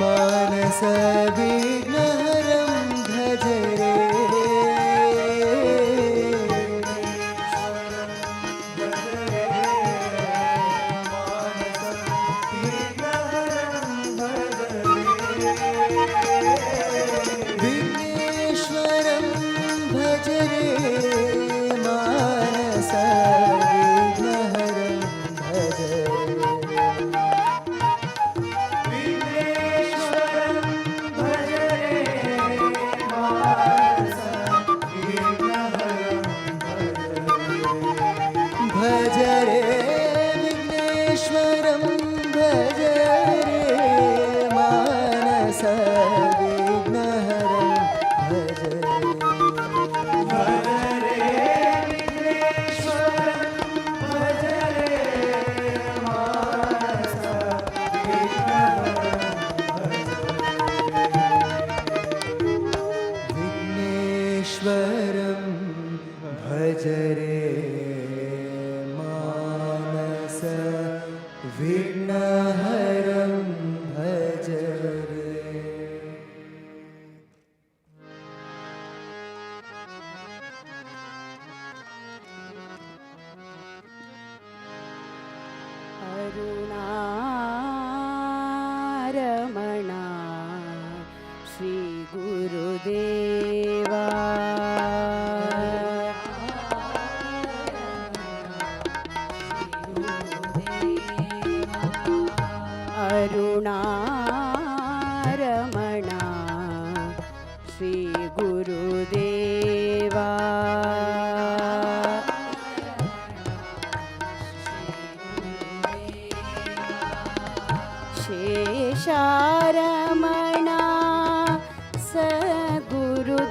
मानस विघ्नहरं भज रे विघ्नेश्वरं भज रे मानस विघ्नहरं भज रे भज रे विघ्नेश्वरं भज रे मानस विघ्नहरं भज रे विघ्नेश्वरं भज रे मानस विघ्नेश्वरं भज रे मानस विघ्नहरं भज रे अरुणारमणा श्री गुरुदेवा अरुणारमणा श्री गुरुदेवा शेषारमणा सद्गुरुदेवा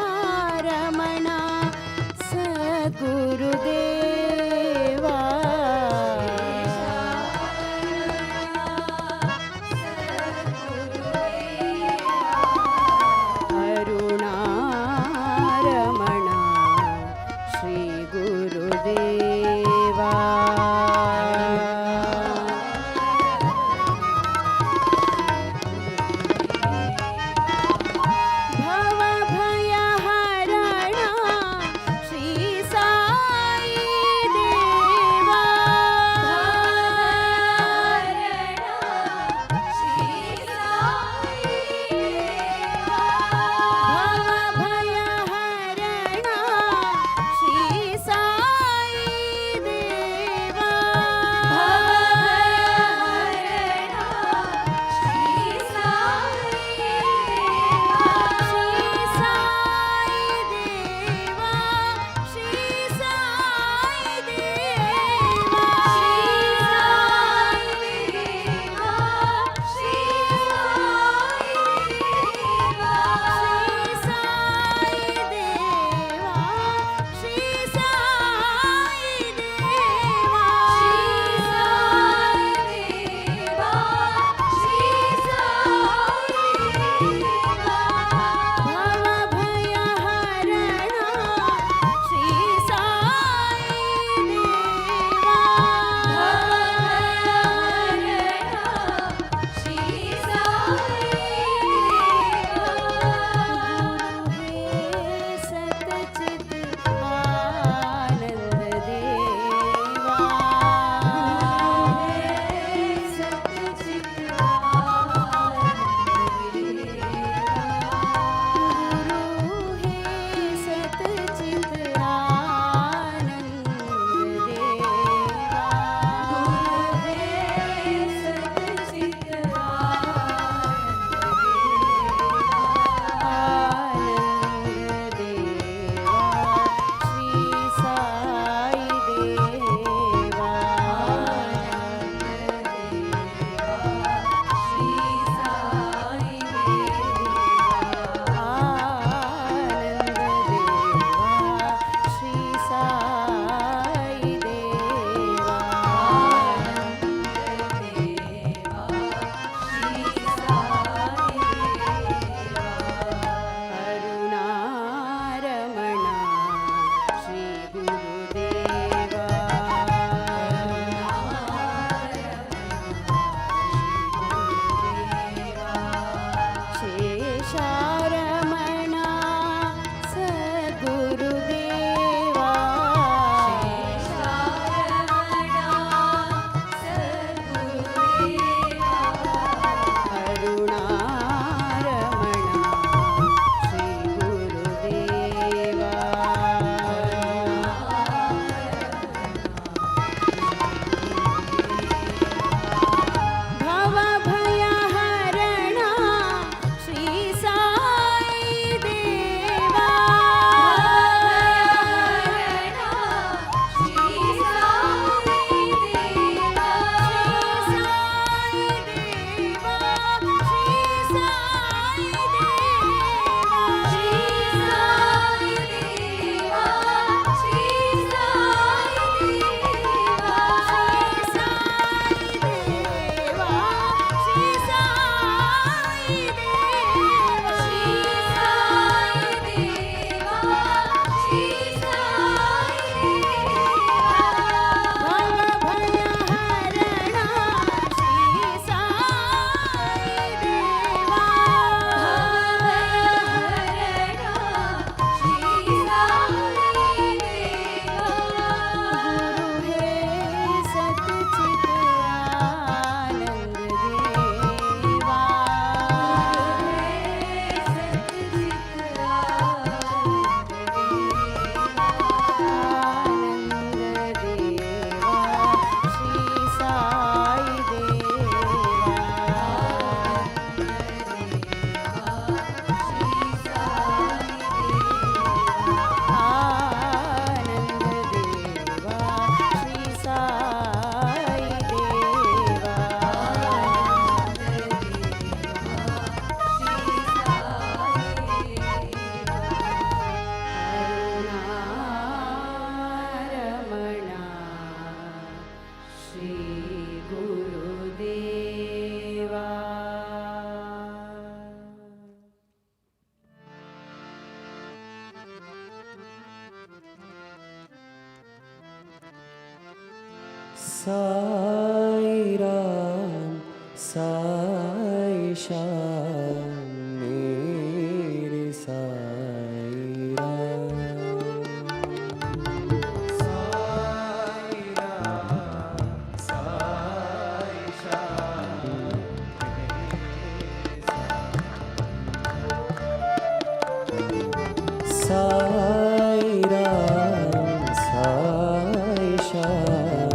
शेषारमणा सद्गुरुदेवा अरुणा साई राम साई श्याम मेरे साई राम। साई राम साई श्याम मेरे साई राम साई श्याम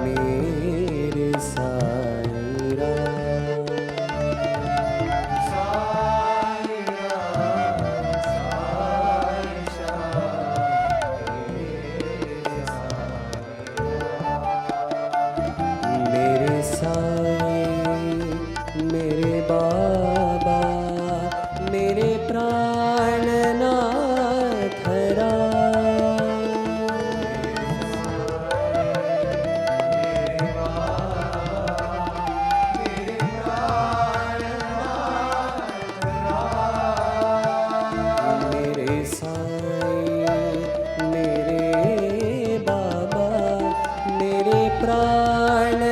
मेरे साई राम। साई राम साई श्याम मेरे साई मेरे बाबा मेरे प्राणनाथ मेरे साई मेरे बाबा मेरे प्राणनाथ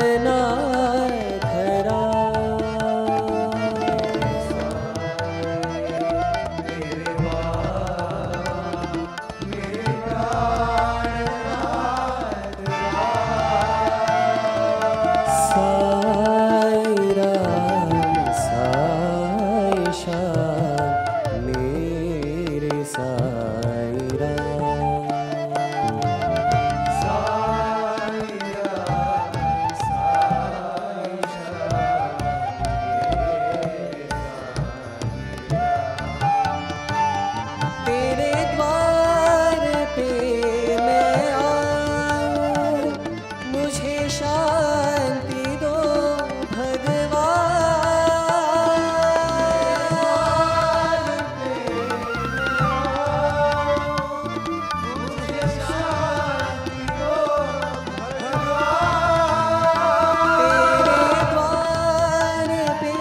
साई राम साई श्याम मेरे साई राम। साई राम साई श्याम मेरे तेरे द्वार पे मैं आऊं मुझे शांति दो भगवान। मुझे शांति दो भगवान। तेरे द्वार पे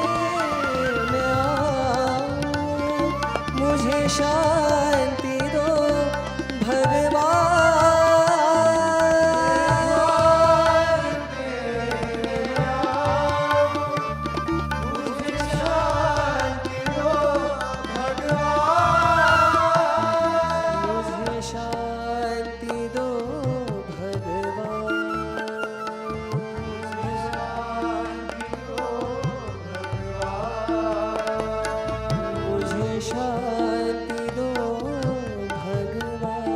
मैं आऊं मुझे शांति दो भगवान। मुझे शांति दो भगवान। मुझे शांति दो भगवान। मुझे शांति दो भगवान।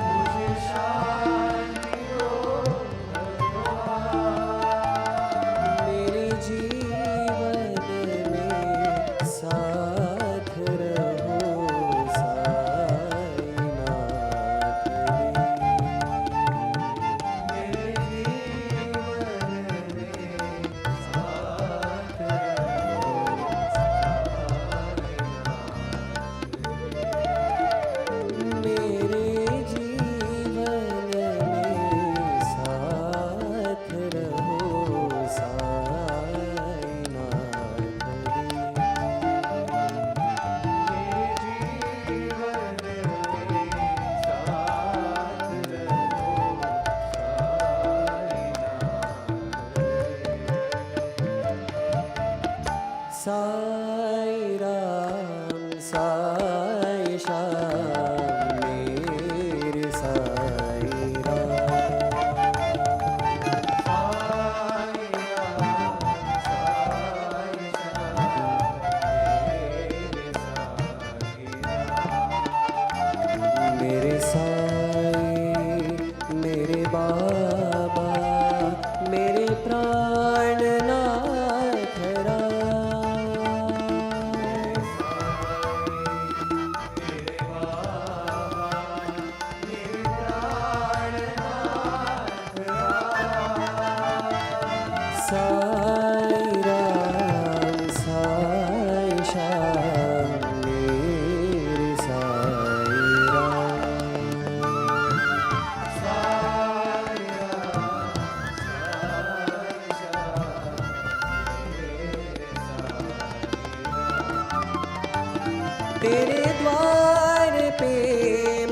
मुझे शांति दो भगवान। मेरे जीवन में साथ रहो साईनाथ मेरे जीवन में साथ मेरे जीवन में साथ रहो साईनाथ मेरे जीवन में साथ रहो साई राम साई श्याम मेरे साई राम। साई राम साई श्याम मेरे साई मेरे बाबा मेरे प्राणनाथ साई राम साई श्याम मेरे साई राम। साई राम साई श्याम मेरे साई। तेरे द्वार पे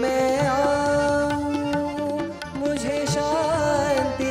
मैं आऊं मुझे शांति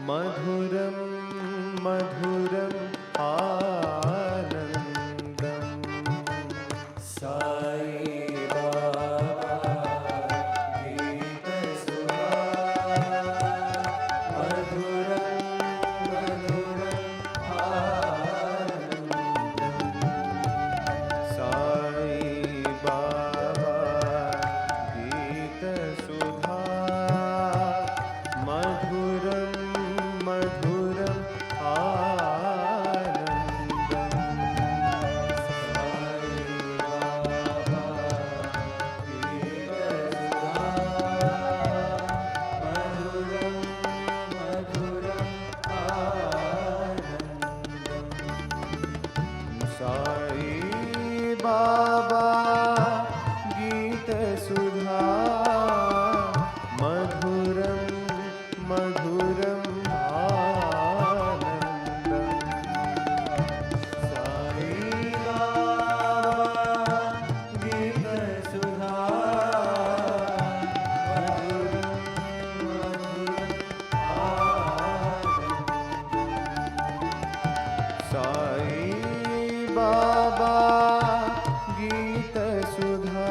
मधुरं मधुरम् आनन्दम् साई बाबा गीतसुधा मधुरं मधुरम् आनन्दम् साई बाबा गीतसुधा मधुरं मधुरम् आनन्दम् साई बाबा गीतसुधा मधुरं मधुरम् आनन्दम् साई बाबा गीतसुधा मधुरं मधुरम् आनन्दम् साई बाबा गीतसुधा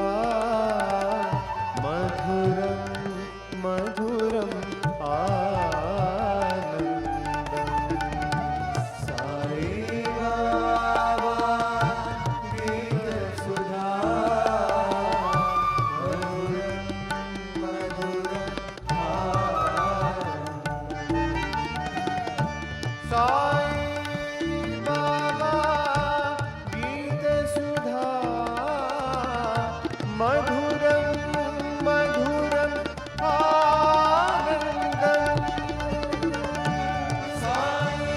मधुरं मधुरम् आनन्दम् साई बाबा गीतसुधा मधुरं मधुरम् आनन्दम् साई बाबा गीतसुधा मधुरं मधुरम् आनन्दम् साई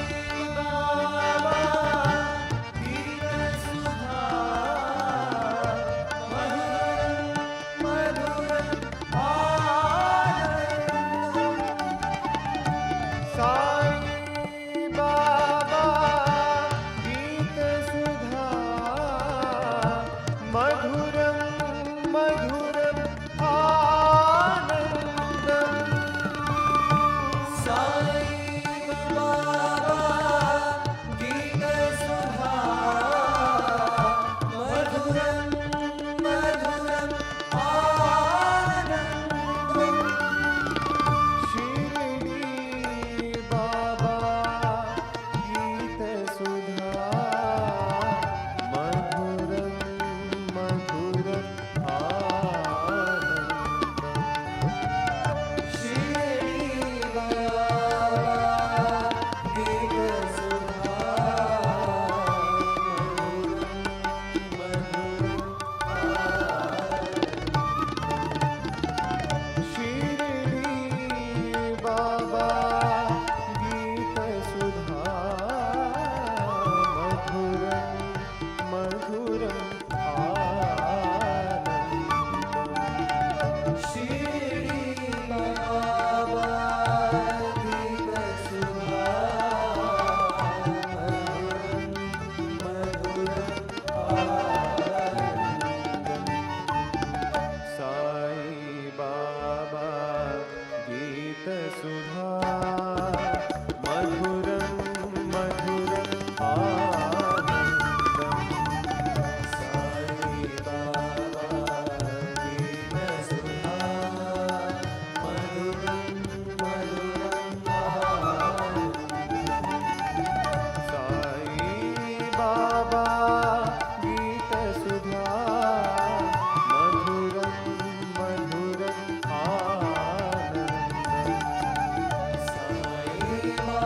बाबा गीतसुधा मधुरं मधुरम् आनन्दम् साई बाबा गीतसुधा मधुरं मधुरम् आनन्दम् शिरडी बाबा गीतसुधा मधुरं मधुरम् आनन्दम् शिरडी बाबा गीतसुधा शिरडी बाबा गीतसुधा मधुरं मधुरम् आनन्दम् शिरडी बाबा गीतसुधा मधुरं मधुरम् आनन्दम् साई बाबा गीतसुधा मधुरं मधुरम् आनन्दम् साई बाबा गीतसुधा मधुरं मधुरम् आनन्दम् साई बाबा गीतसुधा मधुरं मधुरम् आनन्दम् साई बाबा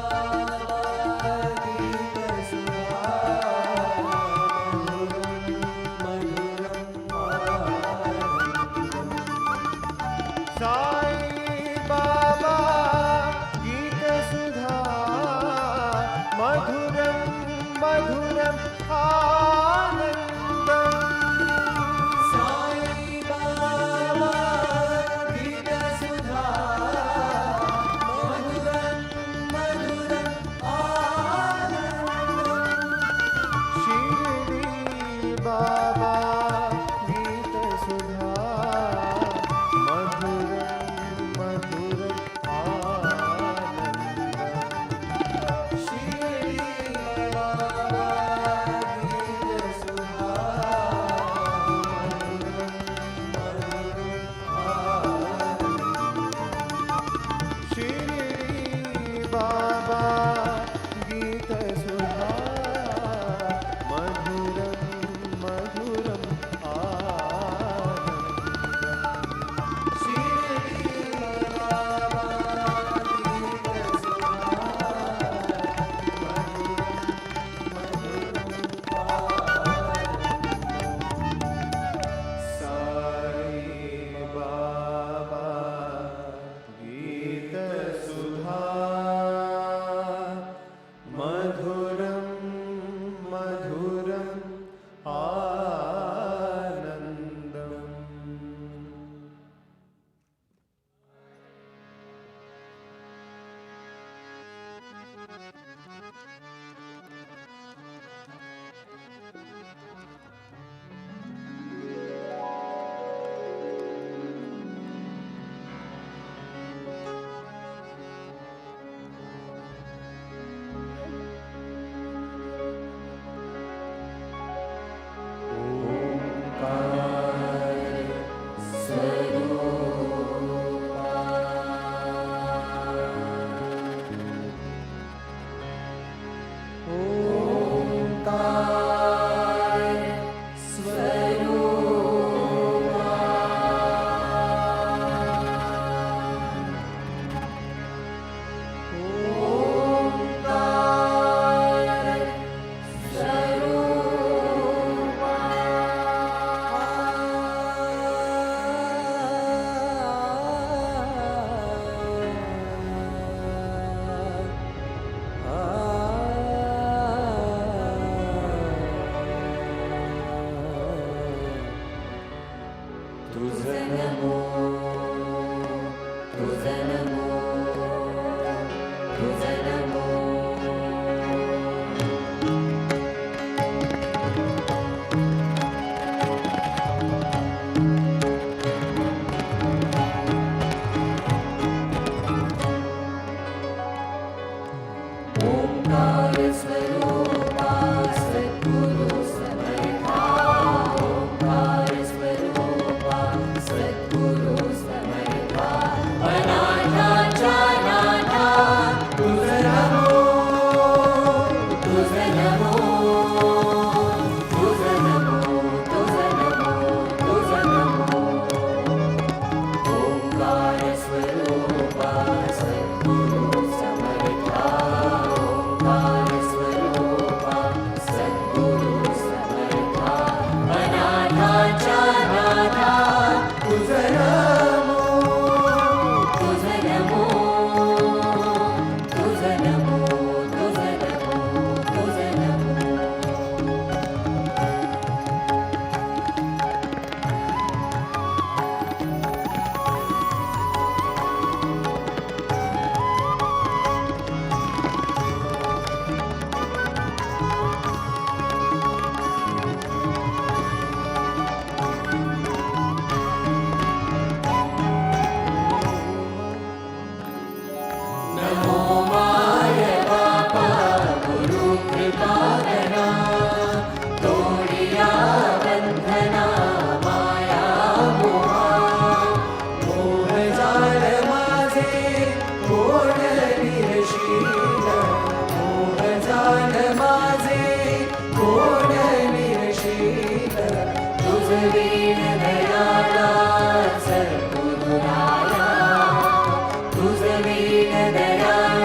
बाबा गीत सुधा मधुरम मधुरम आनंदम शिरडी बाबा गीत सुधा साई बाबा गीत सुधा मधुरम मधुरम आनंदम दयाळा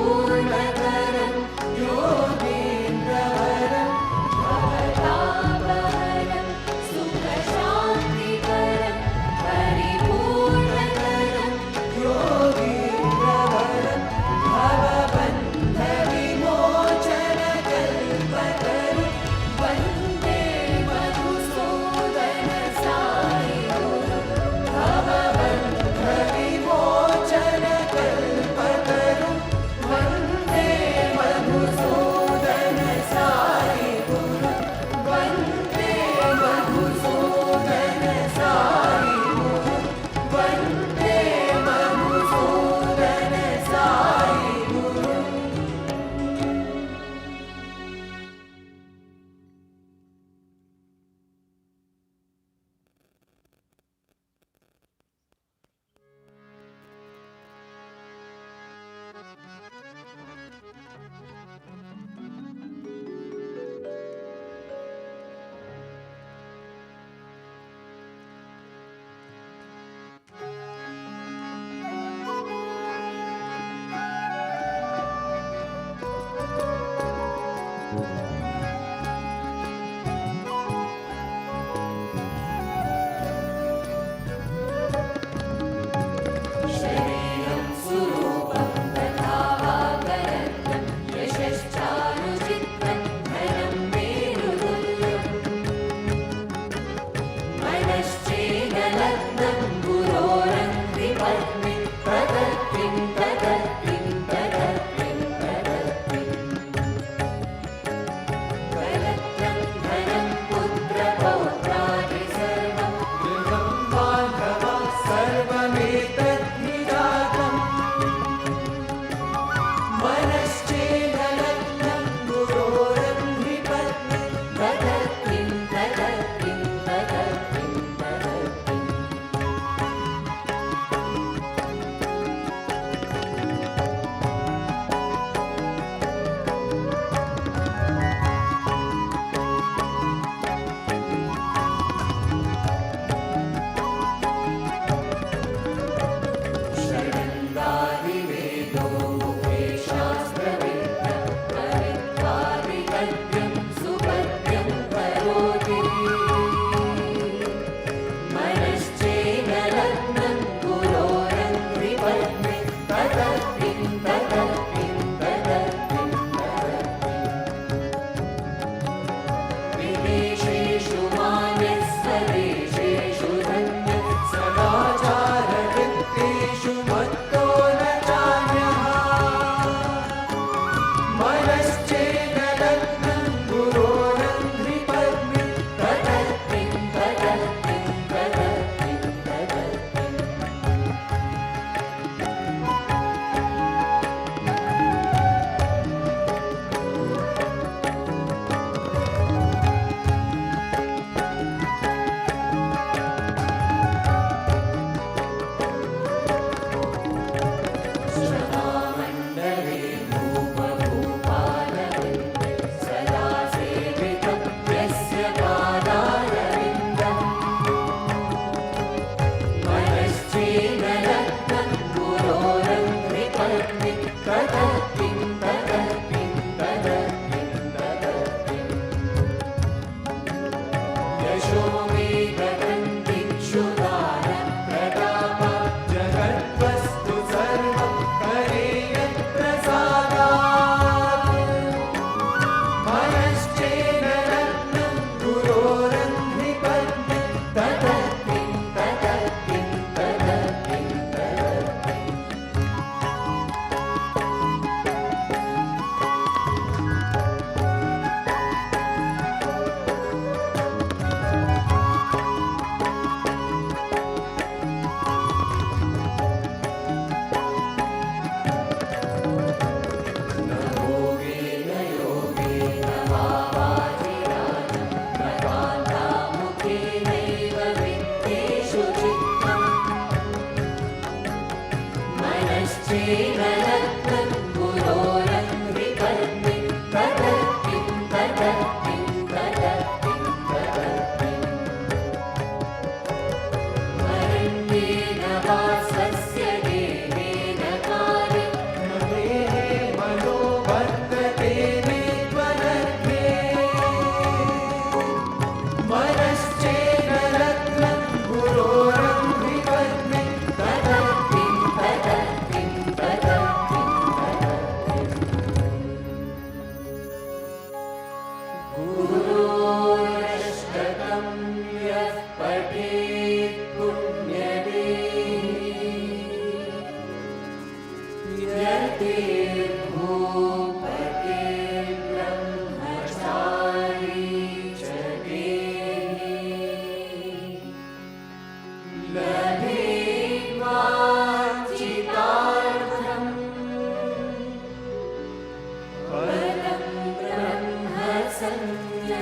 परिपूर्णकरं योगीन्द्रवरं शरीरं सुरूपं तथा वा करत्वं यशश्चानुचित्तं धनं मेरुतुल्यम् मनश्चेदलग्नं गुरोरङ्घ्रिपद्मे तदत्तिं तदत्तिं तदत्तिं तदत्तिं कलत्रं धनं पुत्रपौत्रादि सर्वं गृहं बान्धवं सर्वमेतद्धि जातम् मनश्चेदलग्नं गुरोरङ्घ्रिपद्मे तदत्तिं तदत्तिं तदत्तिं तदत्तिं षडङ्गादिवेदो मुखे शास्त्रविद्या परित्वादिगद्यं सुपद्यं करोति मनश्चेदलग्नं गुरोरङ्घ्रिपद्मे तदत्तिं तदत्तिं तदत्तिं तदत्तिं विदेशेषु मान्यः स्वदेशेषु धन्यः सदाचारवृत्तेषु मत्तो न चान्यः मनश्चेदलग्नं गुरोरङ्घ्रिपद्मे तदत्तिं तदत्तिं तदत्तिं तदत्तिं श्रवामण्डले भूपभूपालवृन्दे सदा सेवितं यस्य पादारविन्दम् मनश्चेदलग्नं गुरोरङ्घ्रिपद्मे तदत्तिं तदत्तिं तदत्तिं तदत्तिं यशो मे गगन्दिक्षु दानं प्रतापा जगद्वस्तु सर्वं करेयत्प्रसादात् मनश्चेदलग्नं गुरोरङ्घ्रिपद्मे तदत्तिं तदत्तिं तदत्तिं तदत्तिं न भोगेन योगेन वा वाजिराजं न कान्तामुखेनैव वित्तेषु चित्तम् मनश्चेदलग्नं गुरोरङ्घ्रिपद्मे तदत्तिं तदत्तिं तदत्तिं तदत्तिं अरण्येन वा स्वस्य देहेन काले न देहे मनो वर्तते मे त्वनर्थे मनश्चेदलग्नं गुरोरङ्घ्रिपद्मे तदत्तिं तदत्तिं तदत्तिं तदत्तिं गुरोरष्टकं यः पठेत् पुण्यदे यतिर्भूपतिर्ब्रह्मचारी च देही लभेद्वाञ्छितार्थं परं ब्रह्म संज्ञा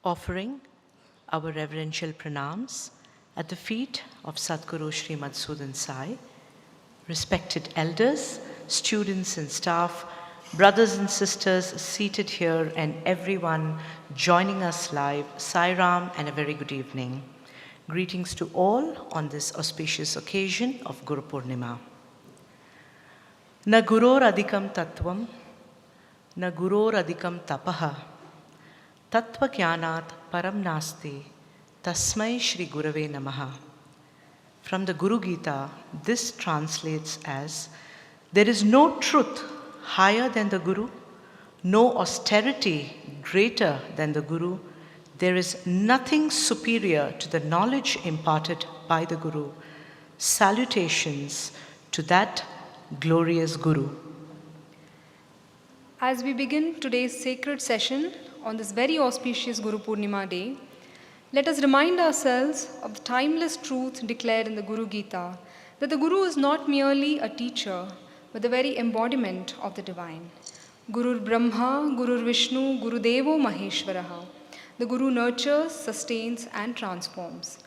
offering our reverential pranams at the feet of Sadhguru Sri Madhusudan Sai, respected elders, students and staff, brothers and sisters seated here and everyone joining us live, Sai Ram and a very good evening. Greetings to all on this auspicious occasion of Guru Purnima. Na guror adhikam tattvam, na guror adhikam tapaha, tattva jnanat param nasti, tasmai Shri Gurave Namaha. From the Guru Gita, this translates as, there is no truth higher than the Guru, no austerity greater than the Guru, there is nothing superior to the knowledge imparted by the Guru. Salutations to that glorious Guru. As we begin today's sacred session on this very auspicious Guru Purnima day, let us remind ourselves of the timeless truth declared in the Guru Gita, that the Guru is not merely a teacher, but the very embodiment of the divine. Gurur Brahma, Gurur Vishnu, Guru Devo Maheshwaraha. The Guru nurtures, sustains and transforms.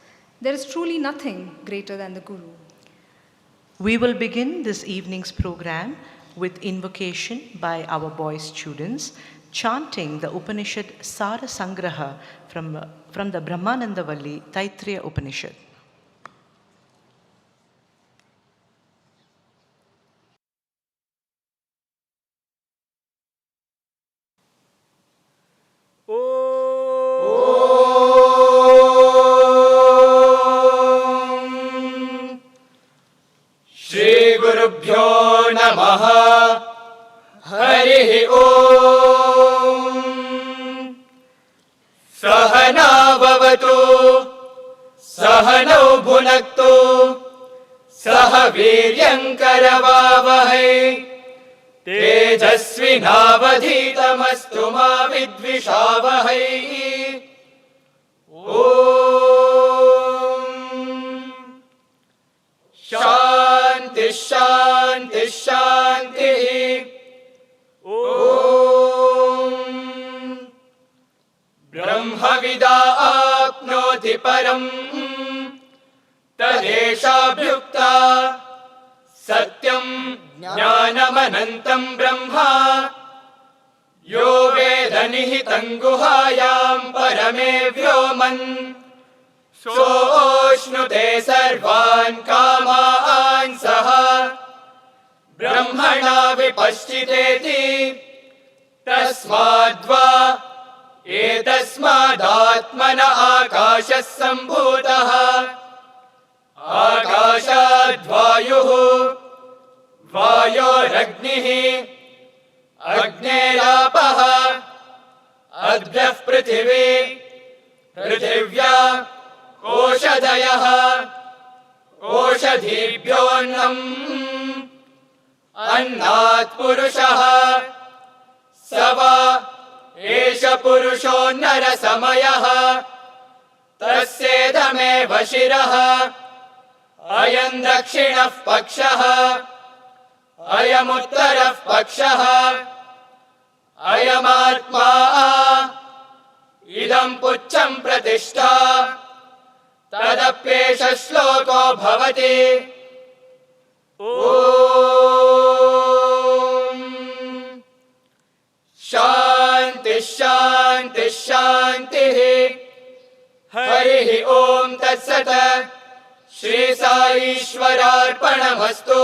There is truly nothing greater than the Guru. We will begin this evening's program with invocation by our boy students, chanting the Upanishad Sara Sangraha from the Brahmanandavalli Taittiriya Upanishad. Shri Gurubhyo Namaha. Harihi Om. Sahana Bhavatu, Sahanau Bhunaktu, Sahaviryam Karavavahai, Tejasvinavadhitamastu ma vidvishavahai. Om. Shanti Shanti Shanti. Om. Brahmavida apnoti param, tadeshabhyukta satyam jnanamanantam brahma, yo veda nihitam guhayam parame vyoman, sooshnute sarvan kamaan saha, brahmana vipaschiteti, tasmadva etasmadatmana akashas sambhutaha, akashad vayuhu, vayoragnihi, agnerapah, advyah prithvi, prithivya oshadayah, oshadhibhyonnam, annat purushah, sava esha purusho nara samayah, tassedhameva shirah, ayam dakshinah pakshah, ayam uttarah pakshah, ayam atma, idam puchcham pratishtha, tadapyesha shloko bhavati. Om. Shanti Shanti Shanti. Harihi Om Tat Sat. Shri Sai Ishwararpanamastu.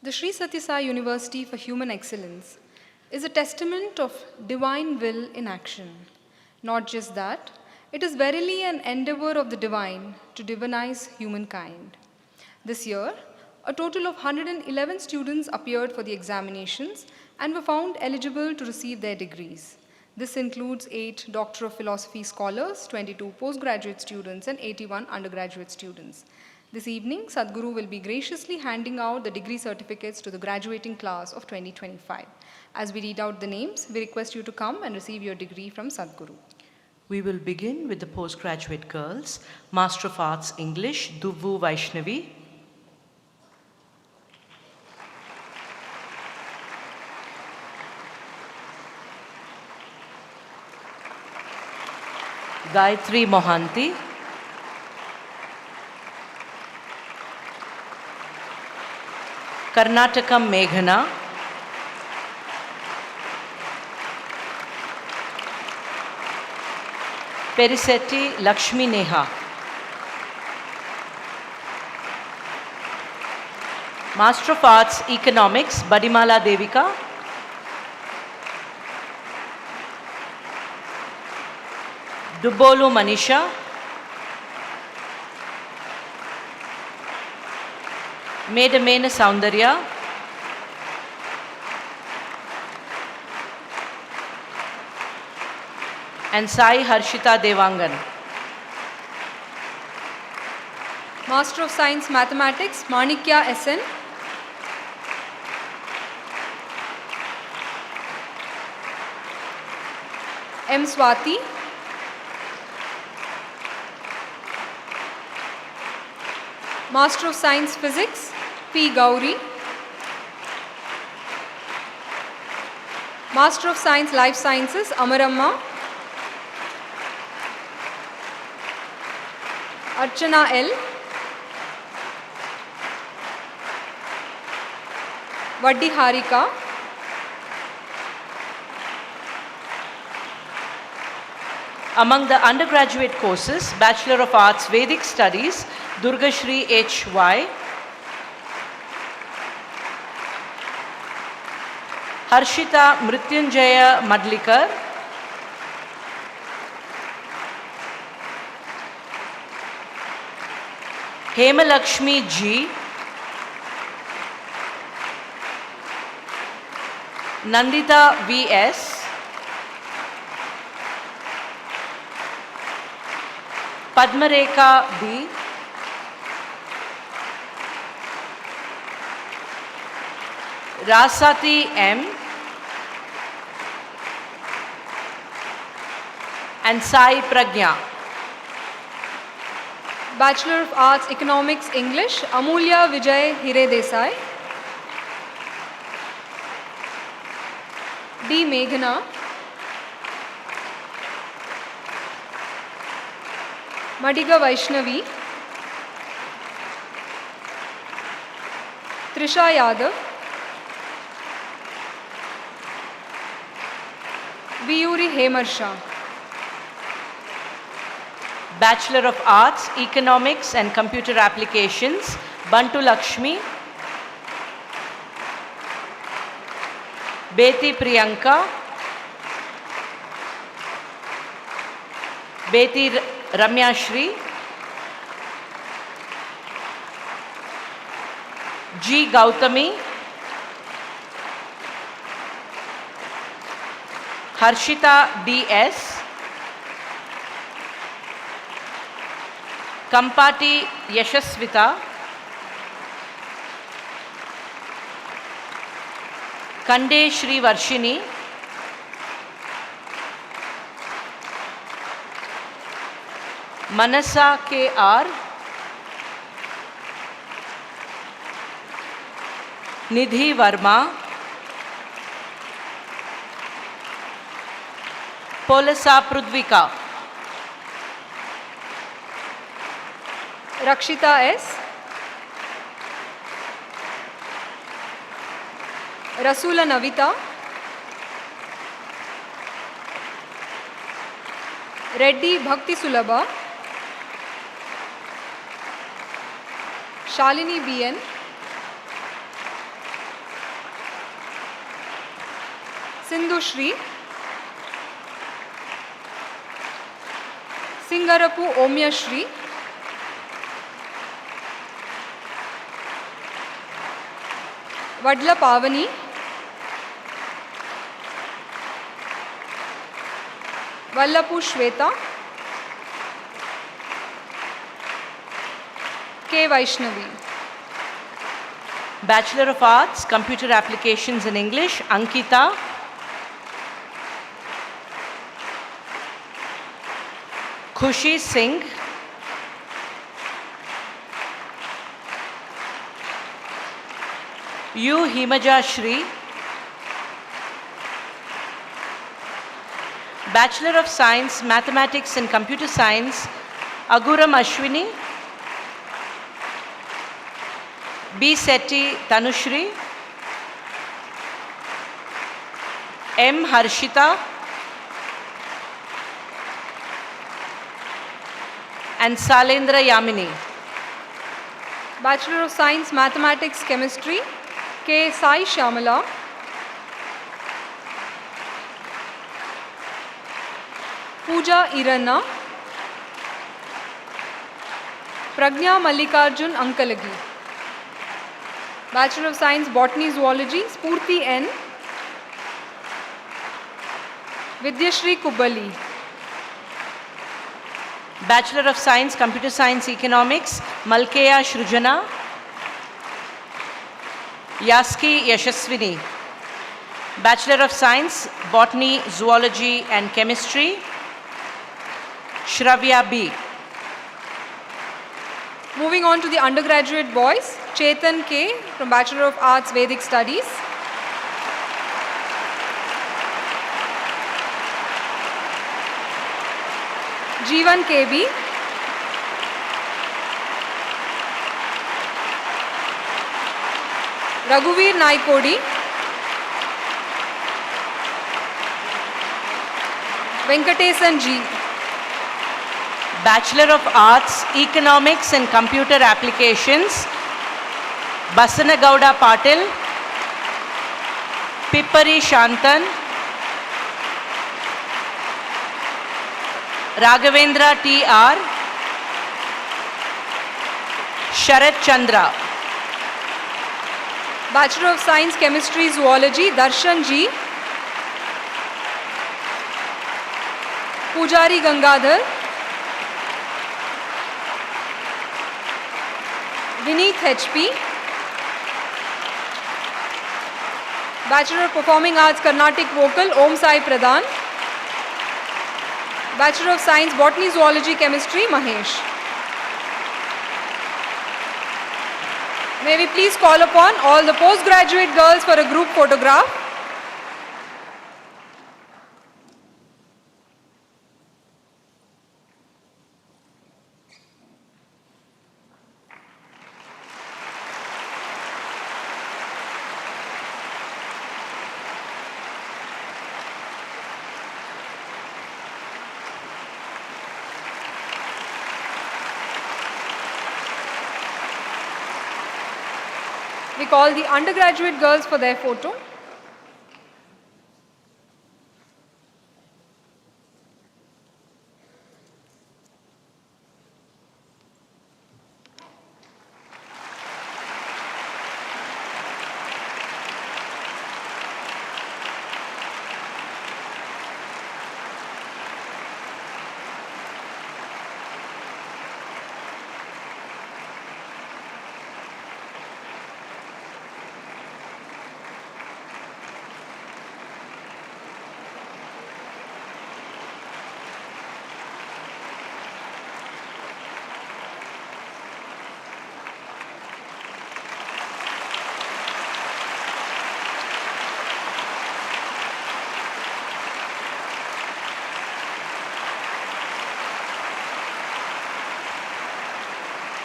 The Sri Sathya Sai University for Human Excellence is a testament of divine will in action. Not just that, it is verily an endeavor of the divine to divinize humankind. This year, a total of 111 students appeared for the examinations and were found eligible to receive their degrees. This includes 8 Doctor of Philosophy scholars, 22 postgraduate students, and 81 undergraduate students. This evening, Sadhguru will be graciously handing out the degree certificates to the graduating class of 2025. As we read out the names, we request you to come and receive your degree from Sadhguru. We will begin with the postgraduate girls. Master of Arts English, Duvvu Vaishnavi. Gayatri Mohanty. Karnatakam Meghana. Perisetti Lakshmi Neha. Master of Arts Economics, Badimala Devika. Dubbolu Manisha. Medamena Soundarya. And Sai Harshita Devangan. Master of Science Mathematics, Manikya SN. M. Swati. Master of Science Physics, P. Gauri. Master of Science Life Sciences, Amaramma. Archana L. Vaddi Harika. Among the undergraduate courses, Bachelor of Arts Vedic Studies, Durgashri H.Y. Harshita Mrityunjaya Madlikar. Hemalakshmi G. Nandita V.S. Padmareka B. Rasati M. And Sai Pragya. Bachelor of Arts Economics English, Amulya Vijay Hire Desai. D. Meghana. Madiga Vaishnavi. Trisha Yadav. Viyuri Hemarsha. Bachelor of Arts, Economics and Computer Applications, Bantu Lakshmi. Beti Priyanka. Beti Ramya Shri. G. Gautami. Harshita D.S. Kampati Yashasvita. Kande Shri Varshini. Manasa K.R. Nidhi Verma. Polasa Prudvika. Rakshita S. Rasula Navita. Reddy Bhakti Sulabha. Shalini B.N. Sindhu Shri. Singarapu Omya Shri. Vadla Pavani. Vallapu Shweta. K. K. Vaishnavi. Bachelor of Arts, Computer Applications in English, Ankita. Khushi Singh. U. Himaja Shri. Bachelor of Science, Mathematics and Computer Science, Aguram Ashwini. B. Setti Tanushri. M. Harshita. And Salendra Yamini. Bachelor of Science, Mathematics, Chemistry, K. Sai Shyamala. Pooja Iranna. Pragnya Mallikarjun Ankalagi. Bachelor of Science, Botany, Zoology, Spurti N. Vidyashri Kubbali. Bachelor of Science, Computer Science, Economics, Malkeya Shrujana. Yaski Yashaswini. Bachelor of Science, Botany, Zoology and Chemistry, Shravya B. Moving on to the undergraduate boys, Chetan K. from Bachelor of Arts, Vedic Studies. Jeevan KB. Raghuveer Naikodi. Venkatesan G. Bachelor of Arts, Economics and Computer Applications, Basanagowda Patil, Pippari Shantan, Raghavendra T.R., Sharat Chandra. Bachelor of Science, Chemistry, Zoology, Darshan G. Pujari Gangadhar. Vineeth HP. Bachelor of Performing Arts, Carnatic Vocal, Om Sai Pradhan. Bachelor of Science, Botany, Zoology, Chemistry, Mahesh. May we please call upon all the postgraduate girls for a group photograph. We call the undergraduate girls for their photo.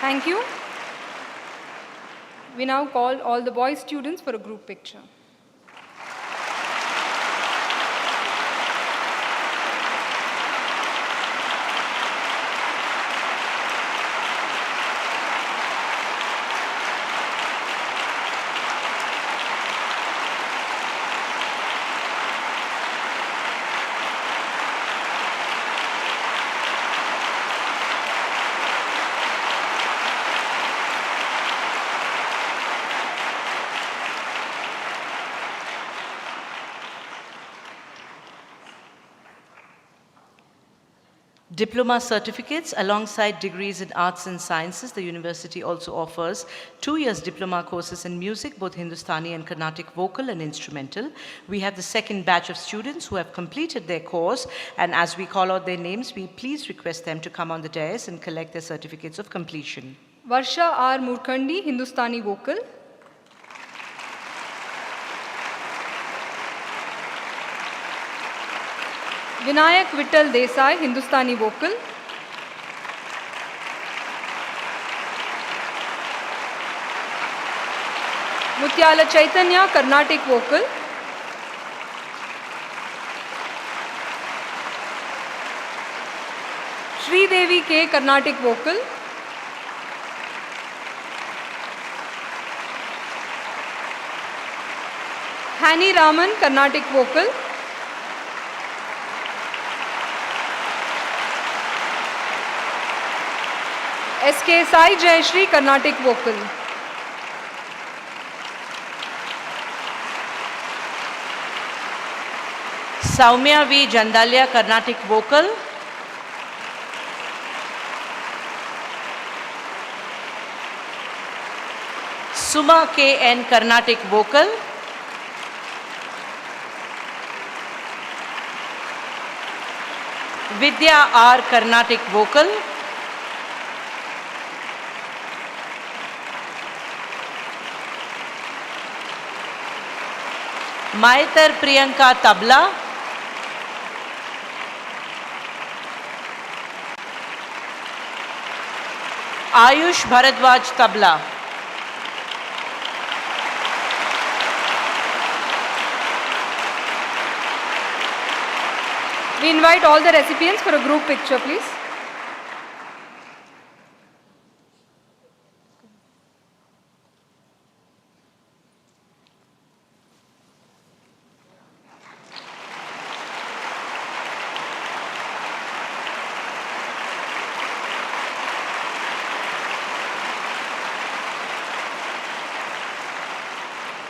Thank you. We now call all the boys students for a group picture. Diploma certificates alongside degrees in arts and sciences. The university also offers 2 years diploma courses in music, both Hindustani and Carnatic vocal and instrumental. We have the second batch of students who have completed their course, and as we call out their names, we please request them to come on the dais and collect their certificates of completion. Varsha R. Murkhandi, Hindustani vocal. Vinayak Vittal Desai, Hindustani vocal. Mutyala Chaitanya, Carnatic vocal. Sri Devi K, Carnatic vocal. Hani Raman, Carnatic vocal. SK Sai Jayashri, Carnatic vocal. Saumya V. Jandalia, Carnatic vocal. Suma K.N. Carnatic vocal. Vidya R. Carnatic vocal. Maitar Priyanka tabla. Ayush Bharadwaj tabla. We invite all the recipients for a group picture, please.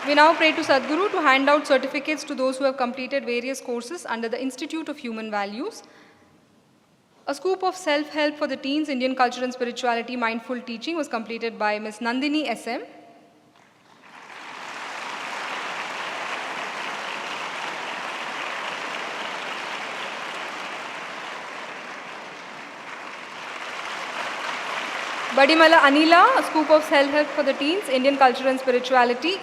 We now pray to Sadhguru to hand out certificates to those who have completed various courses under the Institute of Human Values. A scoop of self-help for the teens, Indian culture and spirituality, mindful teaching was completed by Ms. Nandini SM. Badimala Anila, a scoop of self-help for the teens, Indian culture and spirituality.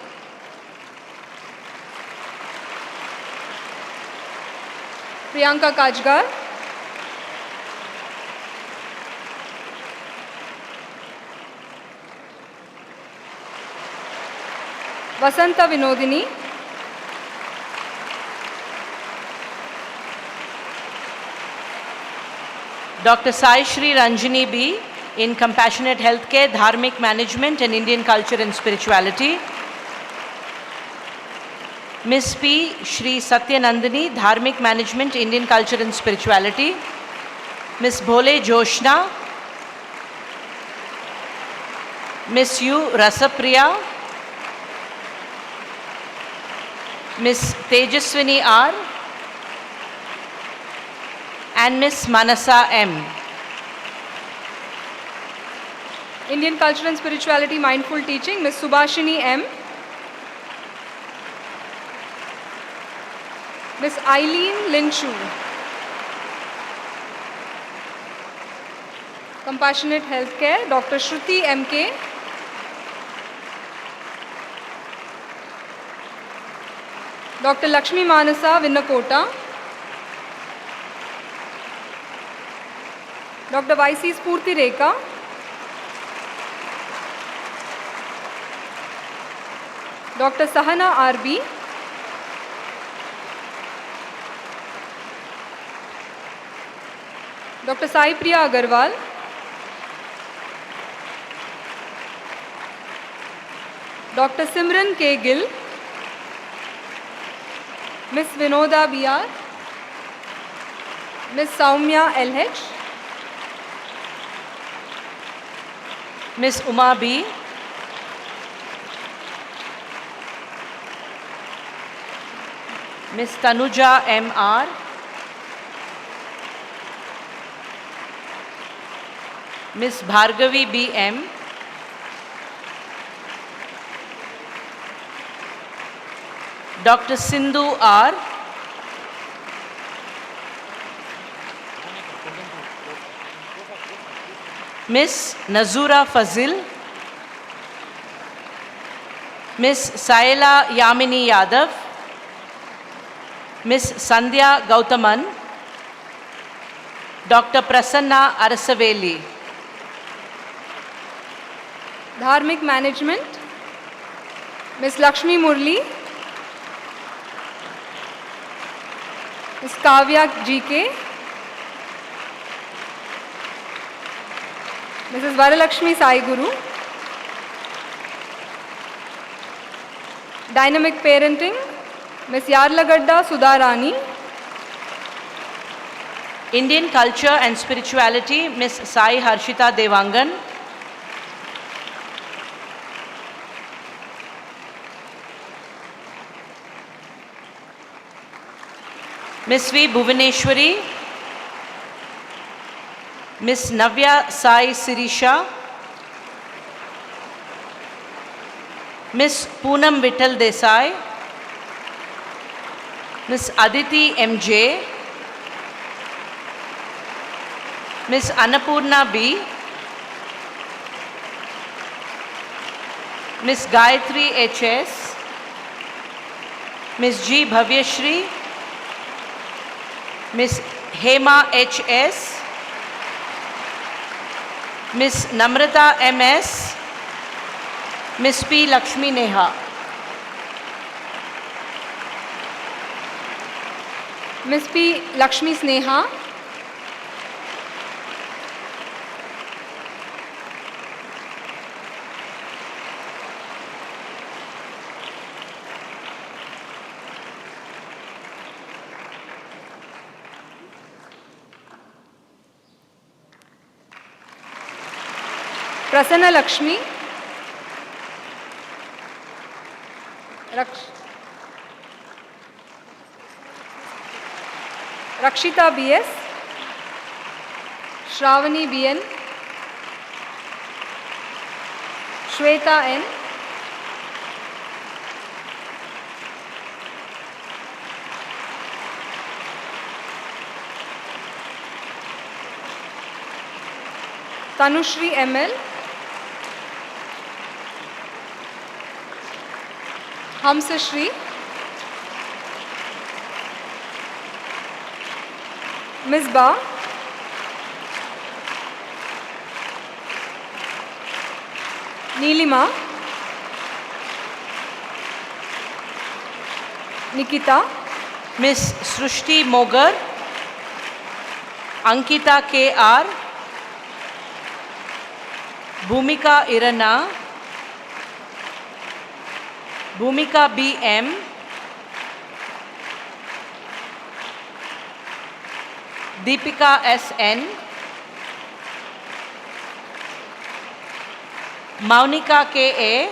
Priyanka Kajgar. Vasanta Vinodini. Dr. Sai Shri Ranjini B. in Compassionate Healthcare, Dharmic Management and Indian Culture and Spirituality. Ms. P. Shri Sathya Nandini, Dharmic Management, Indian Culture and Spirituality. Ms. Bhole Joshna. Ms. U. Rasapriya. Ms. Tejaswini R. and Ms. Manasa M. Indian Culture and Spirituality, Mindful Teaching, Ms. Subhashini M. Ms. Eileen Linshu. Compassionate Healthcare, Dr. Shruti M.K. Dr. Lakshmi Manasa Vinnakota. Dr. Y.C. Spurti Rekha. Dr. Sahana R.B. Dr. Sai Priya Agarwal. Dr. Simran K. Gill. Ms. Vinoda B.R. Ms. Saumya L.H. Ms. Uma B. Ms. Tanuja M.R. Miss Bhargavi B.M., Dr. Sindhu R., Miss Nazura Fazil, Miss Saila Yamini Yadav, Miss Sandhya Gautaman, Dr. Prasanna Arasaveli. Dharmic Management, Miss Lakshmi Murli, Miss Kavya GK, Mrs. Varalakshmi Sai Guru. Dynamic Parenting, Miss Yarlagadda Sudharani. Indian Culture and Spirituality, Miss Sai Harshita Devangan. Miss V. Bhuvaneshwari, Miss Navya Sai Sirisha, Miss Poonam Vittal Desai, Miss Aditi MJ, Miss Annapurna B, Miss Gayatri HS, Miss G. Bhavyashri, Miss Hema HS, Miss Namrata MS, Miss P. Lakshmi Neha. Miss P. Lakshmi Sneha. Prasanna Lakshmi. Rakshita BS, Shravani BN, Shweta N, Tanushri ML, Hamsashri, Misbah, Neelima, Nikita, Miss Srushti Mogar, Ankita KR, Bhumika Irana, Bhumika BM, Deepika SN, Maunika KA,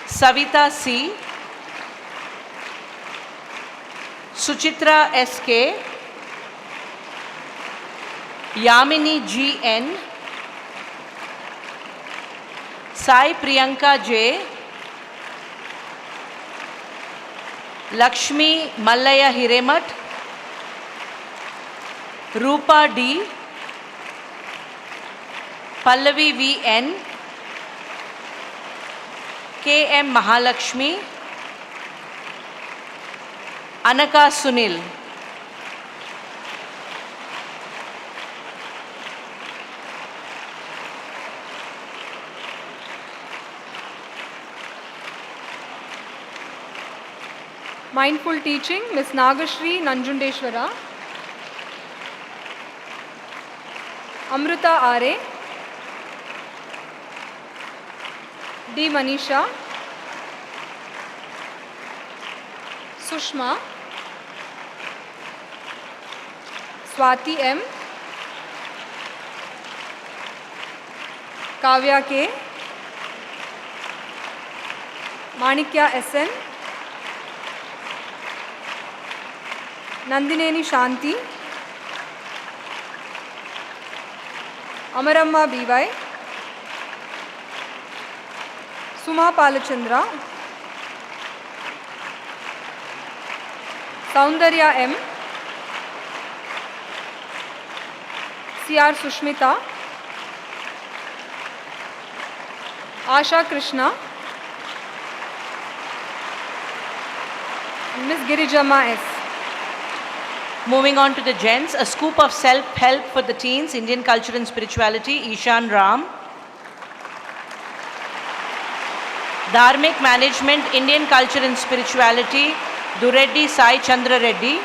Savita C, Suchitra SK, Yamini GN, Sai Priyanka J, Lakshmi Mallaya Hiremat, Rupa D, Pallavi VN, KM Mahalakshmi, Anaka Sunil. Mindful Teaching, Miss Nagashri Nanjundeshwara, Amrita Are, D. Manisha, Sushma, Swati M, Kavya K, Manikya SN, Nandineni Shanti, Amaramma BY, Suma Palachandra, Saundarya M, CR Sushmita, Asha Krishna, Miss Girijama S. Moving on to the gents, a scoop of self-help for the teens, Indian culture and spirituality, Ishan Ram. Dharmic management, Indian culture and spirituality, Dureddy Sai Chandra Reddy.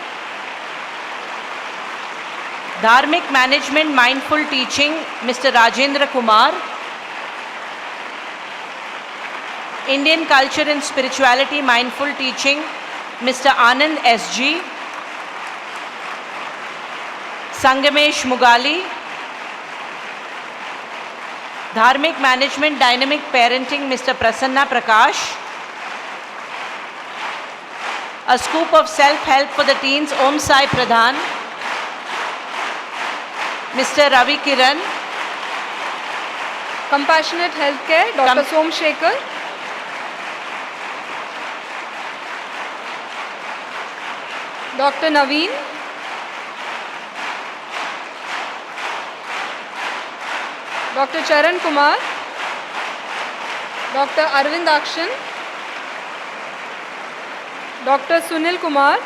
Dharmic management, mindful teaching, Mr. Rajendra Kumar. Indian culture and spirituality, mindful teaching, Mr. Anand SG. Sangamesh Mugali. Dharmic management, dynamic parenting, Mr. Prasanna Prakash. A scoop of self-help for the teens, Om Sai Pradhan. Mr. Ravi Kiran. Compassionate Healthcare, Dr. Som Shekhar. Dr. Naveen. Dr. Charan Kumar. Dr. Arvind Akshan. Dr. Sunil Kumar.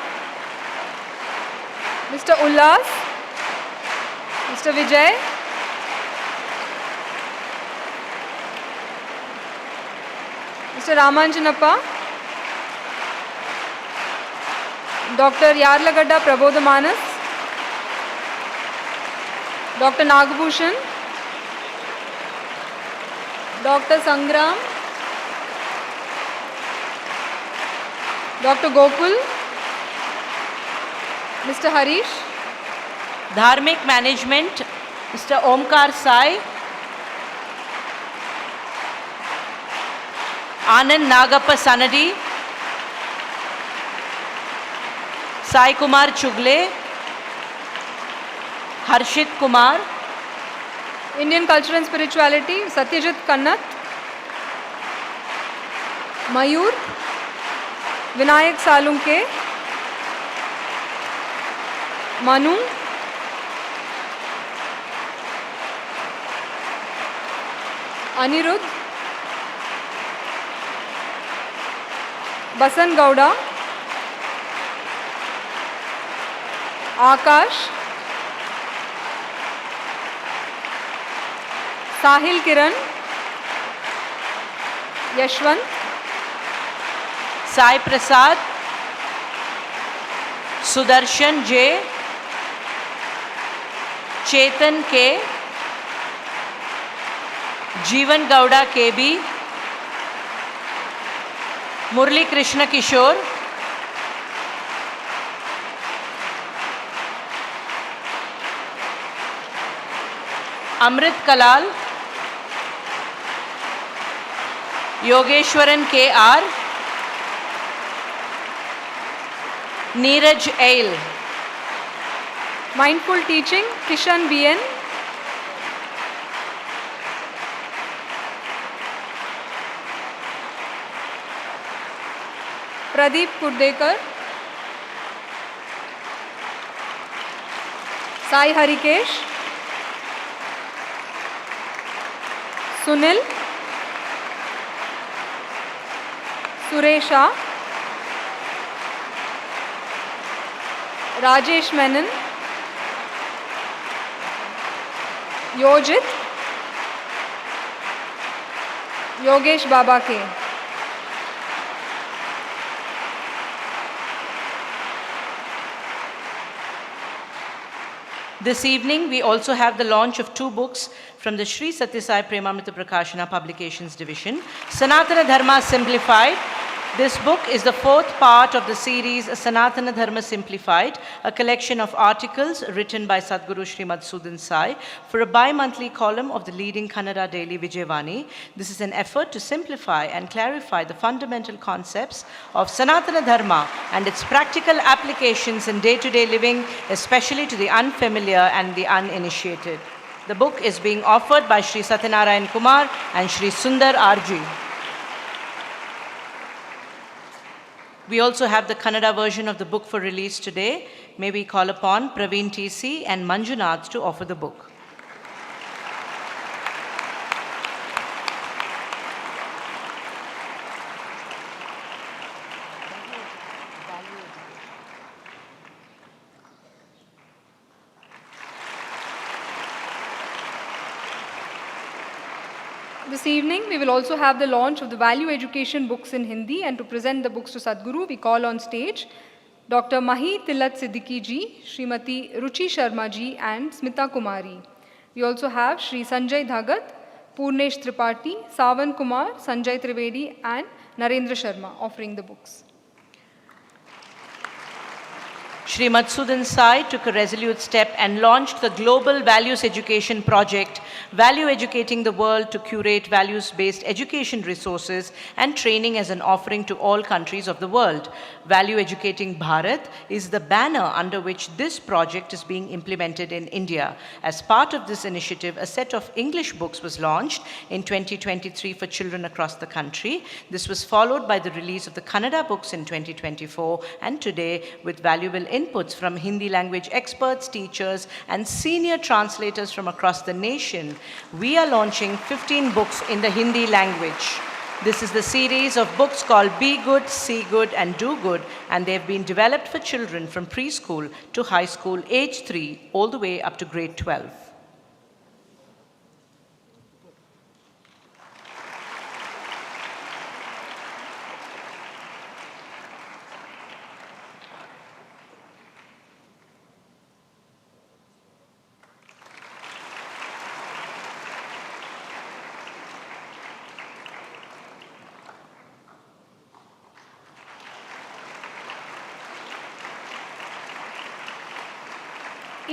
Mr. Ullas. Mr. Vijay. Mr. Ramanjanappa. Dr. Yarlagadda Prabodhamanas. Dr. Nagbhushan. Dr. Sangram. Dr. Gokul. Mr. Harish. Dharmic management, Mr. Omkar Sai. Anand Nagappa Sanadi. Sai Kumar Chugle. Harshit Kumar. Indian Culture and Spirituality, Satyajit Kannat. Mayur. Vinayak Salunke. Manu. Anirudh. Basan Gowda. Akash. Sahil Kiran. Yashwant. Sai Prasad. Sudarshan J. Chetan K. Jeevan Gowda KB. Murli Krishna Kishore. Amrit Kalal. Yogeshwaran KR. Neeraj Ail. Mindful Teaching, Kishan BN. Pradeep Kurdekar. Sai Harikesh. Sunil. Suresha. Rajesh Menon. Yojit. Yogesh Baba K. This evening, we also have the launch of 2 books from the Sri Sathya Sai Premamrutham Prakashana Publications Division. Sanathana Dharma Simplified. This book is the 4th part of the series Sanathana Dharma Simplified, a collection of articles written by Sadhguru Sri Madhusudan Sai for a bi-monthly column of the leading Kannada daily Vani. This is an effort to simplify and clarify the fundamental concepts of Sanatana Dharma and its practical applications in day-to-day living, especially to the unfamiliar and the uninitiated. The book is being offered by Shri Satyanarayan Kumar and Shri Sundar RG. We also have the Kannada version of the book for release today. May we call upon Praveen TC and Manjunath to offer the book. This evening, we will also have the launch of the Value Education books in Hindi, and to present the books to Sadhguru, we call on stage Dr. Mahi Tillat Siddiqui ji, Srimati Ruchi Sharma ji, and Smita Kumari. We also have Shri Sanjay Dhagat, Purnesh Tripathi, Savan Kumar, Sanjay Trivedi, and Narendra Sharma offering the books. Shri Madhusudan Sai took a resolute step and launched the Global Values Education Project, value educating the world to curate values-based education resources and training as an offering to all countries of the world. Value Educating Bharat is the banner under which this project is being implemented in India. As part of this initiative, a set of English books was launched in 2023 for children across the country. This was followed by the release of the Kannada books in 2024, and today, with valuable inputs from Hindi language experts, teachers, and senior translators from across the nation, we are launching 15 books in the Hindi language. This is the series of books called Be Good, See Good, and Do Good, and they've been developed for children from preschool to high school, age 3, all the way up to grade 12.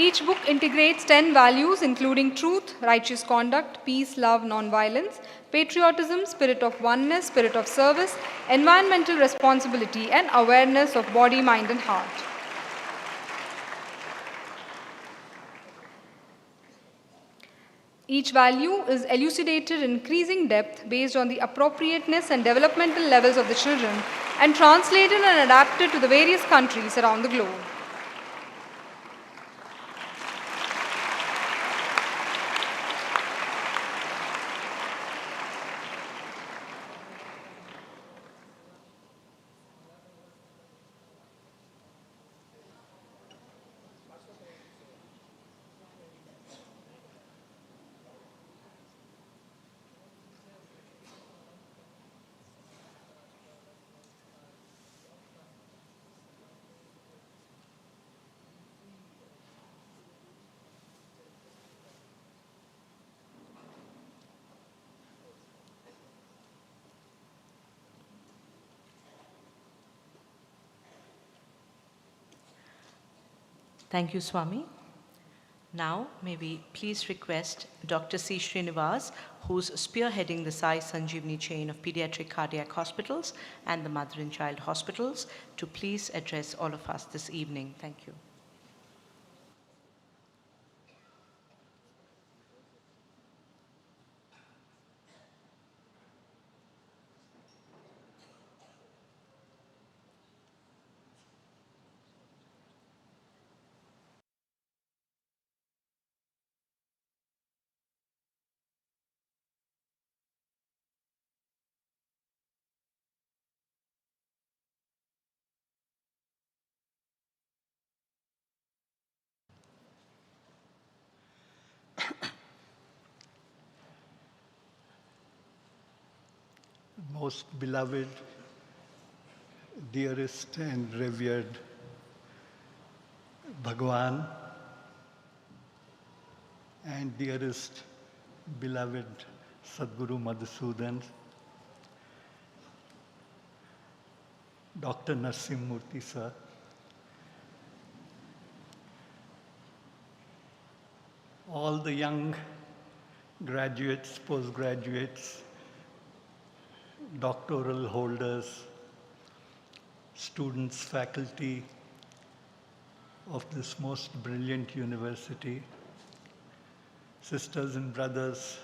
Each book integrates 10 values including truth, righteous conduct, peace, love, non-violence, patriotism, spirit of oneness, spirit of service, environmental responsibility, and awareness of body, mind, and heart. Each value is elucidated in increasing depth based on the appropriateness and developmental levels of the children and translated and adapted to the various countries around the globe. Thank you, Swami. Now, may we please request Dr. C. Srinivas, who's spearheading the Sai Sanjeevani chain of pediatric cardiac hospitals and the mother and child hospitals, to please address all of us this evening. Thank you. Most beloved, dearest and revered Bhagwan, and dearest beloved Sadhguru Madhusudan, Dr. Narsimhamurthy sir, all the young graduates, postgraduates, doctoral holders, students, faculty of this most brilliant university, sisters and brothers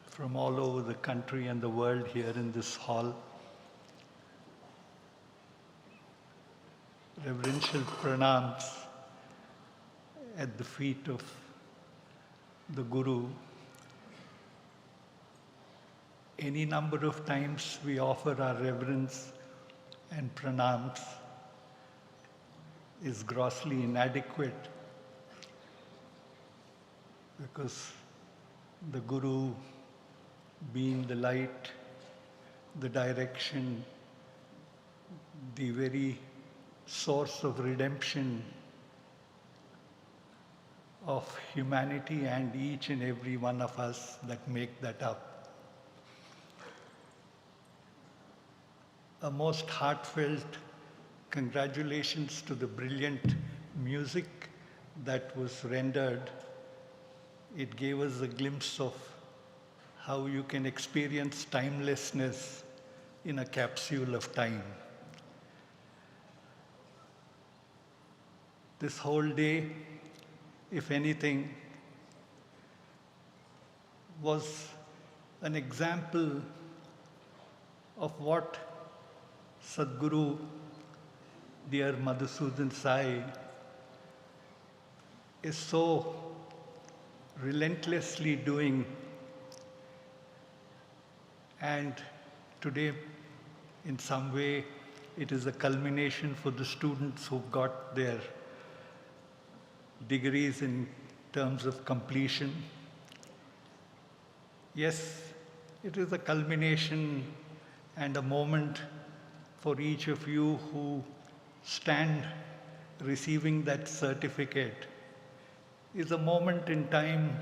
from all over the country and the world here in this hall. Reverential pranams at the feet of the Guru. Any number of times we offer our reverence and pranams is grossly inadequate, because the Guru, being the light, the direction, the very source of redemption of humanity and each and every one of us that make that up. A most heartfelt congratulations to the brilliant music that was rendered. It gave us a glimpse of how you can experience timelessness in a capsule of time. This whole day, if anything, was an example of what Sadguru, dear Madhusudan Sai, is so relentlessly doing. And today, in some way, it is a culmination for the students who've got their degrees in terms of completion. Yes, it is a culmination and a moment for each of you who stand receiving that certificate. Is a moment in time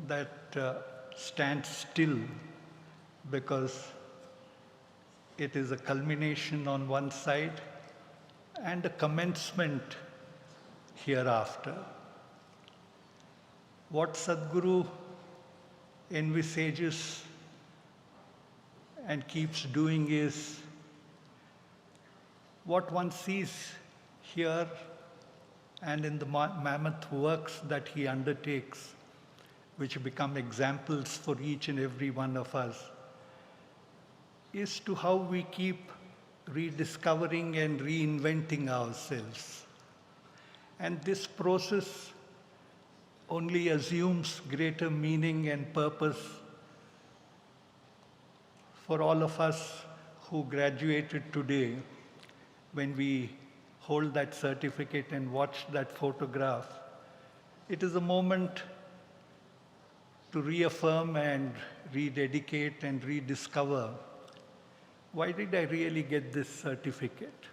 that stands still, because it is a culmination on one side and a commencement hereafter. What Sadguru envisages and keeps doing is what one sees here and in the mammoth works that he undertakes, which become examples for each and every one of us, is to how we keep rediscovering and reinventing ourselves. And this process only assumes greater meaning and purpose for all of us who graduated today. When we hold that certificate and watch that photograph, it is a moment to reaffirm and rededicate and rediscover, why did I really get this certificate?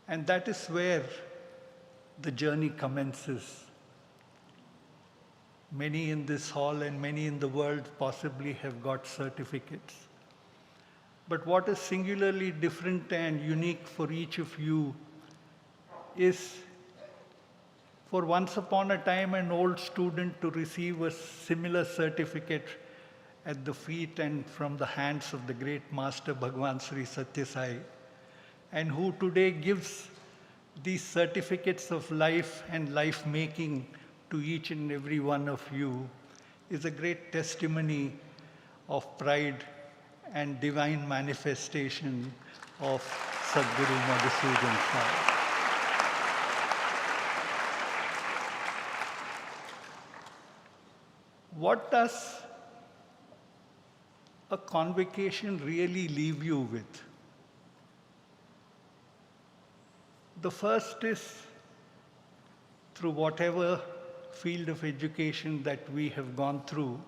And that is where the journey commences. Many in this hall and many in the world possibly have got certificates. But what is singularly different and unique for each of you is, for once upon a time an old student to receive a similar certificate at the feet and from the hands of the great master Bhagwan Sri Sathya Sai, and who today gives these certificates of life and life making to each and every one of you, is a great testimony of pride and divine manifestation of Sadguru Madhusudan Sai. What does a convocation really leave you with? The first is, through whatever field of education that we have gone through,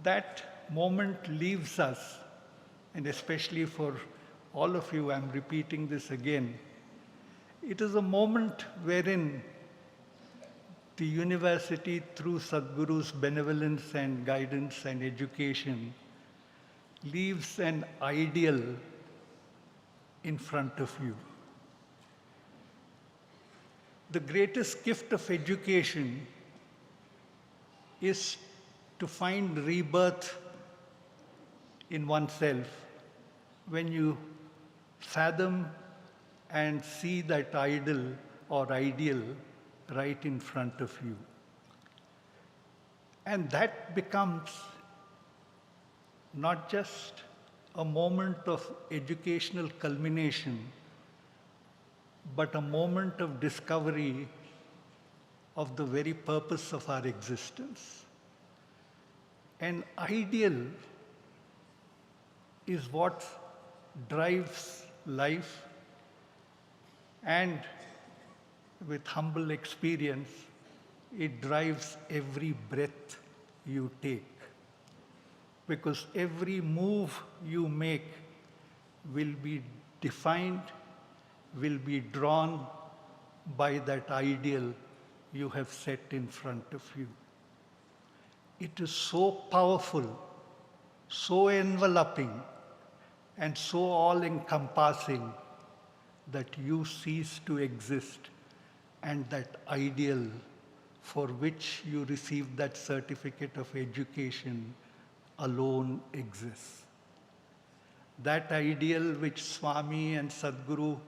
that moment leaves us, and especially for all of you, I'm repeating this again, it is a moment wherein the university, through Sadguru's benevolence and guidance and education, leaves an ideal in front of you. The greatest gift of education is to find rebirth in oneself when you fathom and see that idol or ideal right in front of you. And that becomes not just a moment of educational culmination, but a moment of discovery of the very purpose of our existence. An ideal is what drives life, and with humble experience, it drives every breath you take. Because every move you make will be defined, will be drawn by that ideal you have set in front of you. It is so powerful, so enveloping, and so all-encompassing that you cease to exist, and that ideal for which you received that certificate of education alone exists. That ideal which Swami and Sadhguru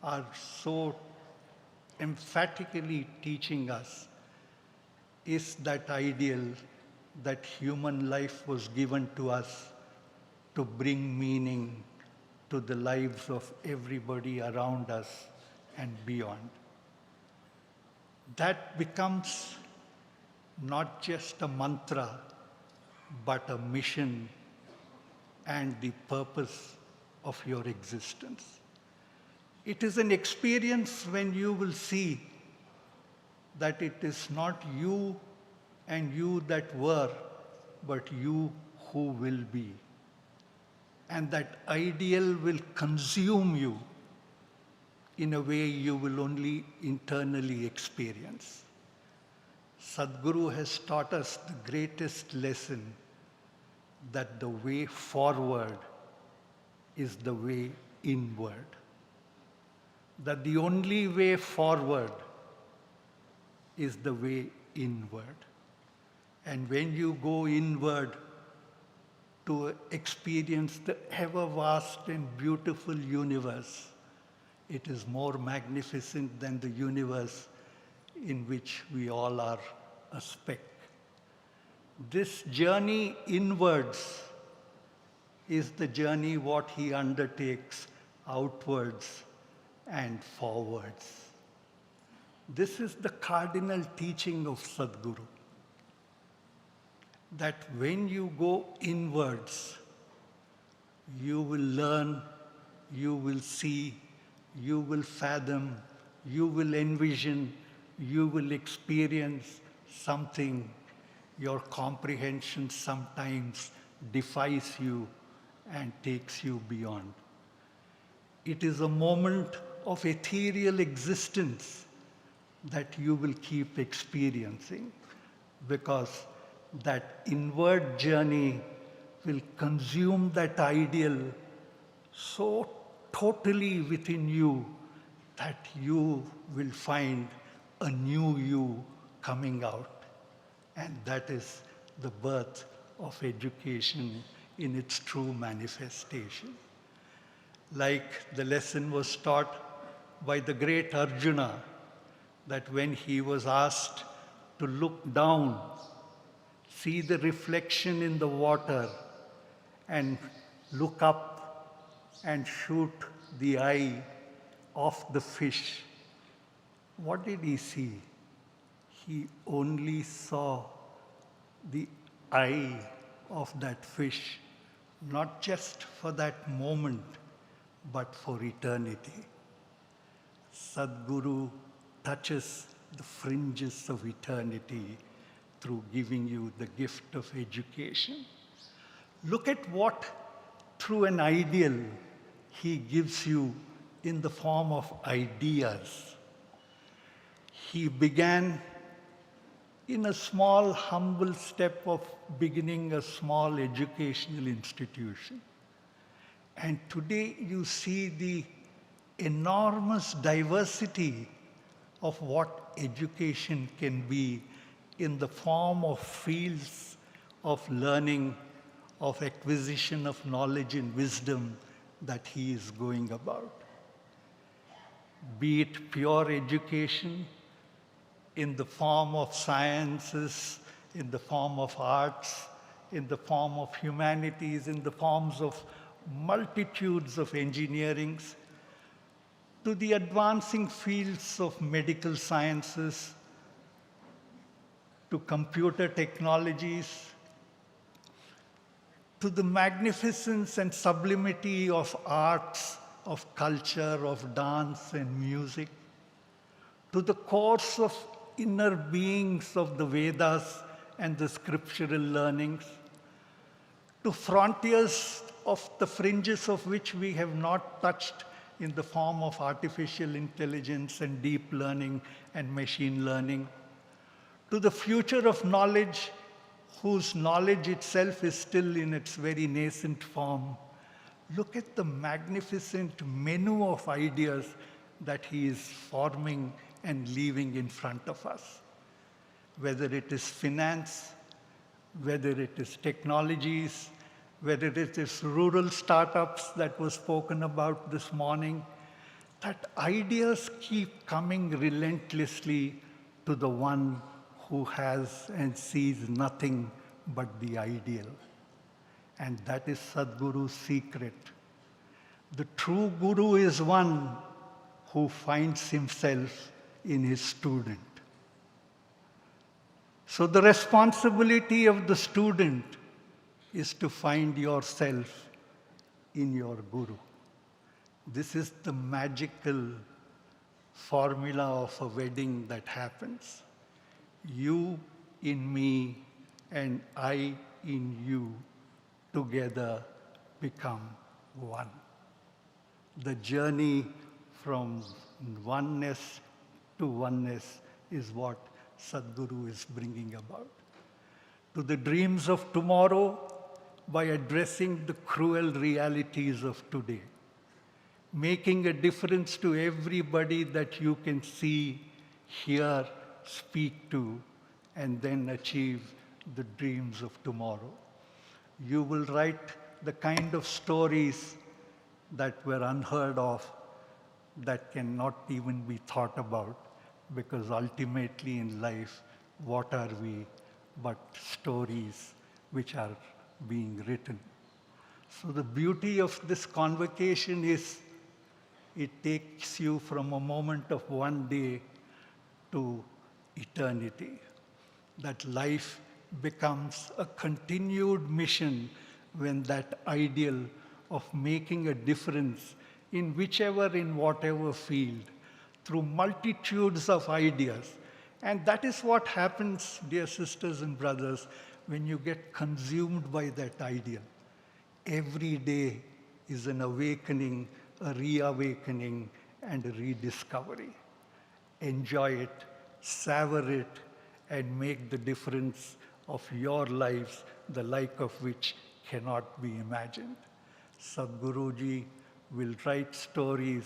are so emphatically teaching us is that ideal that human life was given to us to bring meaning to the lives of everybody around us and beyond. That becomes not just a mantra, but a mission and the purpose of your existence. It is an experience when you will see that it is not you and you that were, but you who will be. And that ideal will consume you in a way you will only internally experience. Sadhguru has taught us the greatest lesson, that the way forward is the way inward. That the only way forward is the way inward. And when you go inward to experience the ever vast and beautiful universe, it is more magnificent than the universe in which we all are a speck. This journey inwards is the journey what he undertakes outwards and forwards. This is the cardinal teaching of Sadhguru, that when you go inwards, you will learn, you will see, you will fathom, you will envision, you will experience something your comprehension sometimes defies you and takes you beyond. It is a moment of ethereal existence that you will keep experiencing, because that inward journey will consume that ideal so totally within you that you will find a new you coming out. And that is the birth of education in its true manifestation. Like the lesson was taught by the great Arjuna, that when he was asked to look down, see the reflection in the water, and look up and shoot the eye of the fish, what did he see? He only saw the eye of that fish, not just for that moment, but for eternity. Sadhguru touches the fringes of eternity through giving you the gift of education. Look at what, through an ideal, he gives you in the form of ideas. He began in a small, humble step of beginning a small educational institution. And today you see the enormous diversity of what education can be in the form of fields of learning, of acquisition of knowledge and wisdom that he is going about. Be it pure education, in the form of sciences, in the form of arts, in the form of humanities, in the forms of multitudes of engineerings, to the advancing fields of medical sciences, to computer technologies, to the magnificence and sublimity of arts, of culture, of dance and music, to the course of inner beings of the Vedas and the scriptural learnings, to frontiers of the fringes of which we have not touched in the form of artificial intelligence and deep learning and machine learning, to the future of knowledge, whose knowledge itself is still in its very nascent form. Look at the magnificent menu of ideas that he is forming and leaving in front of us. Whether it is finance, whether it is technologies, whether it is rural startups that was spoken about this morning, that ideas keep coming relentlessly to the one who has and sees nothing but the ideal. And that is Sadhguru's secret. The true Guru is one who finds himself in his student. So the responsibility of the student is to find yourself in your Guru. This is the magical formula of a wedding that happens. You in me and I in you together become one. The journey from oneness to oneness is what Sadhguru is bringing about. To the dreams of tomorrow, by addressing the cruel realities of today, making a difference to everybody that you can see, hear, speak to, and then achieve the dreams of tomorrow. You will write the kind of stories that were unheard of, that cannot even be thought about, because ultimately in life, what are we but stories which are being written? So the beauty of this convocation is it takes you from a moment of one day to eternity. That life becomes a continued mission when that ideal of making a difference in whatever field, through multitudes of ideas. And that is what happens, dear sisters and brothers, when you get consumed by that ideal. Every day is an awakening, a reawakening, and a rediscovery. Enjoy it, savor it, and make the difference of your lives, the like of which cannot be imagined. Sadhguruji will write stories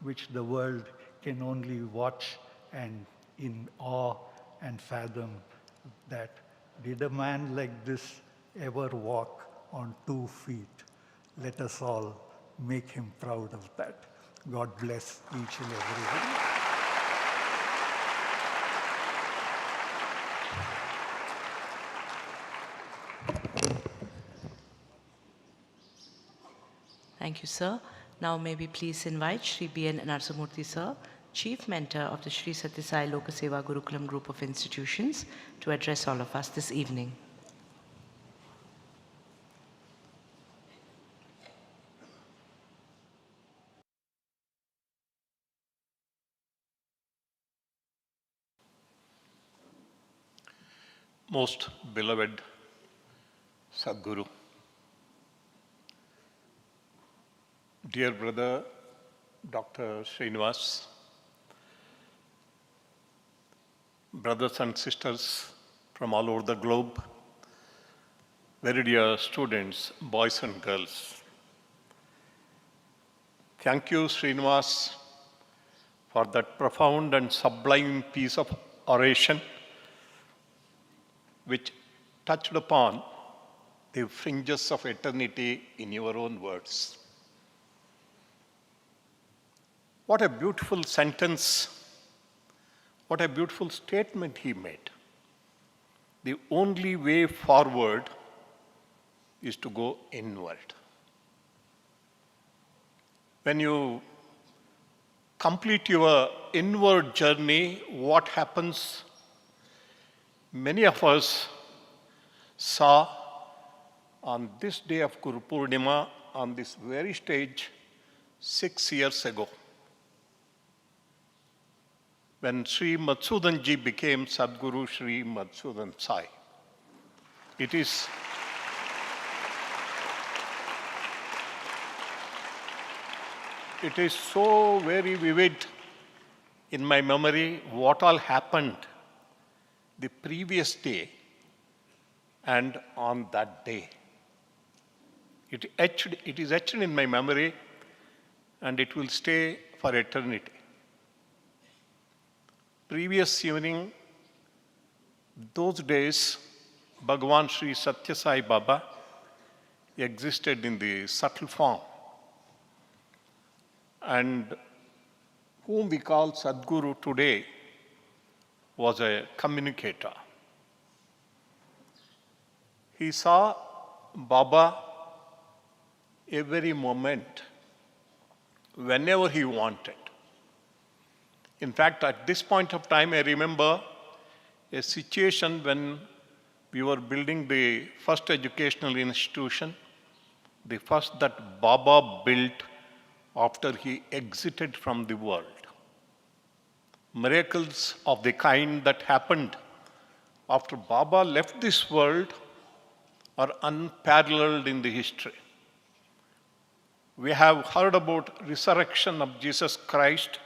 which the world can only watch and in awe and fathom that, did a man like this ever walk on 2 feet? Let us all make him proud of that. God bless each and every one. Thank you, sir. Now may we please invite Shri B.N. Narasimhamurthy, sir, Chief Mentor of the Shri Sathya Sai Lokaseva Gurukulam Group of Institutions, to address all of us this evening. Most beloved Sadhguru, dear brother Dr. Srinivas, brothers and sisters from all over the globe, very dear students, boys and girls. Thank you, Srinivas, for that profound and sublime piece of oration which touched upon the fringes of eternity in your own words. What a beautiful sentence. what a beautiful statement he made. The only way forward is to go inward. When you complete your inward journey, what happens? Many of us saw on this day of Guru Purnima, on this very stage, 6 years ago, when Sri Madhusudan ji became Sadguru Sri Madhusudan Sai. It is so very vivid in my memory what all happened the previous day and on that day. It is etched in my memory and it will stay for eternity. Previous evening, those days, Bhagavan Sri Sathya Sai Baba existed in the subtle form, and whom we call Sadguru today was a communicator. He saw Baba every moment, whenever he wanted. In fact, at this point of time, I remember a situation when we were building the first educational institution, the first that Baba built after he exited from the world. Miracles of the kind that happened after Baba left this world are unparalleled in the history. We have heard about resurrection of Jesus Christ,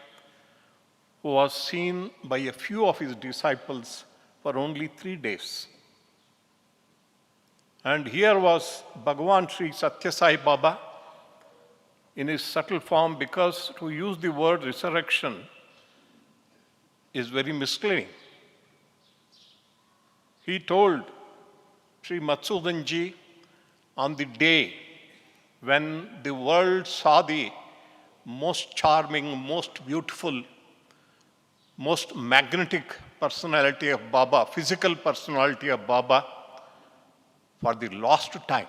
who was seen by a few of his disciples for only 3 days. And here was Bhagavan Sri Sathya Sai Baba in his subtle form, because to use the word resurrection is very misleading. He told Sri Madhusudan ji on the day when the world saw the most charming, most beautiful, most magnetic personality of Baba, physical personality of Baba, for the last time,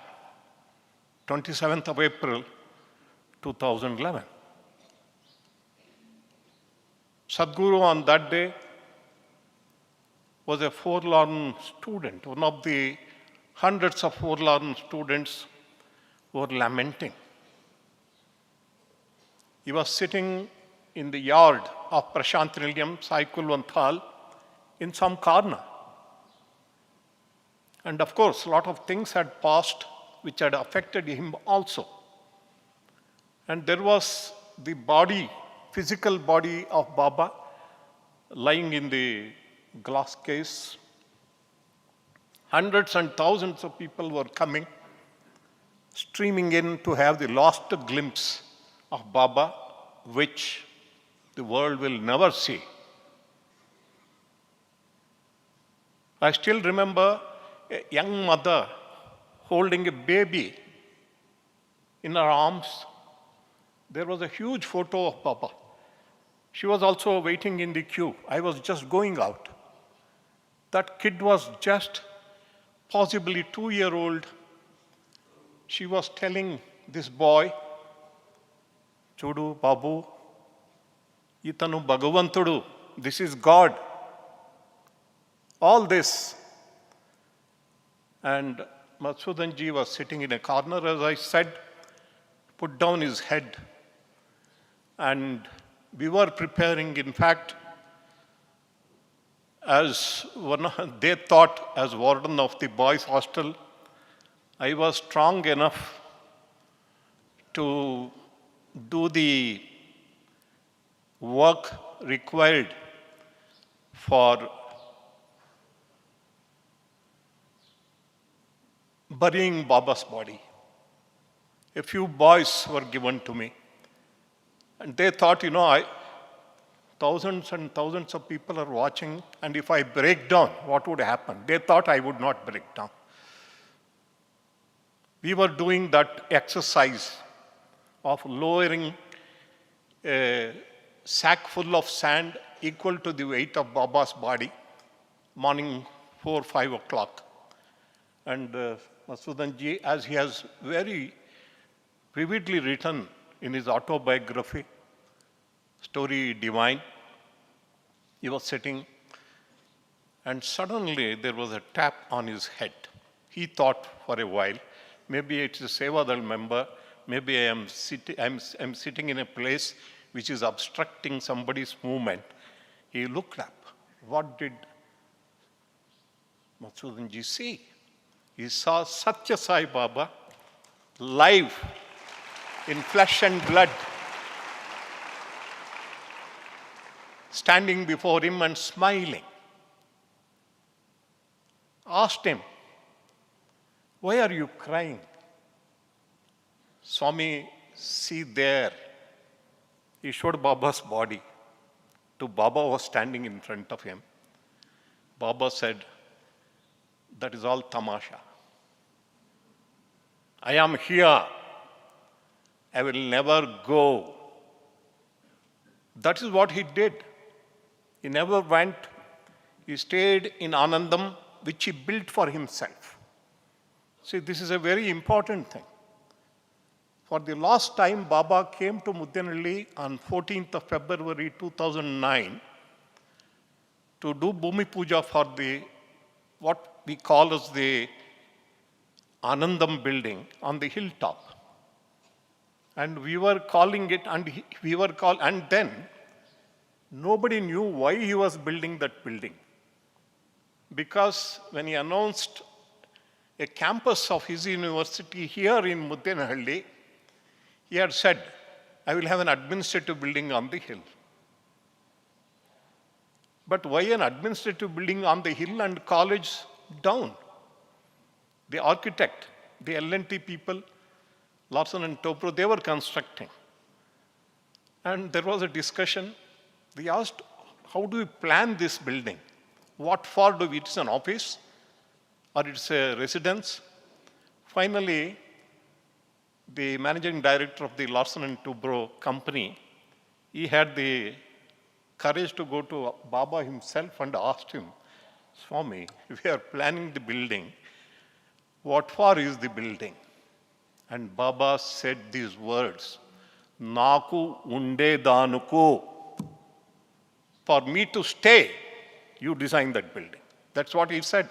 27th of April, 2011. Sadguru on that day was a forlorn student, one of the hundreds of forlorn students who were lamenting. He was sitting in the yard of Prashant Nilayam, Sai Kulvanthal, in some corner. And of course, a lot of things had passed which had affected him also. And there was the body, physical body of Baba lying in the glass case. Hundreds and thousands of people were coming, streaming in to have the last glimpse of Baba, which the world will never see. I still remember a young mother holding a baby in her arms. There was a huge photo of Baba. She was also waiting in the queue. I was just going out. That kid was just possibly 2-year-old. She was telling this boy, Chudu, Babu, Itanu Bhagavantudu, this is God. All this. And Madhusudan ji was sitting in a corner, as I said, put down his head. And we were preparing, in fact, as they thought, as warden of the boys' hostel, I was strong enough to do the work required for burying Baba's body. A few boys were given to me. And they thought, thousands and thousands of people are watching, and if I break down, what would happen? They thought I would not break down. We were doing that exercise of lowering a sack full of sand equal to the weight of Baba's body, morning 4, 5 o'clock. And Madhusudan ji, as he has very vividly written in his autobiography, Story Divine, he was sitting and suddenly there was a tap on his head. He thought for a while, maybe it's a Sevadal member, maybe I'm sitting in a place which is obstructing somebody's movement. He looked up. What did Madhusudan ji see? He saw Sathya Sai Baba live in flesh and blood, standing before him and smiling. Asked him, why are you crying? Swami, see there. He showed Baba's body. To Baba was standing in front of him. Baba said, that is all tamasha. I am here. I will never go. That is what he did. He never went. He stayed in Anandam, which he built for himself. See, this is a very important thing. For the last time, Baba came to Muddenahalli on 14th of February 2009 to do Bhumi Puja for the, what we call as the Anandam building on the hilltop. And we were calling it, and then nobody knew why he was building that building. Because when he announced a campus of his university here in Muddenahalli, he had said, I will have an administrative building on the hill. But why an administrative building on the hill and college down? The architect, the L&T people, Larsen and Toubro, they were constructing. And there was a discussion. We asked, how do we plan this building? What for do we? It's an office or it's a residence? Finally, the managing director of the Larsen and Toubro company, he had the courage to go to Baba himself and asked him, Swami, we are planning the building. What for is the building? And Baba said these words, Naku unde danuku. For me to stay, you design that building. That's what he said.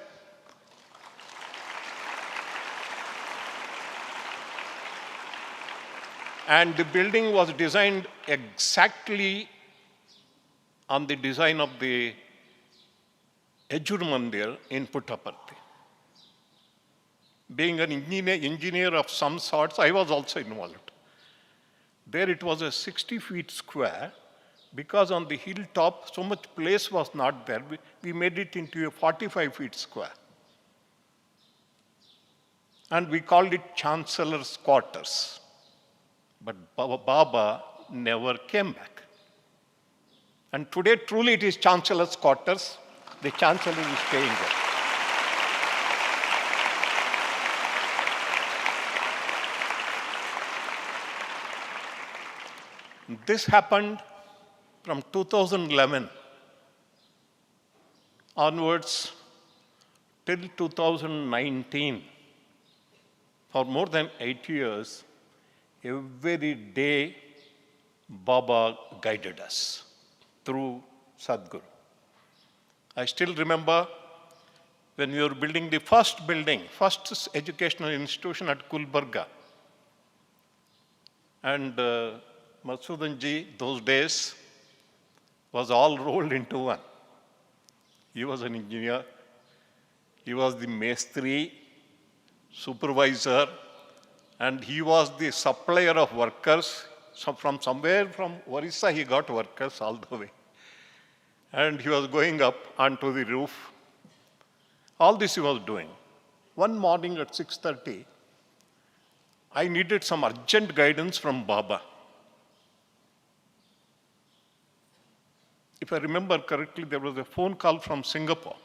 And the building was designed exactly on the design of the Ejur Mandir in Puttaparthi. Being an engineer of some sorts, I was also involved. There it was a 60 feet square. Because on the hilltop, so much place was not there, we made it into a 45 feet square. And we called it Chancellor's Quarters. But Baba never came back. And today, truly, it is Chancellor's Quarters. The Chancellor is staying there. This happened from 2011 onwards till 2019. For more than 8 years, every day Baba guided us through Sadhguru. I still remember when we were building the first educational institution at Kulbarga. And Madhusudan ji, those days, was all rolled into one. He was an engineer. He was the Mestri, supervisor, and he was the supplier of workers. So from somewhere from Orissa, he got workers all the way. And he was going up onto the roof. All this he was doing. One morning at 6:30, I needed some urgent guidance from Baba. If I remember correctly, there was a phone call from Singapore.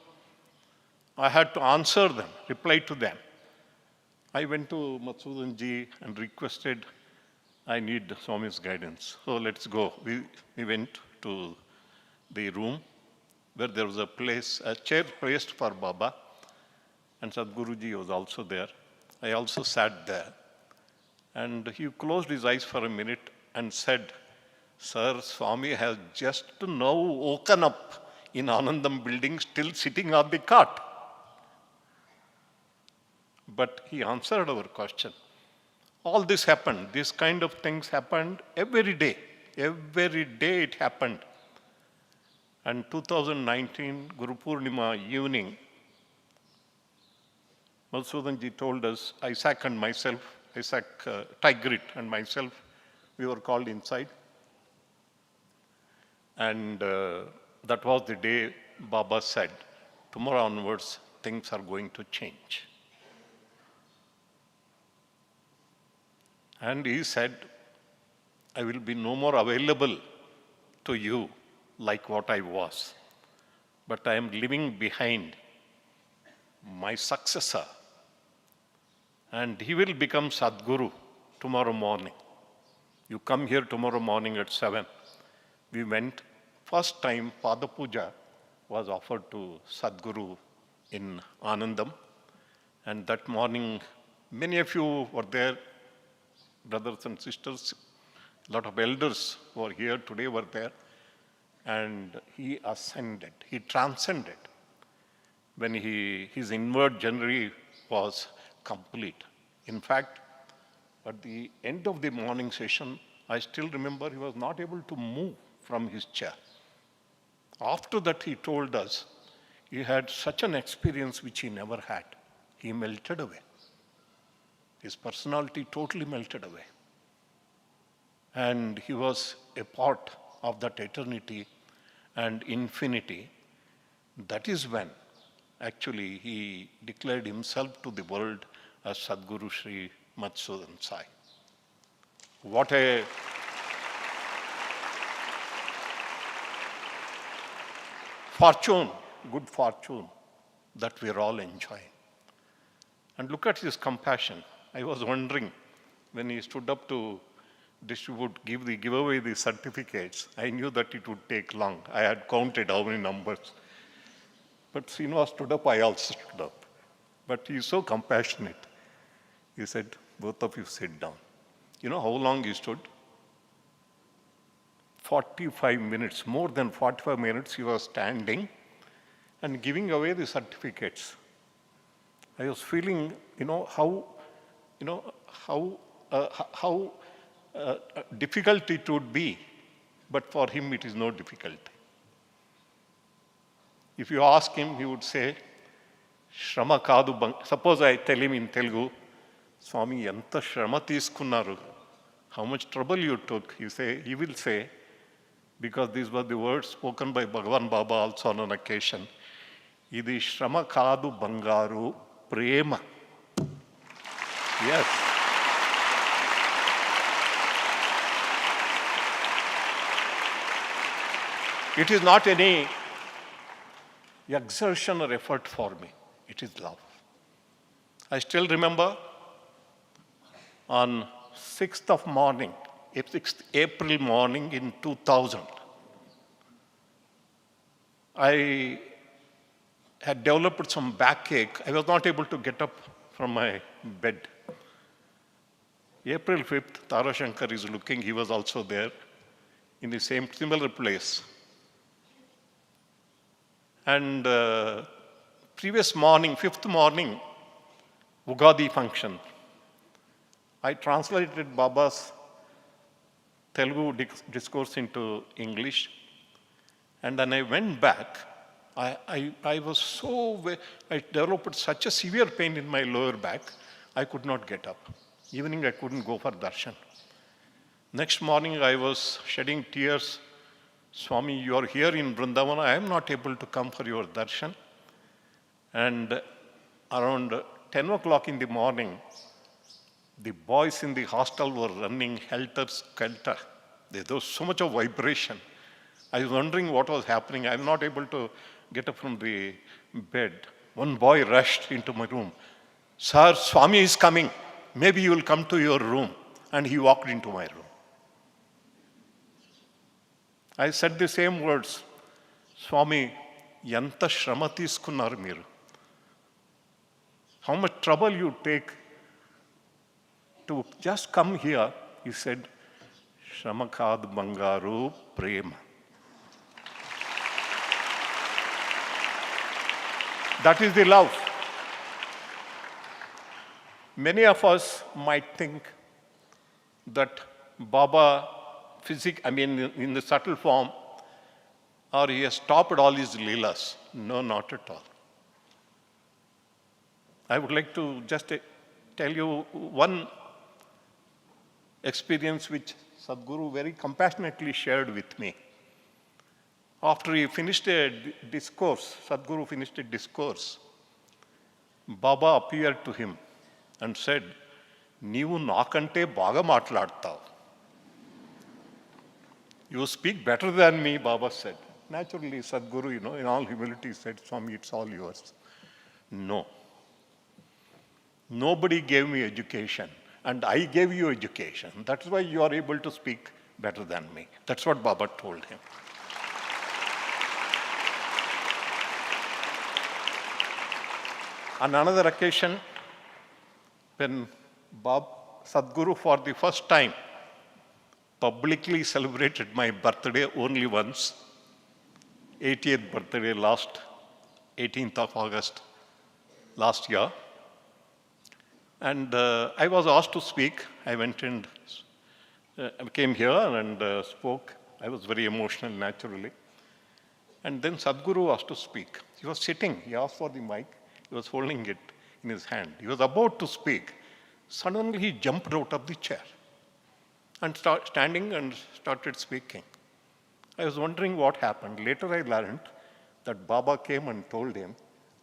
I had to answer them, reply to them. I went to Madhusudan ji and requested, I need Swami's guidance. So let's go. We went to the room where there was a chair placed for Baba, and Sadhguruji was also there. I also sat there. And he closed his eyes for a minute and said, "Sir, Swami has just now woken up in Anandam building, still sitting on the cot." But he answered our question. All this happened. These kind of things happened every day. Every day it happened. And 2019, Guru Purnima evening, Madhusudanji told us, Isaac Tigrit and myself, we were called inside. And that was the day Baba said, tomorrow onwards, things are going to change. And he said, I will be no more available to you like what I was, but I am leaving behind my successor, and he will become Sadhguru tomorrow morning. You come here tomorrow morning at 7. We went. First time Pada Puja was offered to Sadhguru in Anandam, and that morning many of you were there, brothers and sisters. A lot of elders who are here today were there. And he ascended, he transcended when his inward journey was complete. In fact, at the end of the morning session, I still remember he was not able to move from his chair. After that, he told us he had such an experience which he never had. He melted away. His personality totally melted away. And he was a part of that eternity and infinity. That is when actually he declared himself to the world as Sadhguru Sri Madhusudan Sai. What a fortune, good fortune that we are all enjoying. And look at his compassion. I was wondering when he stood up to give away the certificates, I knew that it would take long. I had counted how many numbers. But Srinivas stood up, I also stood up. But he is so compassionate. He said, both of you sit down. You know how long he stood? 45 minutes, more than 45 minutes he was standing and giving away the certificates. I was feeling, how difficult it would be, but for him it is no difficulty. If you ask him, he would say, Shrama Kadu Bang. Suppose I tell him in Telugu, Swami, Yanta Shrama Tiskunnaru. How much trouble you took, he will say, because these were the words spoken by Bhagavan Baba also on an occasion. Idi Shrama Kadu Bangaru Prema. Yes. It is not any exertion or effort for me. It is love. I still remember on 6th April morning in 2000, I had developed some backache. I was not able to get up from my bed. April 5th, Tara Shankar is looking. He was also there in the similar place. And previous morning, 5th morning, Ugadi function. I translated Baba's Telugu discourse into English. And then I went back. I developed such a severe pain in my lower back, I could not get up. Evening, I couldn't go for darshan. Next morning, I was shedding tears. Swami, you are here in Vrindavan. I am not able to come for your darshan. And around 10 o'clock in the morning, the boys in the hostel were running helter-skelter. There was so much of vibration. I was wondering what was happening. I am not able to get up from the bed. One boy rushed into my room. Sir, Swami is coming. Maybe you will come to your room. And he walked into my room. I said the same words. Swami, ఎంత శ్రమ తీసుకున్నారు మీరు? How much trouble you take to just come here? He said, శ్రమ కాదు బంగారు, ప్రేమ. That is the love. Many of us might think that Baba, in the subtle form, or he has stopped all his leelas. No, not at all. I would like to just tell you one experience which Sadhguru very compassionately shared with me. After he finished a discourse, Sadhguru finished a discourse, Baba appeared to him and said, "Neevu naakante baga maatladtavu. You speak better than me," Baba said. Naturally, Sadhguru, in all humility said, "Swami, it's all yours." No. Nobody gave me education, and I gave you education. That's why you are able to speak better than me. That's what Baba told him. On another occasion, when Sadhguru for the first time publicly celebrated my birthday only once, 80th birthday last 18th of August last year, and I was asked to speak. I went and came here and spoke. I was very emotional naturally. And then Sadhguru asked to speak. He was sitting, he asked for the mic, he was holding it in his hand. He was about to speak. Suddenly he jumped out of the chair and standing and started speaking. I was wondering what happened. Later I learned that Baba came and told him,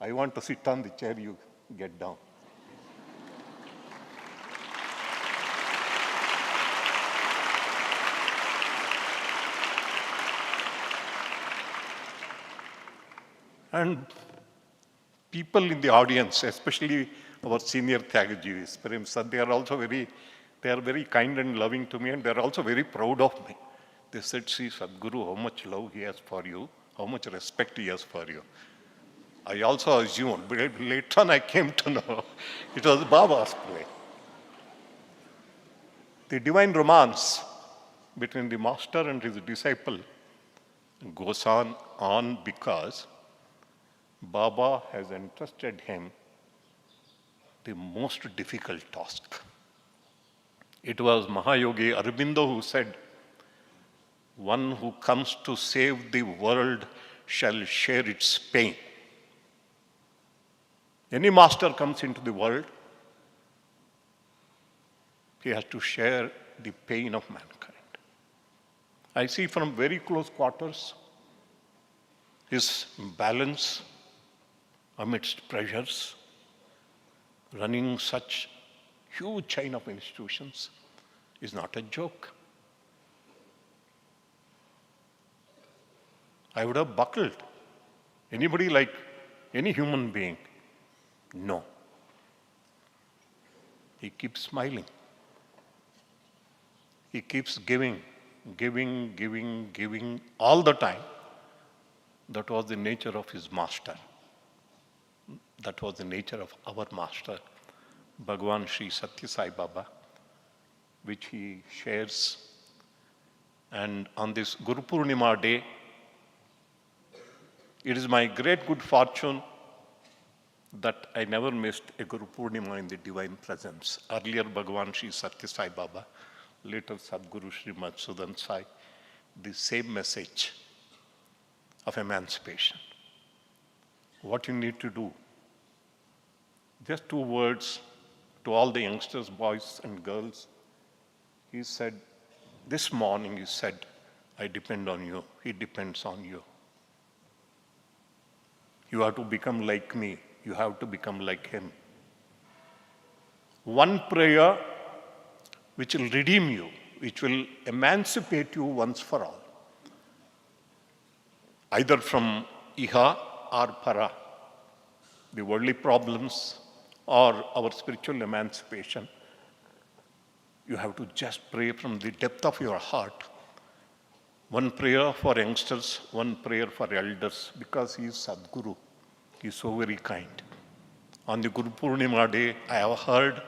"I want to sit on the chair, you get down." And people in the audience, especially our senior Tyagajis, they are very kind and loving to me, and they are also very proud of me. They said, "See, Sadhguru, how much love he has for you, how much respect he has for you." I also assumed, but later on I came to know it was Baba's play. The divine romance between the master and his disciple goes on because Baba has entrusted him the most difficult task. It was Mahayogi Aurobindo who said, "One who comes to save the world shall share its pain." Any master comes into the world, he has to share the pain of mankind. I see from very close quarters his balance amidst pressures, running such huge chain of institutions is not a joke. I would have buckled. Anybody like any human being? No. He keeps smiling. He keeps giving all the time. That was the nature of his master. That was the nature of our master, Bhagwan Sri Sathya Sai Baba, which he shares. And on this Guru Purnima day, it is my great good fortune that I never missed a Guru Purnima in the divine presence. Earlier Bhagwan Sri Sathya Sai Baba, later Sadhguru Sri Madhusudan Sai, the same message of emancipation. What you need to do, just 2 words to all the youngsters, boys and girls. He said, this morning he said, "I depend on you, he depends on you. You have to become like me, you have to become like him." One prayer which will redeem you, which will emancipate you once for all, either from iha or para, the worldly problems or our spiritual emancipation. You have to just pray from the depth of your heart, One prayer for youngsters, one prayer for elders, because he is Sadguru. He is so very kind. On the Guru Purnima day, I have heard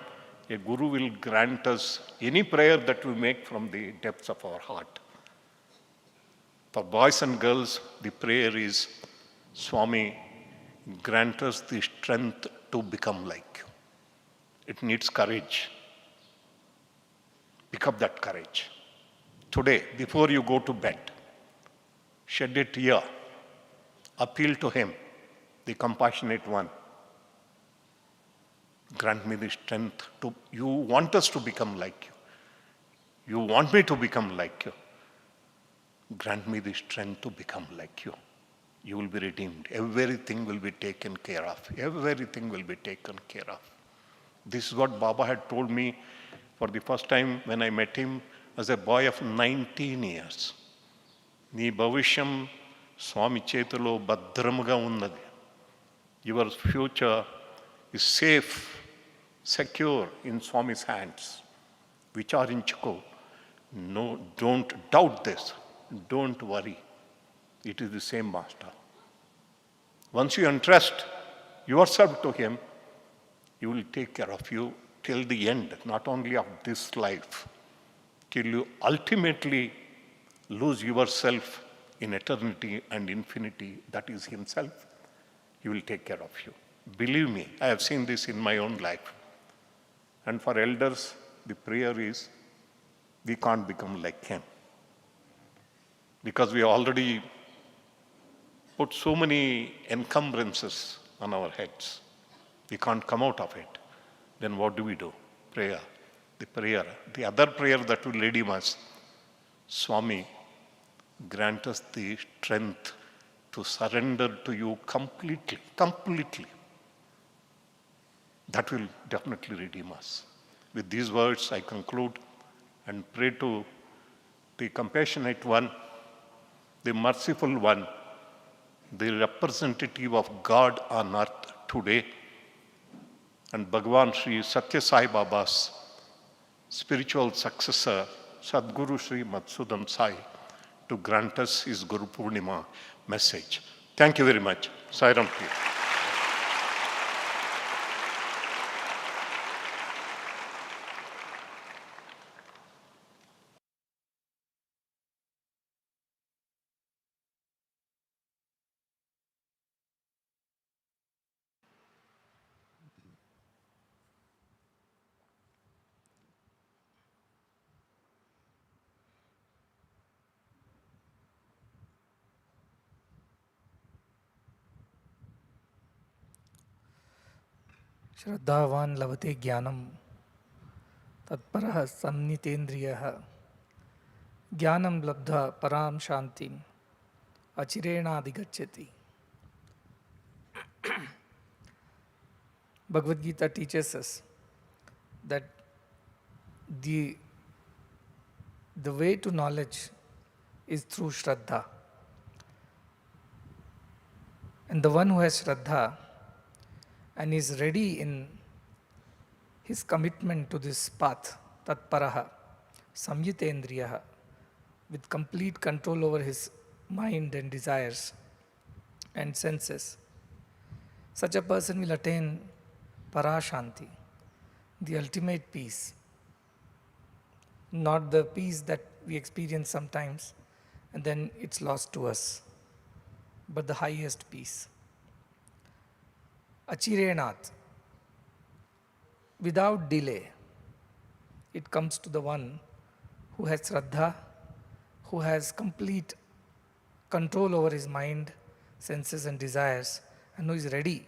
a Guru will grant us any prayer that we make from the depths of our heart. For boys and girls, the prayer is, Swami, grant us the strength to become like you. It needs courage. Pick up that courage. Today, before you go to bed, shed a tear. Appeal to him, the compassionate one. Grant me the strength to, you want us to become like you. You want me to become like you. Grant me the strength to become like you. You will be redeemed. Everything will be taken care of. Everything will be taken care of. This is what Baba had told me for the first time when I met him as a boy of 19 years. నీ భవిష్యం స్వామి చేతిలో భద్రముగా ఉన్నది. Your future is safe, secure in Swami's hands. Vicharinchuko. No, don't doubt this. Don't worry. It is the same master. Once you entrust yourself to him, he will take care of you till the end, not only of this life, till you ultimately lose yourself in eternity and infinity, that is himself. He will take care of you. Believe me, I have seen this in my own life. And for elders, the prayer is, we can't become like him. Because we already put so many encumbrances on our heads. We can't come out of it. Then what do? Prayer. The prayer. The other prayer that will redeem us. Swami, grant us the strength to surrender to you completely. Completely. That will definitely redeem us. With these words, I conclude and pray to the compassionate one, the merciful one, the representative of God on earth today, and Bhagavan Sri Sathya Sai Baba's spiritual successor, Sadguru Sri Madhusudan Sai, to grant us his Guru Purnima message. Thank you very much. Sai Ram to you. श्रद्धावान् लभते ज्ञानं तत्परः संनितेन्द्रियः ज्ञानं लब्ध्वा परां शान्तिम् अचिरेणाधिगच्छति. Bhagavad Gita teaches us that the way to knowledge is through Shraddha. And the one who has Shraddha and is ready in his commitment to this path, tatparaha, samyitendriyaha, with complete control over his mind and desires and senses, such a person will attain parashanti, the ultimate peace. Not the peace that we experience sometimes and then it's lost to us, but the highest peace. Achirenat, without delay, it comes to the one who has Shraddha, who has complete control over his mind, senses and desires, and who is ready,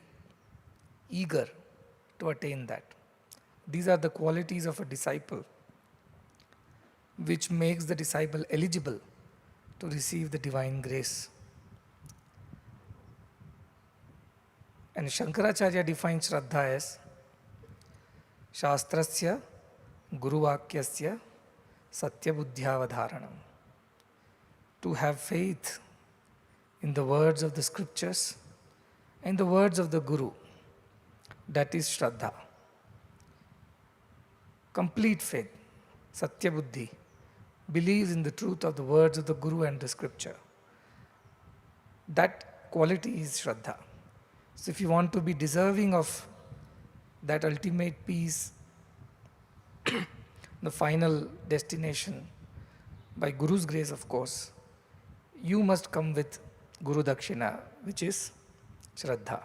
eager to attain that. These are the qualities of a disciple, which makes the disciple eligible to receive the divine grace. And Shankaracharya defines Shraddha as Shastrasya Guruvakyasya Satya Buddhyavadharanam. To have faith in the words of the scriptures and the words of the Guru, that is Shraddha. Complete faith, Satya Buddhi, believes in the truth of the words of the Guru and the scripture. That quality is Shraddha. So if you want to be deserving of that ultimate peace, the final destination, by Guru's grace of course, you must come with Guru Dakshina, which is Shraddha.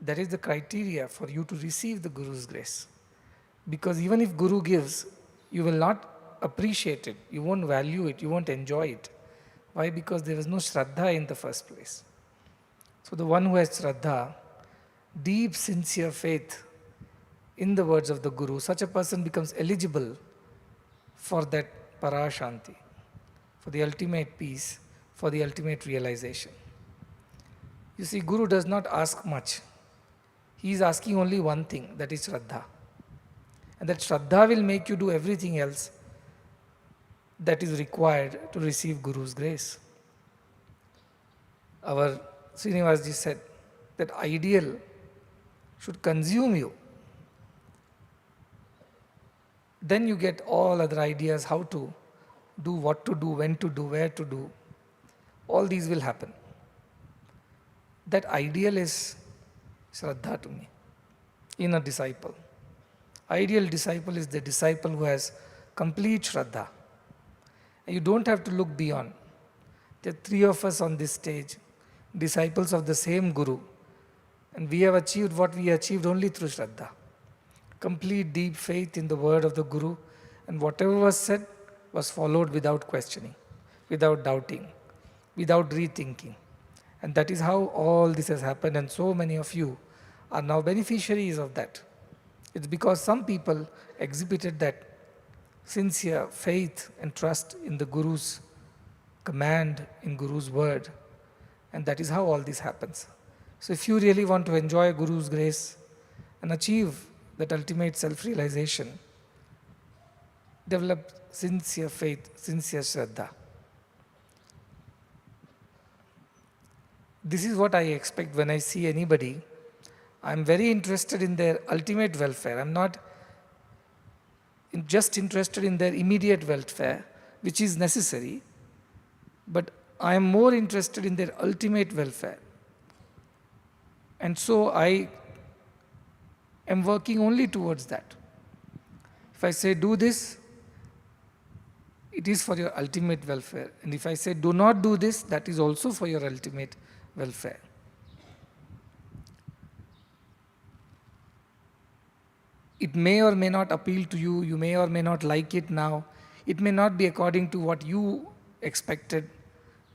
That is the criteria for you to receive the Guru's grace. Because even if Guru gives, you will not appreciate it, you won't value it, you won't enjoy it. Why? Because there was no Shraddha in the first place. So the one who has Shraddha, deep sincere faith in the words of the Guru, such a person becomes eligible for that Parashanti, for the ultimate peace, for the ultimate realization. You see, Guru does not ask much. He is asking only one thing, that is Shraddha. And that Shraddha will make you do everything else that is required to receive Guru's grace. Our Srinivasji said that ideal should consume you. Then you get all other ideas how to do, what to do, when to do, where to do. All these will happen. That ideal is Shraddha to me, in a disciple. Ideal disciple is the disciple who has complete Shraddha. And you don't have to look beyond. There are 3 of us on this stage, disciples of the same Guru. And we have achieved what we achieved only through Shraddha. Complete deep faith in the word of the Guru, and whatever was said was followed without questioning, without doubting, without rethinking. And that is how all this has happened, and so many of you are now beneficiaries of that. It's because some people exhibited that sincere faith and trust in the Guru's command, in Guru's word, and that is how all this happens. So if you really want to enjoy Guru's grace and achieve that ultimate self-realization, develop sincere faith, sincere Shraddha. This is what I expect when I see anybody. I'm very interested in their ultimate welfare. I'm not just interested in their immediate welfare, which is necessary, but I am more interested in their ultimate welfare. And so I am working only towards that. If I say do this, it is for your ultimate welfare. And if I say do not do this, that is also for your ultimate welfare. It may or may not appeal to you, you may or may not like it now, it may not be according to what you expected,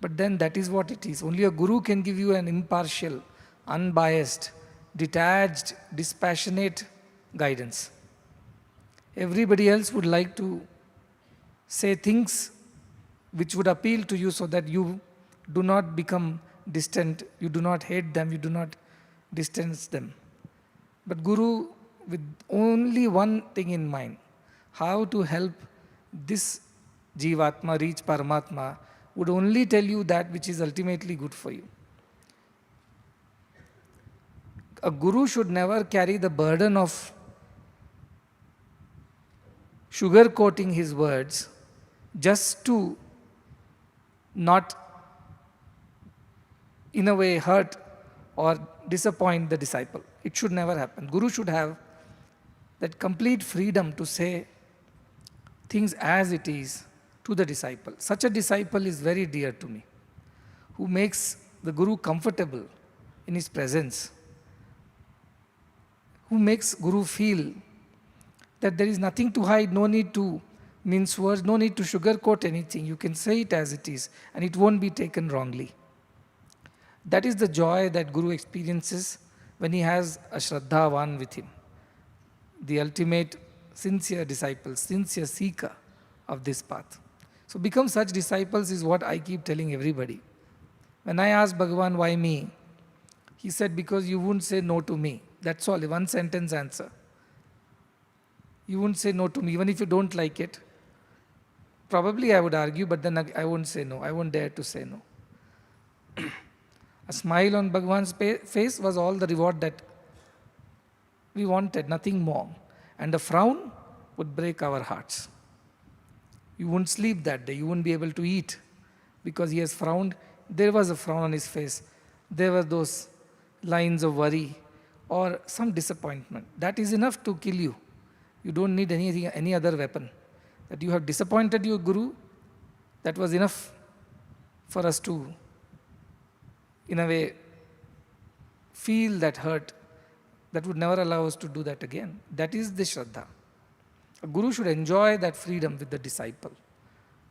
but then that is what it is. Only a Guru can give you an impartial, unbiased, detached, dispassionate guidance. Everybody else would like to say things which would appeal to you so that you do not become distant, you do not hate them, you do not distance them. But Guru, with only one thing in mind, how to help this Jivatma reach Paramatma, would only tell you that which is ultimately good for you. A Guru should never carry the burden of sugarcoating his words just to not, in a way, hurt or disappoint the disciple. It should never happen. Guru should have that complete freedom to say things as it is to the disciple. Such a disciple is very dear to me, who makes the Guru comfortable in his presence, who makes Guru feel that there is nothing to hide, no need to mince words, no need to sugarcoat anything. You can say it as it is and it won't be taken wrongly. That is the joy that Guru experiences when he has a Shraddha one with him. The ultimate sincere disciple, sincere seeker of this path. So become such disciples is what I keep telling everybody. When I asked Bhagavan, why me? He said, because you wouldn't say no to me. That's all, one sentence answer. You wouldn't say no to me, even if you don't like it. Probably I would argue, but then I won't say no. I won't dare to say no. A smile on Bhagavan's face was all the reward that we wanted, nothing more. And a frown would break our hearts. You wouldn't sleep that day, you wouldn't be able to eat because he has frowned. There was a frown on his face. There were those lines of worry or some disappointment. That is enough to kill you. You don't need any other weapon. That you have disappointed your Guru, that was enough for us to, in a way, feel that hurt. That would never allow us to do that again. That is the Shraddha. A Guru should enjoy that freedom with the disciple.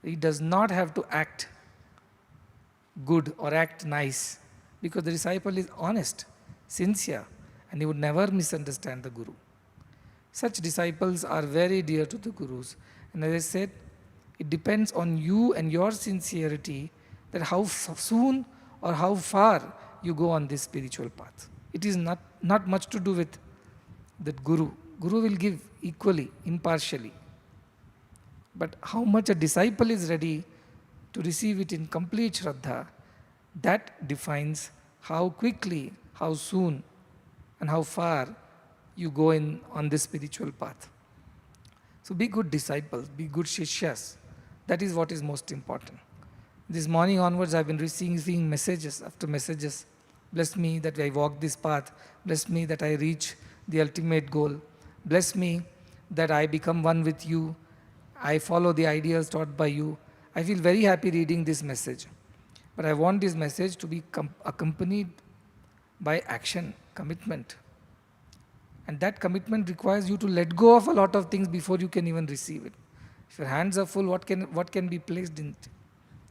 He does not have to act good or act nice because the disciple is honest, sincere, and he would never misunderstand the Guru. Such disciples are very dear to the Gurus. And as I said, it depends on you and your sincerity that how soon or how far you go on this spiritual path. It is not much to do with that Guru. Guru will give equally, impartially. But how much a disciple is ready to receive it in complete Shraddha, that defines how quickly, how soon, and how far you go on this spiritual path. So be good disciples, be good Shishyas. That is what is most important. This morning onwards, I've been receiving messages after messages. Bless me that I walk this path. Bless me that I reach the ultimate goal. Bless me that I become one with you. I follow the ideas taught by you. I feel very happy reading this message. But I want this message to be accompanied by action, commitment. And that commitment requires you to let go of a lot of things before you can even receive it. If your hands are full, what can be placed in it?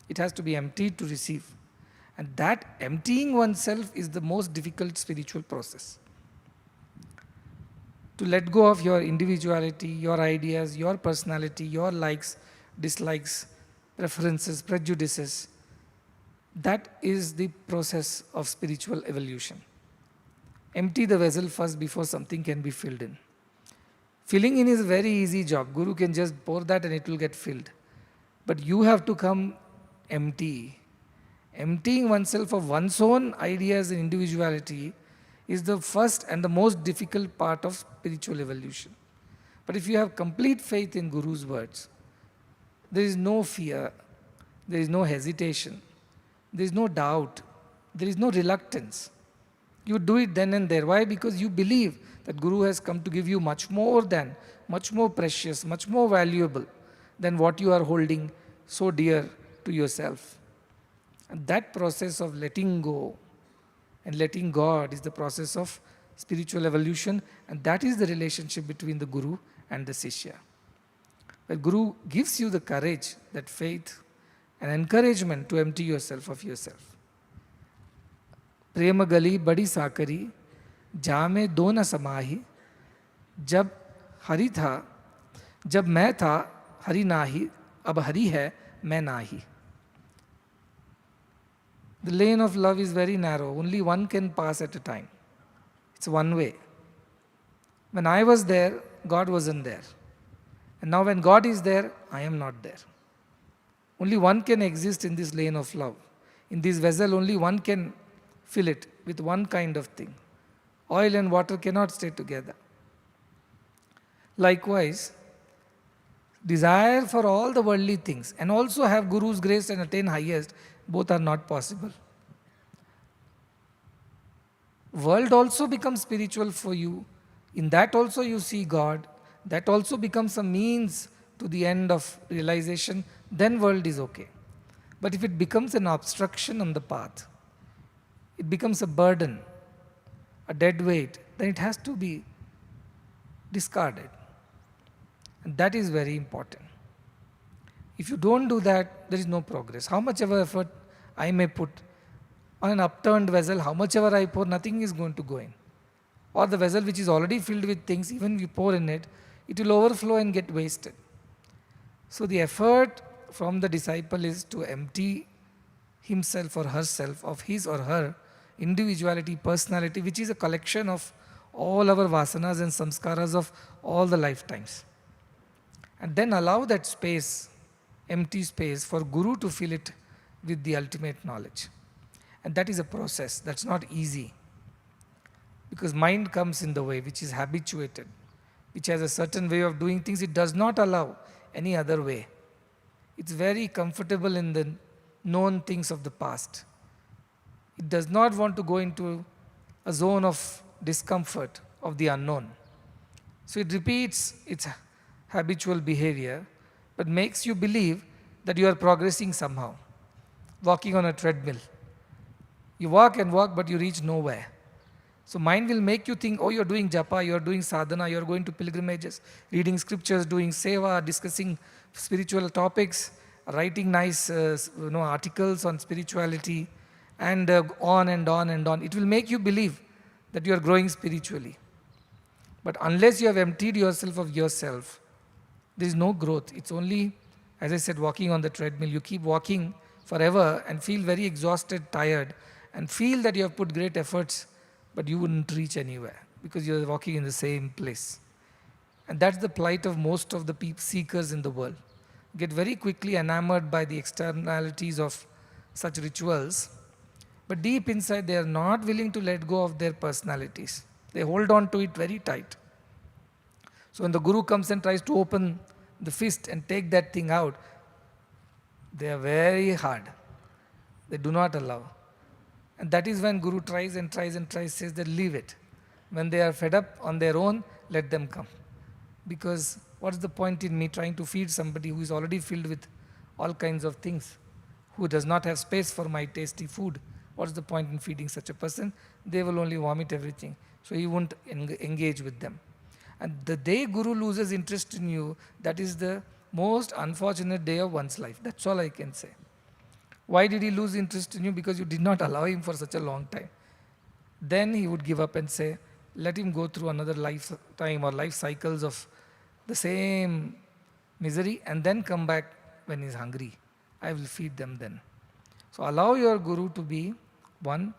It has to be emptied to receive. And that emptying oneself is the most difficult spiritual process. To let go of your individuality, your ideas, your personality, your likes, dislikes, preferences, prejudices, that is the process of spiritual evolution. Empty the vessel first before something can be filled in. Filling in is a very easy job. Guru can just pour that and it will get filled. But you have to come empty. Emptying oneself of one's own ideas and individuality is the first and the most difficult part of spiritual evolution. But if you have complete faith in Guru's words, there is no fear, there is no hesitation, there is no doubt, there is no reluctance. You do it then and there. Why? Because you believe that Guru has come to give you much more precious, much more valuable than what you are holding so dear to yourself. And that process of letting go and letting God is the process of spiritual evolution, and that is the relationship between the Guru and the Sishya. The Guru gives you the courage, that faith, and encouragement to empty yourself of yourself. प्रेम गली बड़ी साकरी जामे दो न समाही जब हरि था जब मैं था हरि नाही अब हरि है मैं नाही. The lane of love is very narrow. Only one can pass at a time. It's one way. When I was there, God wasn't there. And now when God is there, I am not there. Only one can exist in this lane of love. In this vessel, only one can fill it with one kind of thing. Oil and water cannot stay together. Likewise, desire for all the worldly things and also have Guru's grace and attain highest, both are not possible. World also becomes spiritual for you. In that also you see God. That also becomes a means to the end of realization. Then world is okay. But if it becomes an obstruction on the path, it becomes a burden, a dead weight, then it has to be discarded. And that is very important. If you don't do that, there is no progress. How much ever effort I may put on an upturned vessel, how much ever I pour, nothing is going to go in. Or the vessel which is already filled with things, even if you pour in it, it will overflow and get wasted. So the effort from the disciple is to empty himself or herself of his or her individuality, personality, which is a collection of all our vasanas and samskaras of all the lifetimes. And then allow that space, empty space, for Guru to fill it with the ultimate knowledge. And that is a process. That's not easy. Because mind comes in the way, which is habituated, which has a certain way of doing things, it does not allow any other way. It's very comfortable in the known things of the past. It does not want to go into a zone of discomfort of the unknown. So it repeats its habitual behavior, but makes you believe that you are progressing somehow, walking on a treadmill. You walk and walk, but you reach nowhere. So mind will make you think, oh, you're doing japa, you're doing sadhana, you're going to pilgrimages, reading scriptures, doing seva, discussing spiritual topics, writing nice articles on spirituality, and on and on and on. It will make you believe that you are growing spiritually. But unless you have emptied yourself of yourself, there is no growth. It's only, as I said, walking on the treadmill. You keep walking forever and feel very exhausted, tired, and feel that you have put great efforts, but you wouldn't reach anywhere because you are walking in the same place. And that's the plight of most of the seekers in the world. Get very quickly enamored by the externalities of such rituals, but deep inside they are not willing to let go of their personalities. They hold on to it very tight. So when the Guru comes and tries to open the fist and take that thing out, they are very hard. They do not allow. And that is when Guru tries and tries and tries, says that leave it. When they are fed up on their own, let them come. Because what's the point in me trying to feed somebody who is already filled with all kinds of things, who does not have space for my tasty food? What's the point in feeding such a person? They will only vomit everything. So he won't engage with them. And the day Guru loses interest in you, that is the most unfortunate day of one's life. That's all I can say. Why did he lose interest in you? Because you did not allow him for such a long time. Then he would give up and say, let him go through another lifetime or life cycles of the same misery and then come back when he's hungry. I will feed them then. So allow your Guru to be one,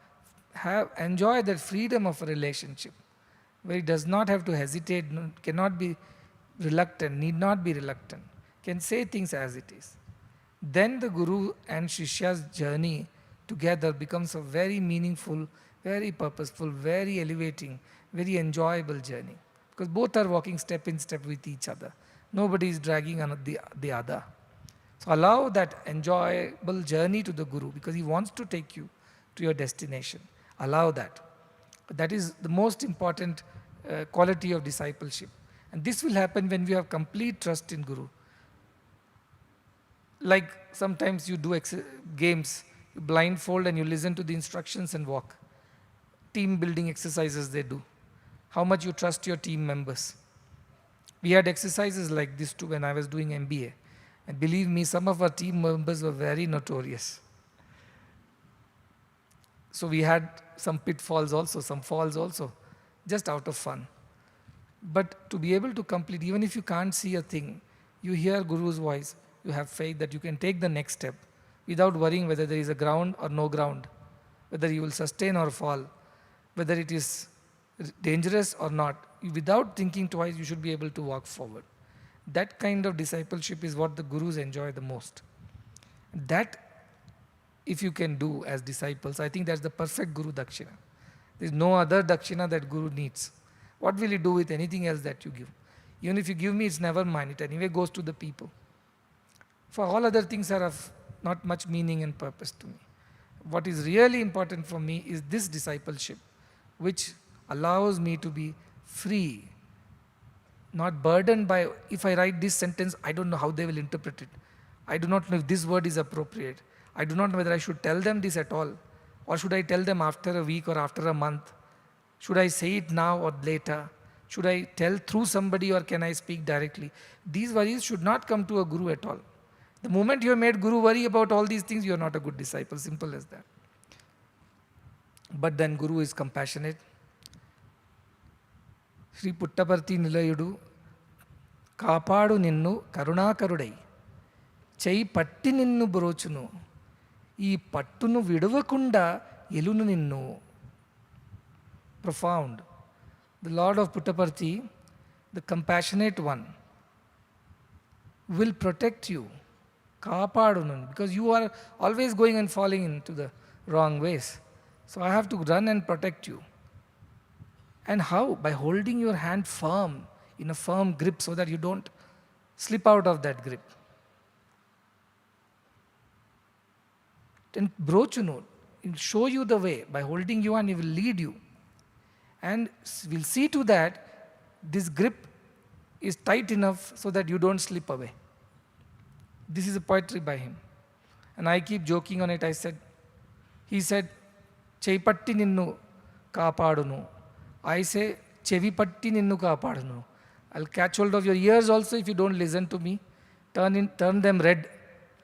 enjoy that freedom of a relationship where he does not have to hesitate, cannot be reluctant, need not be reluctant, can say things as it is. Then the Guru and Shishya's journey together becomes a very meaningful, very purposeful, very elevating, very enjoyable journey. Because both are walking step in step with each other. Nobody is dragging on the other. So allow that enjoyable journey to the Guru because he wants to take you to your destination. Allow that. That is the most important quality of discipleship. And this will happen when we have complete trust in Guru. Like sometimes you do games, you blindfold and you listen to the instructions and walk. Team building exercises they do. How much you trust your team members. We had exercises like this too when I was doing MBA. And believe me, some of our team members were very notorious. So we had some pitfalls also, some falls also, just out of fun. But to be able to complete, even if you can't see a thing, you hear Guru's voice, you have faith that you can take the next step without worrying whether there is a ground or no ground, whether you will sustain or fall, whether it is dangerous or not. Without thinking twice, you should be able to walk forward. That kind of discipleship is what the Gurus enjoy the most. That, if you can do as disciples, I think that's the perfect Guru Dakshina. There is no other Dakshina that Guru needs. What will he do with anything else that you give? Even if you give me, it's never mine. It anyway goes to the people. For all other things are of not much meaning and purpose to me. What is really important for me is this discipleship, which allows me to be free, not burdened by, if I write this sentence, I don't know how they will interpret it. I do not know if this word is appropriate. I do not know whether I should tell them this at all, or should I tell them after a week or after a month. Should I say it now or later? Should I tell through somebody or can I speak directly? These worries should not come to a Guru at all. The moment you have made Guru worry about all these things, you are not a good disciple. Simple as that. But then Guru is compassionate. Sri Puttaparthi Nilayudu Kapadu Ninnu Karunakaruday Chai Patti Ninnu Brochunu Ee Pattunu Vidavakunda Yelunu Ninnu. Profound. The Lord of Puttaparthi, the compassionate one, will protect you. Kapadunun, because you are always going and falling into the wrong ways. So I have to run and protect you. And how? By holding your hand firm. in a firm grip so that you don't slip out of that grip. And Brochunu will show you the way by holding you, and he will lead you. And we'll see to that this grip is tight enough so that you don't slip away. This is a poetry by him. And I keep joking on it. He said, Cheipatti ninnu kaapadunu. I say, Chevipatti ninnu kaapadunu. I'll catch hold of your ears also if you don't listen to me. Turn them red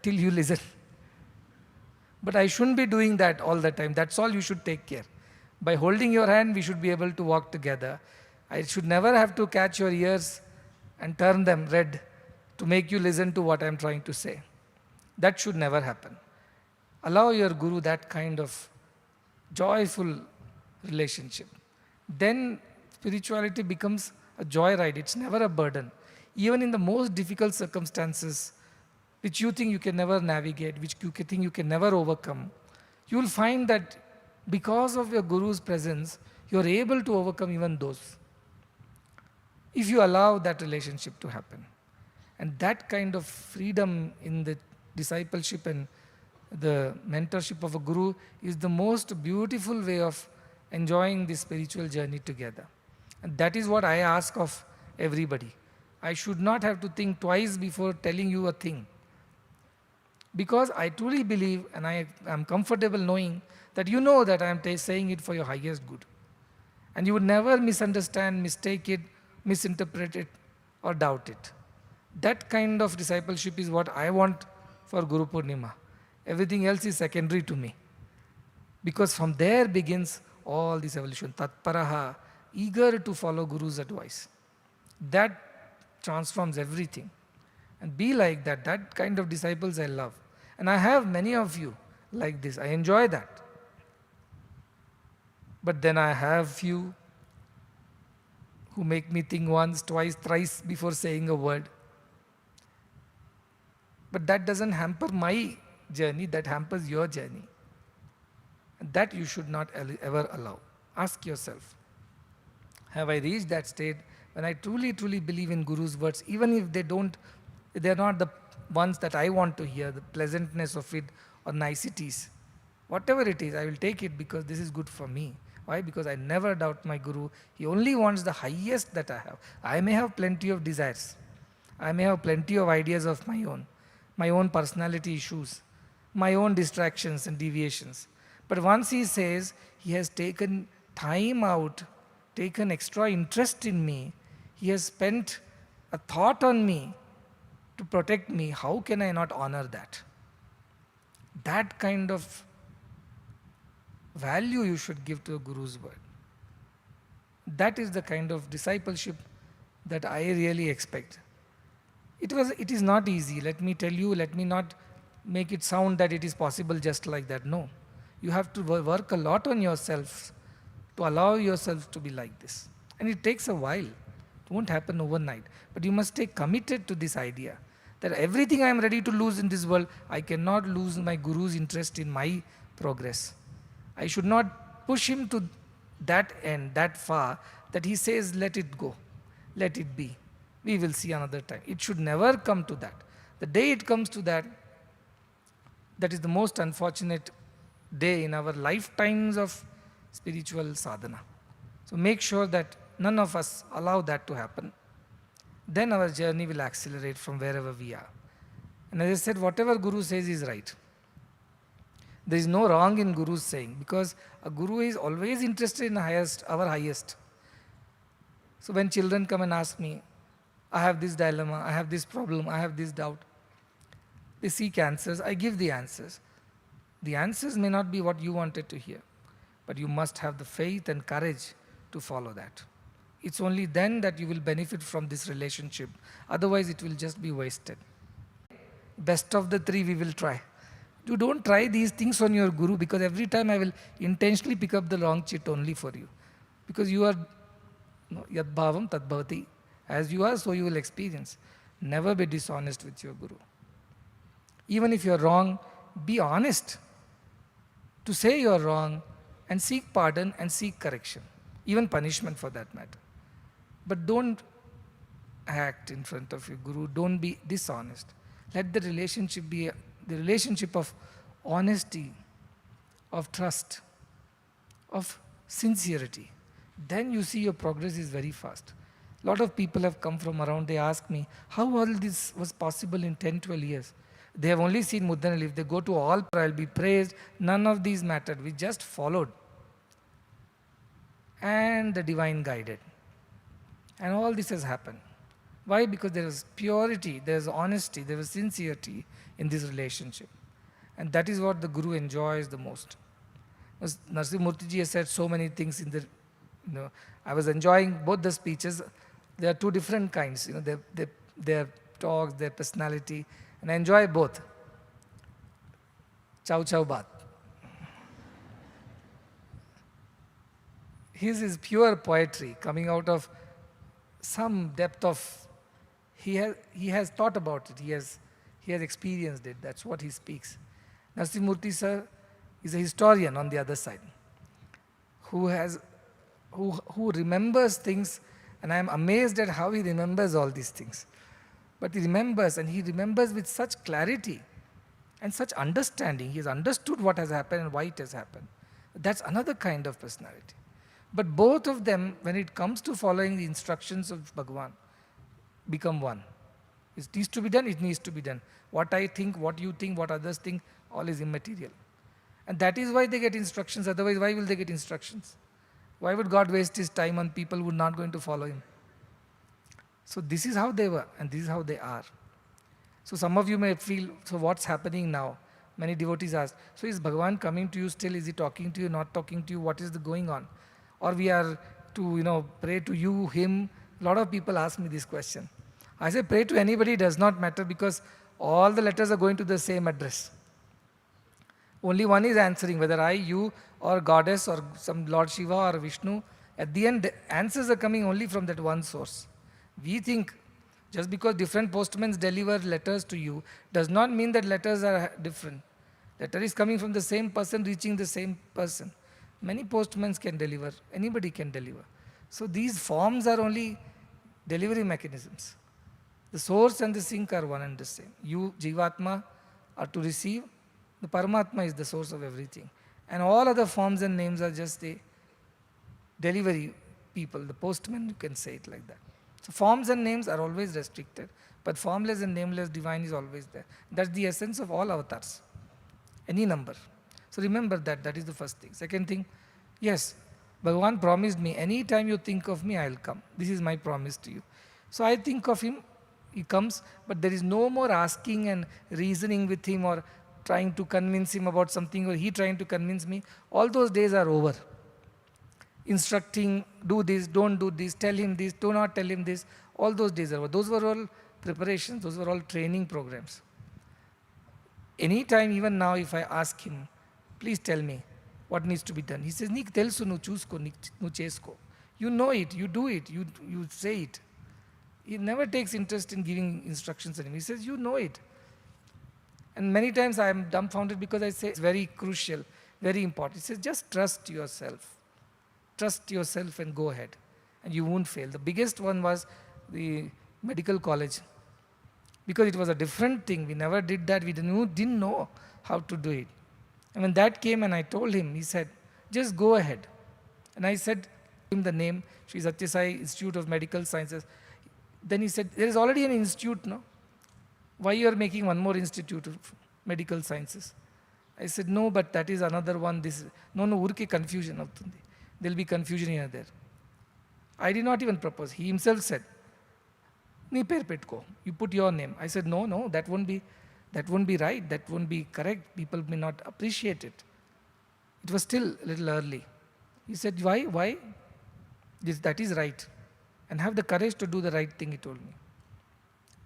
till you listen. But I shouldn't be doing that all the time. That's all you should take care. By holding your hand, we should be able to walk together. I should never have to catch your ears and turn them red to make you listen to what I'm trying to say. That should never happen. Allow your Guru that kind of joyful relationship. Then spirituality becomes a joyride. It's never a burden. Even in the most difficult circumstances, which you think you can never navigate, which you think you can never overcome, you will find that because of your Guru's presence, you are able to overcome even those. If you allow that relationship to happen. And that kind of freedom in the discipleship and the mentorship of a Guru is the most beautiful way of enjoying this spiritual journey together. And that is what I ask of everybody. I should not have to think twice before telling you a thing. Because I truly believe, and I am comfortable knowing that you know that I am saying it for your highest good. And you would never misunderstand, mistake it, misinterpret it, or doubt it. That kind of discipleship is what I want for Guru Purnima. Everything else is secondary to me. Because from there begins all this evolution. Tatparaha, eager to follow Guru's advice. That transforms everything. And be like that. That kind of disciples I love. And I have many of you like this. I enjoy that. But then I have few who make me think once, twice, thrice before saying a word. But that doesn't hamper my journey, that hampers your journey. And that you should not ever allow. Ask yourself, have I reached that state when I truly, truly believe in Guru's words, even if they're not the ones that I want to hear, the pleasantness of it or niceties. Whatever it is, I will take it because this is good for me. Why? Because I never doubt my Guru. He only wants the highest that I have. I may have plenty of desires. I may have plenty of ideas of my own personality issues, my own distractions and deviations. But once he says he has taken time out, taken extra interest in me, he has spent a thought on me to protect me, how can I not honor that? That kind of value you should give to a Guru's word. That is the kind of discipleship that I really expect. It is not easy, let me tell you, let me not make it sound that it is possible just like that. No. You have to work a lot on yourself to allow yourself to be like this. And it takes a while. It won't happen overnight. But you must stay committed to this idea that everything I am ready to lose in this world, I cannot lose my Guru's interest in my progress. I should not push him to that end, that far, that he says, let it go, let it be. We will see another time. It should never come to that. The day it comes to that, that is the most unfortunate day in our lifetimes of spiritual sadhana. So make sure that none of us allow that to happen. Then our journey will accelerate from wherever we are. And as I said, whatever Guru says is right. There is no wrong in Guru's saying, because a Guru is always interested in our highest. So when children come and ask me, I have this dilemma, I have this problem, I have this doubt, they seek answers, I give the answers. The answers may not be what you wanted to hear, but you must have the faith and courage to follow that. It's only then that you will benefit from this relationship. Otherwise, it will just be wasted. Best of the three we will try. You don't try these things on your Guru, because every time I will intentionally pick up the wrong chit only for you. Because you are yad bhavam tad bhavati. As you are, so you will experience. Never be dishonest with your Guru. Even if you are wrong, be honest to say you are wrong and seek pardon and seek correction, even punishment for that matter. But don't act in front of your Guru. Don't be dishonest. Let the relationship be the relationship of honesty, of trust, of sincerity. Then you see your progress is very fast. A lot of people have come from around, they ask me, how all this was possible in 10, 12 years? They have only seen Muddenahalli. If they go to all, I'll be praised. None of these mattered. We just followed. And the divine guided. And all this has happened. Why? Because there is purity, there is honesty, there is sincerity in this relationship. And that is what the Guru enjoys the most. As Narasimhamurthy has said so many things in the, I was enjoying both the speeches. There are two different kinds, their talks, their personality, and I enjoy both. Chow chow baat. His is pure poetry coming out of some depth of, he has thought about it, he has experienced it, that's what he speaks. Narasimhamurthy sir is a historian on the other side, who remembers things, and I am amazed at how he remembers all these things. But he remembers, and he remembers with such clarity and such understanding. He has understood what has happened and why it has happened. That's another kind of personality. But both of them, when it comes to following the instructions of Bhagavan, become one. It needs to be done, it needs to be done. What I think, what you think, what others think, all is immaterial. And that is why they get instructions. Otherwise, why will they get instructions? Why would God waste his time on people who are not going to follow him? So this is how they were, and this is how they are. So some of you may feel, so what's happening now? Many devotees ask, so is Bhagavan coming to you still? Is he talking to you, not talking to you? What is going on? Or we are to, pray to you, him? A lot of people ask me this question. I say, pray to anybody does not matter, because all the letters are going to the same address. Only one is answering, whether I, you, or goddess, or some Lord Shiva or Vishnu. At the end, the answers are coming only from that one source. We think just because different postmen deliver letters to you does not mean that letters are different. Letter is coming from the same person, reaching the same person. Many postmen can deliver, anybody can deliver. So these forms are only delivery mechanisms. The source and the sink are one and the same. You, Jivatma, are to receive. The Paramatma is the source of everything. And all other forms and names are just the delivery people, the postman, you can say it like that. So forms and names are always restricted, but formless and nameless divine is always there. That's the essence of all avatars, any number. So remember that is the first thing. Second thing, yes, Bhagavan promised me, any time you think of me, I will come. This is my promise to you. So I think of him, he comes, but there is no more asking and reasoning with him or trying to convince him about something or he trying to convince me. All those days are over. Instructing, do this, don't do this, tell him this, do not tell him this. All those days are over. Those were all preparations, those were all training programs. Anytime, even now, if I ask him, please tell me what needs to be done. He says, Nik telsu nu chusko, nu chesko. You know it, you do it, you say it. He never takes interest in giving instructions anymore. He says, you know it. And many times I am dumbfounded because I say it's very crucial, very important. He says, just trust yourself. Trust yourself and go ahead. And you won't fail. The biggest one was the medical college. Because it was a different thing. We never did that. We didn't know how to do it. And when that came and I told him, he said, just go ahead. And I said him the name, Sri Sathya Sai Institute of Medical Sciences. Then he said, there is already an institute, no? Why you are making one more institute of medical sciences? I said, no, but that is another one. No, urke confusion avutundi. There will be confusion here there. I did not even propose. He himself said, nee per petko. You put your name. I said, no, that won't be right. That won't be correct. People may not appreciate it. It was still a little early. He said, why? That is right. And have the courage to do the right thing, he told me.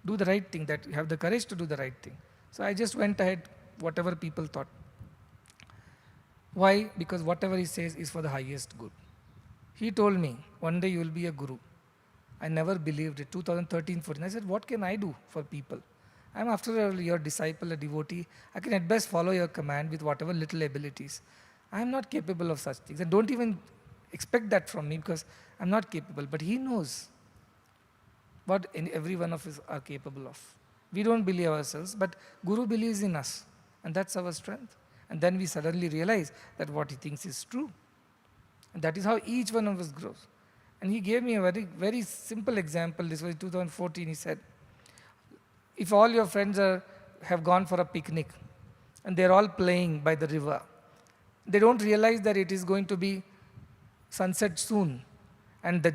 Do the right thing, that you have the courage to do the right thing. So I just went ahead, whatever people thought. Why? Because whatever he says is for the highest good. He told me, one day you will be a guru. I never believed it. 2013-14. I said, what can I do for people? I am after all your disciple, a devotee. I can at best follow your command with whatever little abilities. I am not capable of such things. And don't even expect that from me because I am not capable. But he knows. what every one of us are capable of. We don't believe ourselves, but Guru believes in us, and that's our strength. And then we suddenly realize that what he thinks is true. And that is how each one of us grows. And he gave me a very, very simple example. This was in 2014. He said, if all your friends have gone for a picnic and they're all playing by the river, they don't realize that it is going to be sunset soon and the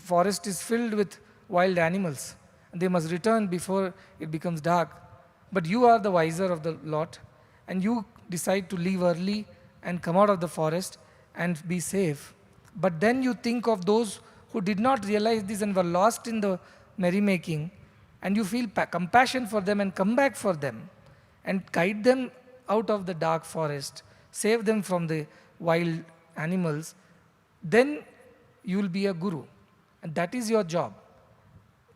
forest is filled with wild animals and they must return before it becomes dark. But you are the wiser of the lot and you decide to leave early and come out of the forest and be safe. But then you think of those who did not realize this and were lost in the merrymaking, and you feel compassion for them and come back for them and guide them out of the dark forest, save them from the wild animals. Then you will be a guru, and that is your job.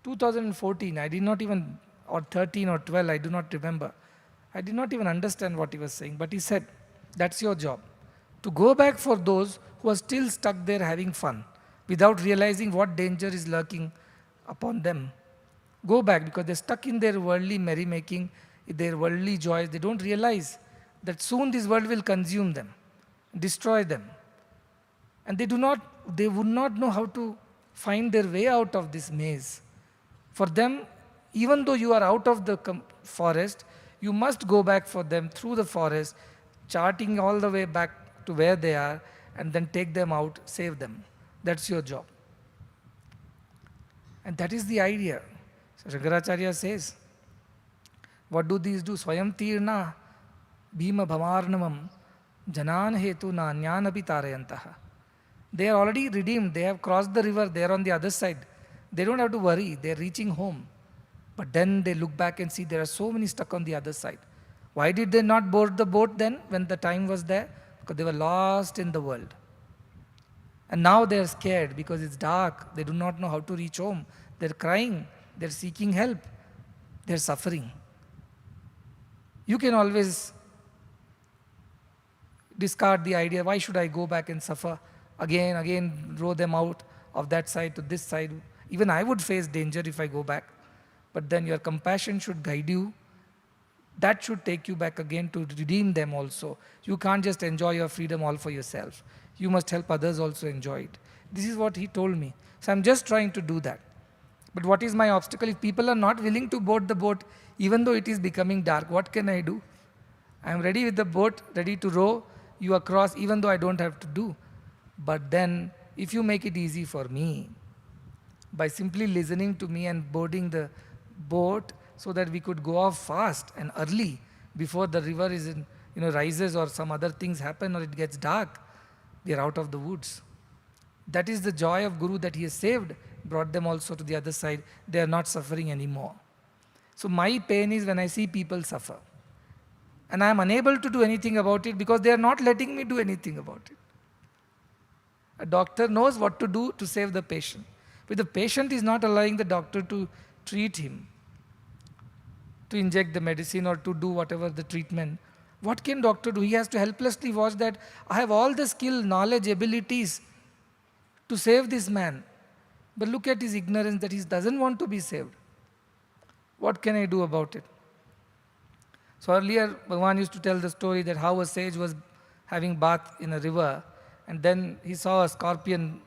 2014, I did not even, or 13 or 12, I do not remember. I did not even understand what he was saying, but he said, that's your job. To go back for those who are still stuck there having fun, without realizing what danger is lurking upon them. Go back because they're stuck in their worldly merrymaking, their worldly joys. They don't realize that soon this world will consume them, destroy them. And they would not know how to find their way out of this maze. For them, even though you are out of the forest, you must go back for them through the forest, charting all the way back to where they are, and then take them out, save them. That's your job. And that is the idea. So Shankaracharya says, what do these do? Swayam tirna bhima bhamarnamam janan hetu na anyanapi tarayantaha. They are already redeemed. They have crossed the river. They are on the other side. They don't have to worry. They are reaching home. But then they look back and see there are so many stuck on the other side. Why did they not board the boat then when the time was there? Because they were lost in the world. And now they are scared because it's dark. They do not know how to reach home. They're crying. They're seeking help. They're suffering. You can always discard the idea, why should I go back and suffer? Again, row them out of that side to this side. Even I would face danger if I go back. But then your compassion should guide you. That should take you back again to redeem them also. You can't just enjoy your freedom all for yourself. You must help others also enjoy it. This is what he told me. So I'm just trying to do that. But what is my obstacle? If people are not willing to board the boat, even though it is becoming dark, what can I do? I'm ready with the boat, ready to row you across, even though I don't have to do. But then, if you make it easy for me, by simply listening to me and boarding the boat so that we could go off fast and early before the river is rises or some other things happen or it gets dark, we are out of the woods. That is the joy of Guru, that he has saved, brought them also to the other side. They are not suffering anymore. So my pain is when I see people suffer. And I am unable to do anything about it because they are not letting me do anything about it. A doctor knows what to do to save the patient. But the patient is not allowing the doctor to treat him, to inject the medicine or to do whatever the treatment. What can doctor do? He has to helplessly watch that I have all the skill, knowledge, abilities to save this man. But look at his ignorance that he doesn't want to be saved. What can I do about it? So earlier, Bhagavan used to tell the story that how a sage was having bath in a river and then he saw a scorpion,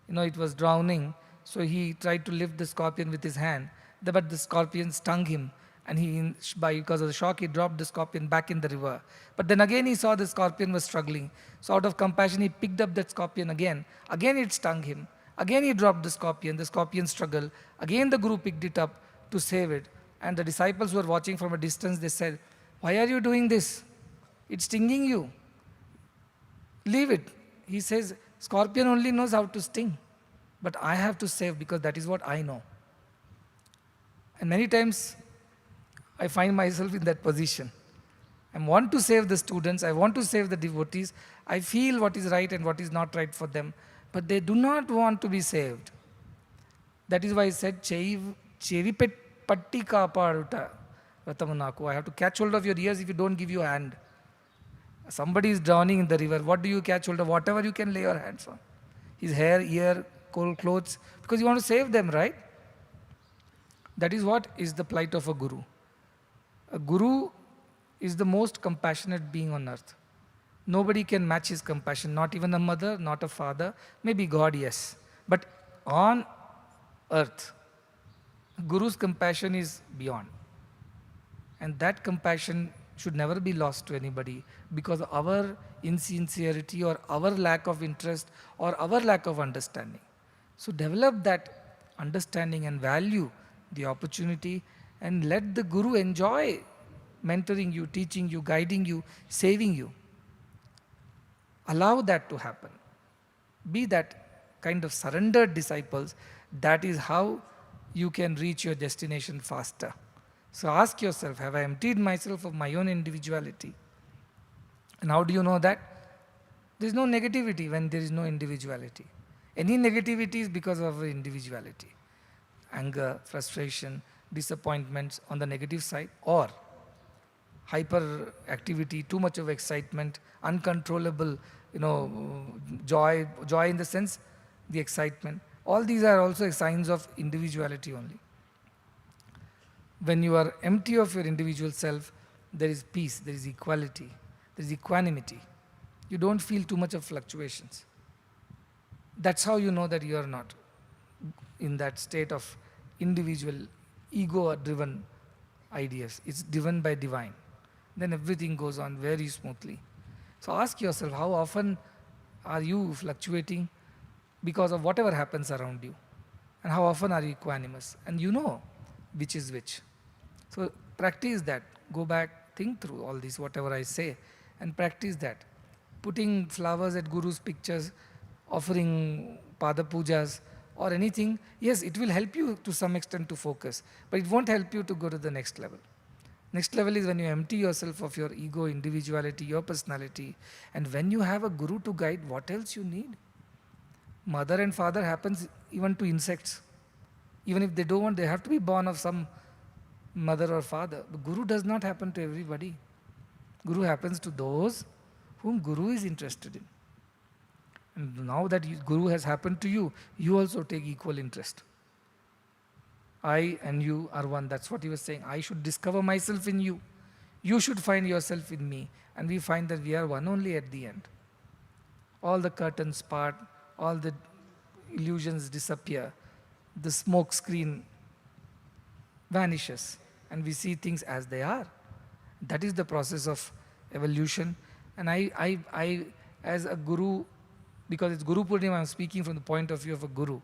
it was drowning. So he tried to lift the scorpion with his hand, but the scorpion stung him. And because of the shock, he dropped the scorpion back in the river. But then again he saw the scorpion was struggling. So out of compassion, he picked up that scorpion again. Again it stung him. Again he dropped the scorpion struggled. Again the Guru picked it up to save it. And the disciples who were watching from a distance, they said, why are you doing this? It's stinging you. Leave it. He says, scorpion only knows how to sting. But I have to save because that is what I know. And many times, I find myself in that position. I want to save the students, I want to save the devotees, I feel what is right and what is not right for them, but they do not want to be saved. That is why I said, Chevi patti kaapaduta Ratamaнаку. I have to catch hold of your ears if you don't give your hand. Somebody is drowning in the river, what do you catch hold of? Whatever you can lay your hands on. His hair, ear, clothes, because you want to save them, right? That is what is the plight of a guru. A guru is the most compassionate being on earth. Nobody can match his compassion, not even a mother, not a father, maybe God, yes. But on earth, Guru's compassion is beyond. And that compassion should never be lost to anybody because of our insincerity or our lack of interest or our lack of understanding. So develop that understanding and value the opportunity and let the Guru enjoy mentoring you, teaching you, guiding you, saving you. Allow that to happen. Be that kind of surrendered disciples. That is how you can reach your destination faster. So ask yourself, have I emptied myself of my own individuality? And how do you know that? There is no negativity when there is no individuality. Any negativity is because of our individuality. Anger, frustration, disappointments on the negative side, or hyperactivity, too much of excitement, uncontrollable, joy in the sense, the excitement. All these are also signs of individuality only. When you are empty of your individual self, there is peace, there is equality, there is equanimity. You don't feel too much of fluctuations. That's how you know that you are not in that state of individual, ego-driven ideas. It's driven by divine. Then everything goes on very smoothly. So ask yourself, how often are you fluctuating because of whatever happens around you? And how often are you equanimous? And you know which is which. So practice that. Go back, think through all this, whatever I say, and practice that. Putting flowers at Guru's pictures, offering Pada Pujas or anything, yes, it will help you to some extent to focus, but it won't help you to go to the next level. Next level is when you empty yourself of your ego, individuality, your personality, and when you have a Guru to guide, what else you need? Mother and father happens even to insects. Even if they don't want, they have to be born of some mother or father. The Guru does not happen to everybody. Guru happens to those whom Guru is interested in. And now that Guru has happened to you, you also take equal interest. I and you are one. That's what he was saying. I should discover myself in you. You should find yourself in me. And we find that we are one only at the end. All the curtains part, all the illusions disappear. The smoke screen vanishes. And we see things as they are. That is the process of evolution. And I as a Guru, because it's Guru Purnima, I'm speaking from the point of view of a Guru.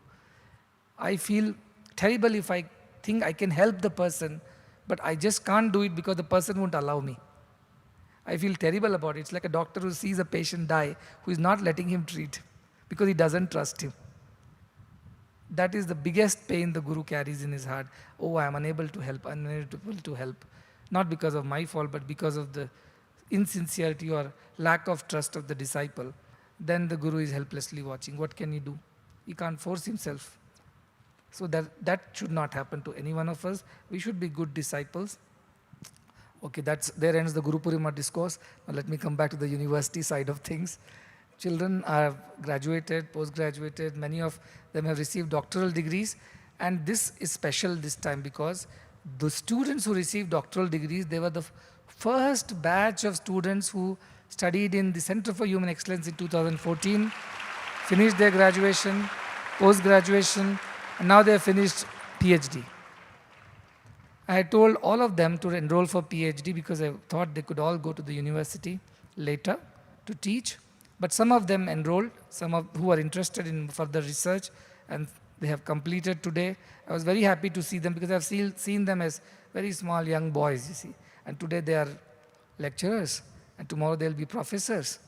I feel terrible if I think I can help the person, but I just can't do it because the person won't allow me. I feel terrible about it. It's like a doctor who sees a patient die, who is not letting him treat because he doesn't trust him. That is the biggest pain the Guru carries in his heart. Oh, I am unable to help, unable to help. Not because of my fault, but because of the insincerity or lack of trust of the disciple. Then the Guru is helplessly watching. What can he do? He can't force himself. So that should not happen to any one of us. We should be good disciples. Okay, there ends the Guru Purnima discourse. Now let me come back to the university side of things. Children are graduated, post-graduated. Many of them have received doctoral degrees. And this is special this time because the students who received doctoral degrees, they were the first batch of students who studied in the Center for Human Excellence in 2014, finished their graduation, post-graduation, and now they have finished PhD. I had told all of them to enroll for PhD because I thought they could all go to the university later to teach. But some of them enrolled, who are interested in further research, and they have completed today. I was very happy to see them because I've seen them as very small young boys, you see. And today they are lecturers, and tomorrow they'll be professors.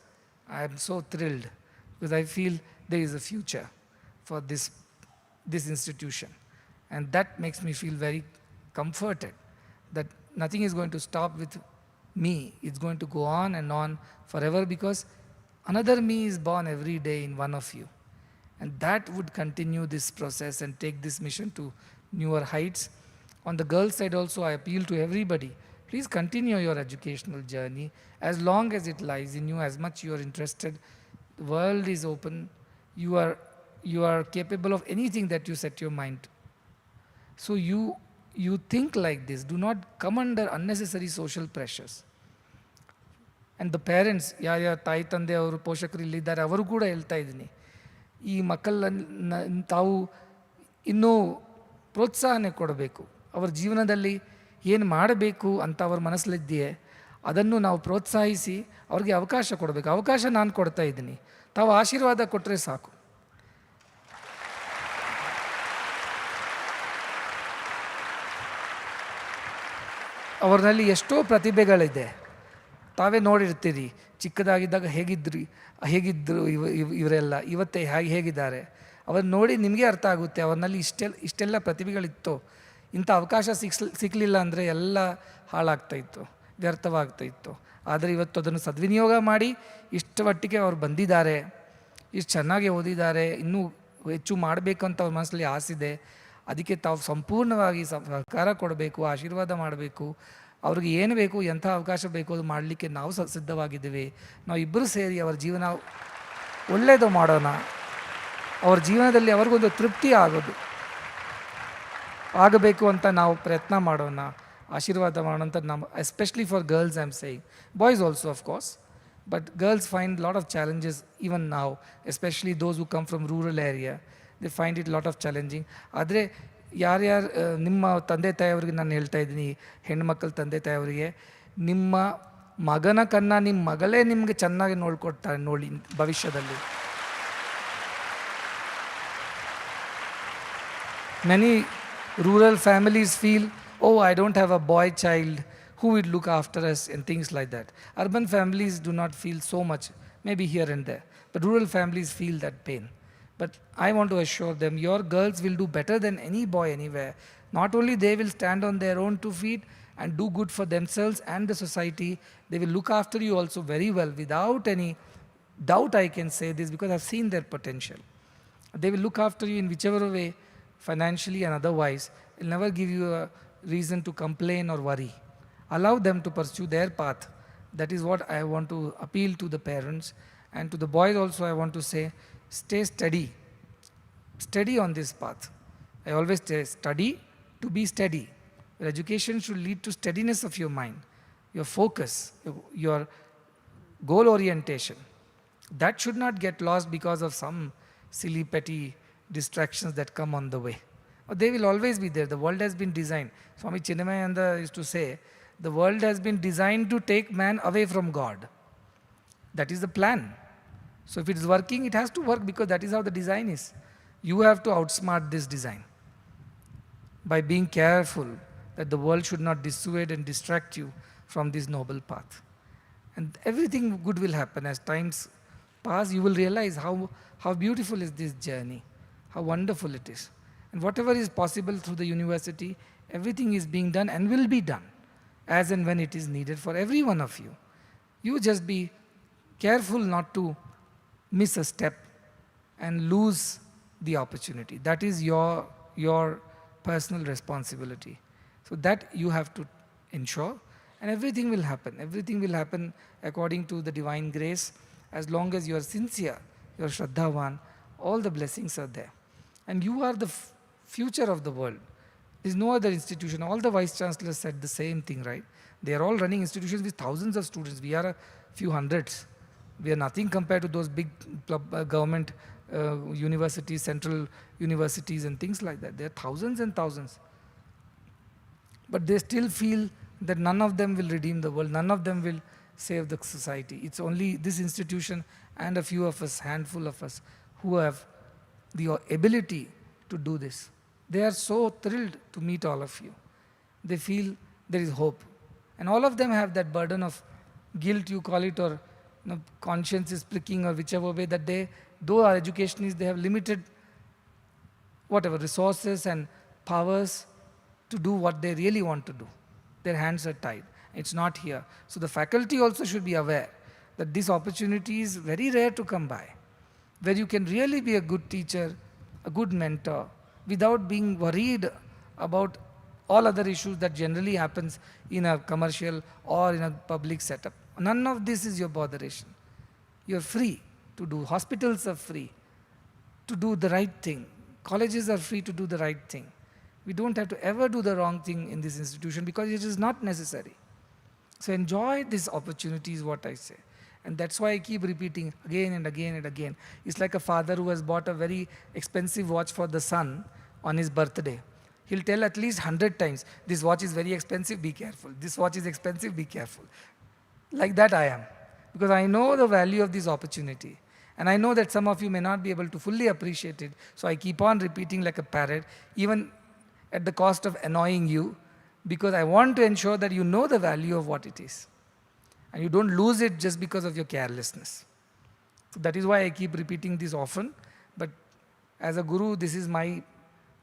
I am so thrilled because I feel there is a future for this institution. And that makes me feel very comforted that nothing is going to stop with me. It's going to go on and on forever because another me is born every day in one of you. And that would continue this process and take this mission to newer heights. On the girls' side also, I appeal to everybody. Please continue your educational journey as long as it lies in you, as much you are interested. The world is open. You are capable of anything that you set your mind to. So you you think like this. Do not come under unnecessary social pressures. And the parents, ಯಾರ್ಯಾರು ತಾಯಿ ತಂದೆ ಅವರು ಪೋಷಕರು ಇಲ್ಲಿದ್ದಾರೆ ಅವರು ಕೂಡ ಹೇಳ್ತಾ ಇದ್ದೀನಿ, ಈ ಮಕ್ಕಳನ್ನ ತಾವು ಇನ್ನೂ ಪ್ರೋತ್ಸಾಹನೆ ಕೊಡಬೇಕು. ಅವರ ಜೀವನದಲ್ಲಿ ಏನು ಮಾಡಬೇಕು ಅಂತ ಅವ್ರ ಮನಸ್ಸಲ್ಲಿದೆಯೇ ಅದನ್ನು ನಾವು ಪ್ರೋತ್ಸಾಹಿಸಿ ಅವ್ರಿಗೆ ಅವಕಾಶ ಕೊಡಬೇಕು. ಅವಕಾಶ ನಾನು ಕೊಡ್ತಾ ಇದ್ದೀನಿ, ತಾವು ಆಶೀರ್ವಾದ ಕೊಟ್ಟರೆ ಸಾಕು. ಅವರಲ್ಲಿ ಎಷ್ಟೋ ಪ್ರತಿಭೆಗಳಿದೆ, ತಾವೇ ನೋಡಿರ್ತೀರಿ. ಚಿಕ್ಕದಾಗಿದ್ದಾಗ ಹೇಗಿದ್ದರು ಇವರೆಲ್ಲ, ಇವತ್ತೇ ಹೇಗಿದ್ದಾರೆ ಅವ್ರನ್ನ ನೋಡಿ ನಿಮಗೆ ಅರ್ಥ ಆಗುತ್ತೆ ಅವ್ರನ್ನಲ್ಲಿ ಇಷ್ಟೆಲ್ಲ ಪ್ರತಿಭೆಗಳಿತ್ತು. ಇಂಥ ಅವಕಾಶ ಸಿಕ್ಕಲಿಲ್ಲ ಅಂದರೆ ಎಲ್ಲ ಹಾಳಾಗ್ತಾಯಿತ್ತು, ವ್ಯರ್ಥವಾಗ್ತಾಯಿತ್ತು. ಆದರೆ ಇವತ್ತು ಅದನ್ನು ಸದ್ವಿನಿಯೋಗ ಮಾಡಿ ಇಷ್ಟು ಮಟ್ಟಿಗೆ ಅವ್ರು ಬಂದಿದ್ದಾರೆ, ಇಷ್ಟು ಚೆನ್ನಾಗಿ ಓದಿದ್ದಾರೆ, ಇನ್ನೂ ಹೆಚ್ಚು ಮಾಡಬೇಕು ಅಂತ ಅವ್ರ ಮನಸ್ಸಲ್ಲಿ ಆಸಿದೆ. ಅದಕ್ಕೆ ತಾವು ಸಂಪೂರ್ಣವಾಗಿ ಸಹಕಾರ ಕೊಡಬೇಕು, ಆಶೀರ್ವಾದ ಮಾಡಬೇಕು. ಅವ್ರಿಗೆ ಏನು ಬೇಕು, ಎಂಥ ಅವಕಾಶ ಬೇಕು ಅದು ಮಾಡಲಿಕ್ಕೆ ನಾವು ಸಿದ್ಧವಾಗಿದ್ದೀವಿ. ನಾವು ಇಬ್ಬರು ಸೇರಿ ಅವರ ಜೀವನ ಒಳ್ಳೆಯದು ಮಾಡೋಣ. ಅವ್ರ ಜೀವನದಲ್ಲಿ ಅವ್ರಿಗೊಂದು ತೃಪ್ತಿ ಆಗಬೇಕು ಅಂತ ನಾವು ಪ್ರಯತ್ನ ಮಾಡೋಣ, ಆಶೀರ್ವಾದ ಮಾಡೋಣ ಅಂತ ನಮ್ಮ, especially for girls I am saying. Boys also of course, but girls find lot of challenges even ನಾವು, especially those who come from rural area, they find it lot of challenging. ಆದರೆ ಯಾರ್ಯಾರು ನಿಮ್ಮ ತಂದೆ ತಾಯಿಯವ್ರಿಗೆ ನಾನು ಹೇಳ್ತಾ ಇದ್ದೀನಿ, ಹೆಣ್ಮಕ್ಳ ತಂದೆ ತಾಯಿಯವರಿಗೆ, ನಿಮ್ಮ ಮಗನ ಕನ್ನ ನಿಮ್ಮ ಮಗಳೇ ನಿಮಗೆ ಚೆನ್ನಾಗಿ ನೋಡ್ಕೊಡ್ತಾರೆ ನೋಡಿ ಭವಿಷ್ಯದಲ್ಲಿ. Many rural families feel, oh, I don't have a boy child, who will look after us and things like that. Urban families do not feel so much, maybe here and there, but rural families feel that pain. But I want to assure them, your girls will do better than any boy anywhere. Not only they will stand on their own 2 feet and do good for themselves and the society, they will look after you also very well. Without any doubt I can say this, because I've seen their potential. They will look after you in whichever way, financially and otherwise. It'll never give you a reason to complain or worry. Allow them to pursue their path. That is what I want to appeal to the parents. And to the boys also I want to say, stay steady on this path. I always say, study to be steady. Your education should lead to steadiness of your mind, your focus, your goal orientation. That should not get lost because of some silly petty distractions that come on the way. They will always be there. The world has been designed. Swami Chinmayananda used to say, the world has been designed to take man away from God. That is the plan. So if it is working, it has to work, because that is how the design is. You have to outsmart this design by being careful that the world should not dissuade and distract you from this noble path. And everything good will happen. As times pass, you will realize how beautiful is this journey, how wonderful it is. And whatever is possible through the university, everything is being done and will be done as and when it is needed for every one of you. You just be careful not to miss a step and lose the opportunity. That is your personal responsibility. So that you have to ensure, and everything will happen. Everything will happen according to the divine grace. As long as you are sincere, you are Shraddhavan, all the blessings are there. And you are the future of the world. There is no other institution. All the vice chancellors said the same thing, right? They are all running institutions with thousands of students. We are a few hundreds. We are nothing compared to those big government universities, central universities and things like that. There are thousands and thousands. But they still feel that none of them will redeem the world, none of them will save the society. It's only this institution and a few of us, handful of us, who have the ability to do this. They are so thrilled to meet all of you. They feel there is hope. And all of them have that burden of guilt, you call it, or conscience is pricking, or whichever way that they, though our education is, they have limited whatever resources and powers to do what they really want to do. Their hands are tied. It's not here. So the faculty also should be aware that this opportunity is very rare to come by, where you can really be a good teacher, a good mentor, without being worried about all other issues that generally happens in a commercial or in a public setup. None of this is your botheration. You're free to do. Hospitals are free to do the right thing. Colleges are free to do the right thing. We don't have to ever do the wrong thing in this institution because it is not necessary. So enjoy this opportunity is what I say. And that's why I keep repeating again and again and again. It's like a father who has bought a very expensive watch for the son on his birthday. He'll tell at least 100 times, this watch is very expensive, be careful. This watch is expensive, be careful. Like that I am. Because I know the value of this opportunity. And I know that some of you may not be able to fully appreciate it. So I keep on repeating like a parrot, even at the cost of annoying you, because I want to ensure that you know the value of what it is. And you don't lose it just because of your carelessness. So that is why I keep repeating this often. But as a guru, this is my,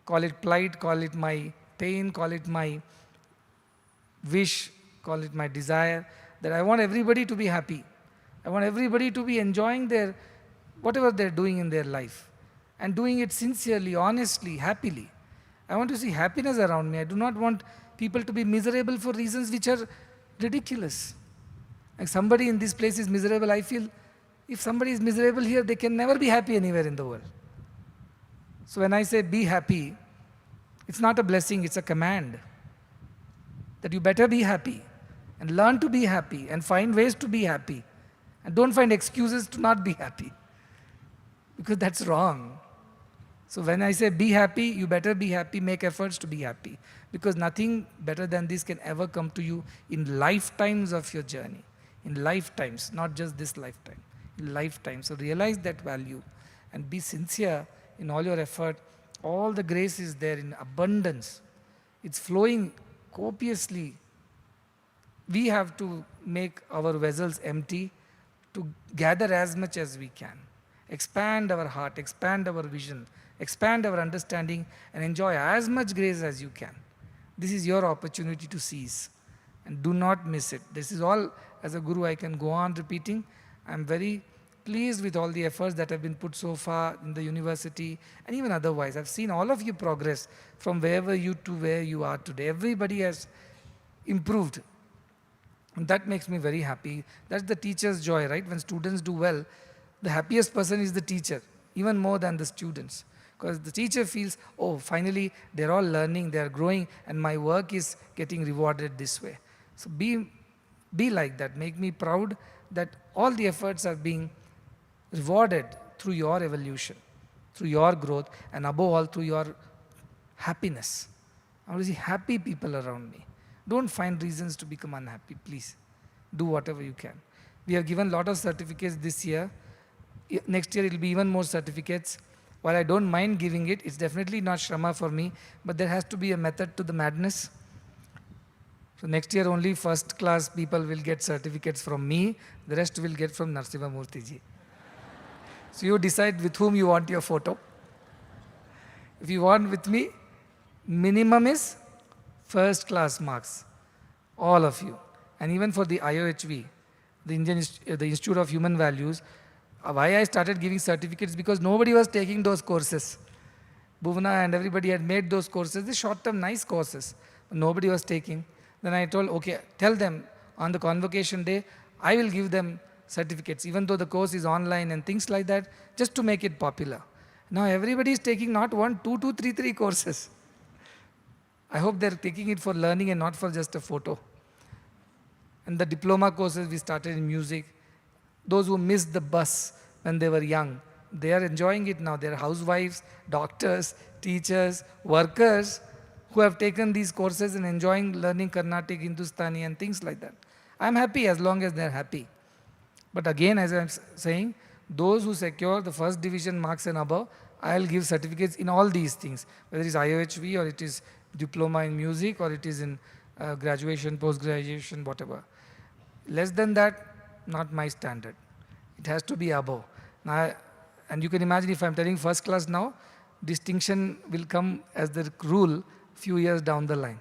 call it plight, call it my pain, call it my wish, call it my desire, that I want everybody to be happy. I want everybody to be enjoying their, whatever they're doing in their life, and doing it sincerely, honestly, happily. I want to see happiness around me. I do not want people to be miserable for reasons which are ridiculous. Like somebody in this place is miserable, I feel if somebody is miserable here, they can never be happy anywhere in the world. So when I say be happy, it's not a blessing, it's a command. That you better be happy, and learn to be happy, and find ways to be happy. And don't find excuses to not be happy. Because that's wrong. So when I say be happy, you better be happy, make efforts to be happy. Because nothing better than this can ever come to you in lifetimes of your journey. In lifetimes, not just this lifetime. In lifetimes. So realize that value and be sincere in all your effort. All the grace is there in abundance. It's flowing copiously. We have to make our vessels empty to gather as much as we can. Expand our heart, expand our vision, expand our understanding, and enjoy as much grace as you can. This is your opportunity to seize, and do not miss it. This is all, as a guru, I can go on repeating. I'm very pleased with all the efforts that have been put so far in the university, and even otherwise. I've seen all of you progress from wherever you to where you are today. Everybody has improved. And that makes me very happy. That's the teacher's joy, right? When students do well, the happiest person is the teacher, even more than the students. Because the teacher feels, oh, finally, they're all learning, they're growing, and my work is getting rewarded this way. So be like that. Make me proud that all the efforts are being rewarded through your evolution, through your growth, and above all, through your happiness. I want to see happy people around me. Don't find reasons to become unhappy, please. Do whatever you can. We have given a lot of certificates this year. Next year it will be even more certificates. While I don't mind giving it, it's definitely not Shrama for me, but there has to be a method to the madness. So next year only first class people will get certificates from me, the rest will get from Narasimha Murthy ji. So you decide with whom you want your photo. If you want with me, minimum is first class marks, all of you. And even for the IOHV, the Institute of Human Values, why I started giving certificates, because nobody was taking those courses. Bhuvana and everybody had made those courses, the short-term nice courses. Nobody was taking. Then I told, okay, tell them on the convocation day, I will give them certificates, even though the course is online and things like that, just to make it popular. Now everybody is taking not 1, 2, 2, 3, 3 courses. I hope they're taking it for learning and not for just a photo. And the diploma courses we started in music, those who missed the bus when they were young, they are enjoying it now. They're housewives, doctors, teachers, workers who have taken these courses and enjoying learning Carnatic, Hindustani and things like that. I'm happy as long as they're happy. But again, as I'm saying, those who secure the first division marks and above, I'll give certificates in all these things, whether it's IOHV or it is diploma in music or it is in graduation, post-graduation, whatever. Less than that, not my standard. It has to be above. Now, and you can imagine if I'm telling first class now, distinction will come as the rule few years down the line.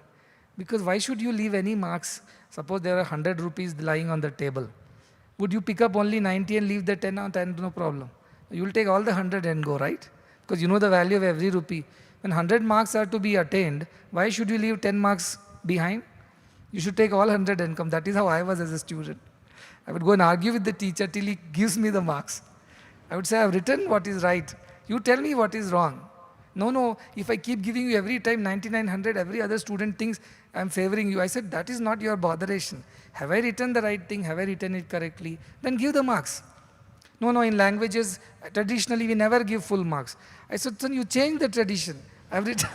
Because why should you leave any marks? Suppose there are 100 rupees lying on the table. Would you pick up only 90 and leave the 10 out and no problem? You will take all the 100 and go, right? Because you know the value of every rupee. When 100 marks are to be attained, why should you leave 10 marks behind? You should take all 100 and come. That is how I was as a student. I would go and argue with the teacher till he gives me the marks. I would say, I have written what is right. You tell me what is wrong. No, if I keep giving you every time 9900, every other student thinks I'm favoring you. I said, that is not your botheration. Have I written the right thing? Have I written it correctly? Then give the marks. No, in languages, traditionally we never give full marks. I said, son, you change the tradition. Every time.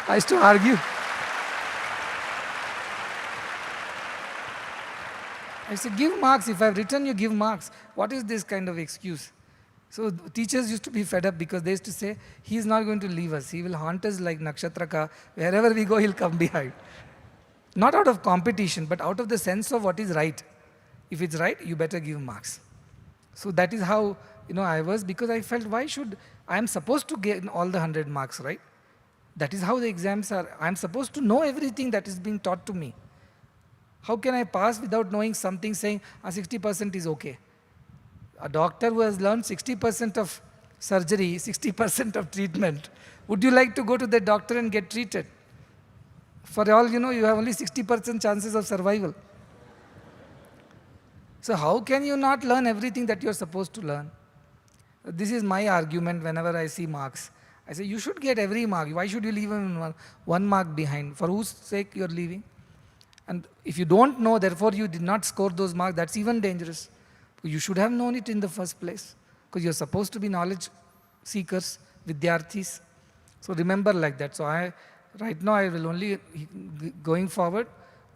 I used to argue. I said, give marks. If I've written, you give marks. What is this kind of excuse? So teachers used to be fed up because they used to say, he's not going to leave us. He will haunt us like Nakshatraka. Wherever we go, he'll come behind. Not out of competition, but out of the sense of what is right. If it's right, you better give marks. So that is how I was, because I felt, why should, I am supposed to get all the 100 marks, right? That is how the exams are. I am supposed to know everything that is being taught to me. How can I pass without knowing something, saying 60% is okay? A doctor who has learned 60% of surgery, 60% of treatment, would you like to go to the doctor and get treated? For all you know, you have only 60% chances of survival. So how can you not learn everything that you're supposed to learn? This is my argument whenever I see marks. I say, you should get every mark. Why should you leave one mark behind? For whose sake you're leaving? And if you don't know, therefore you did not score those marks, that's even dangerous. You should have known it in the first place, because you're supposed to be knowledge seekers, vidyarthis. So remember like that. So right now I will only, going forward,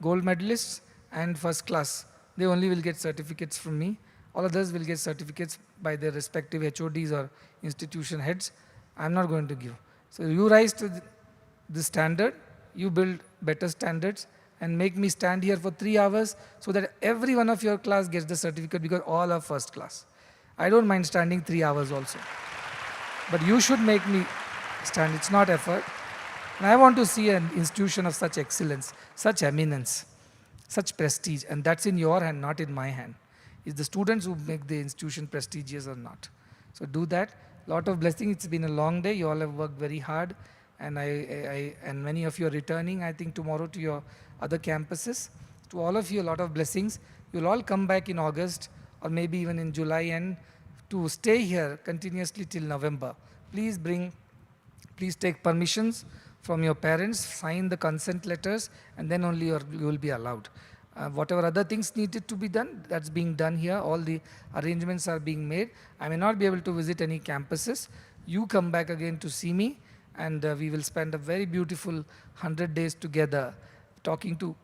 gold medalists and first class, they only will get certificates from me. All others will get certificates by their respective HODs or institution heads. I'm not going to give. So you rise to the standard, you build better standards, and make me stand here for 3 hours so that every one of your class gets the certificate, because all are first class. I don't mind standing 3 hours also. But you should make me stand. It's not effort. And I want to see an institution of such excellence, such eminence, such prestige. And that's in your hand, not in my hand. It's the students who make the institution prestigious or not. So do that. Lot of blessings. It's been a long day. You all have worked very hard. And and many of you are returning, I think, tomorrow to your other campuses. To all of you, a lot of blessings. You'll all come back in August or maybe even in July end to stay here continuously till November. Please take permissions from your parents, sign the consent letters, and then only you will be allowed. Whatever other things needed to be done, that's being done here. All the arrangements are being made. I may not be able to visit any campuses. You come back again to see me, and we will spend a very beautiful 100 days together, talking to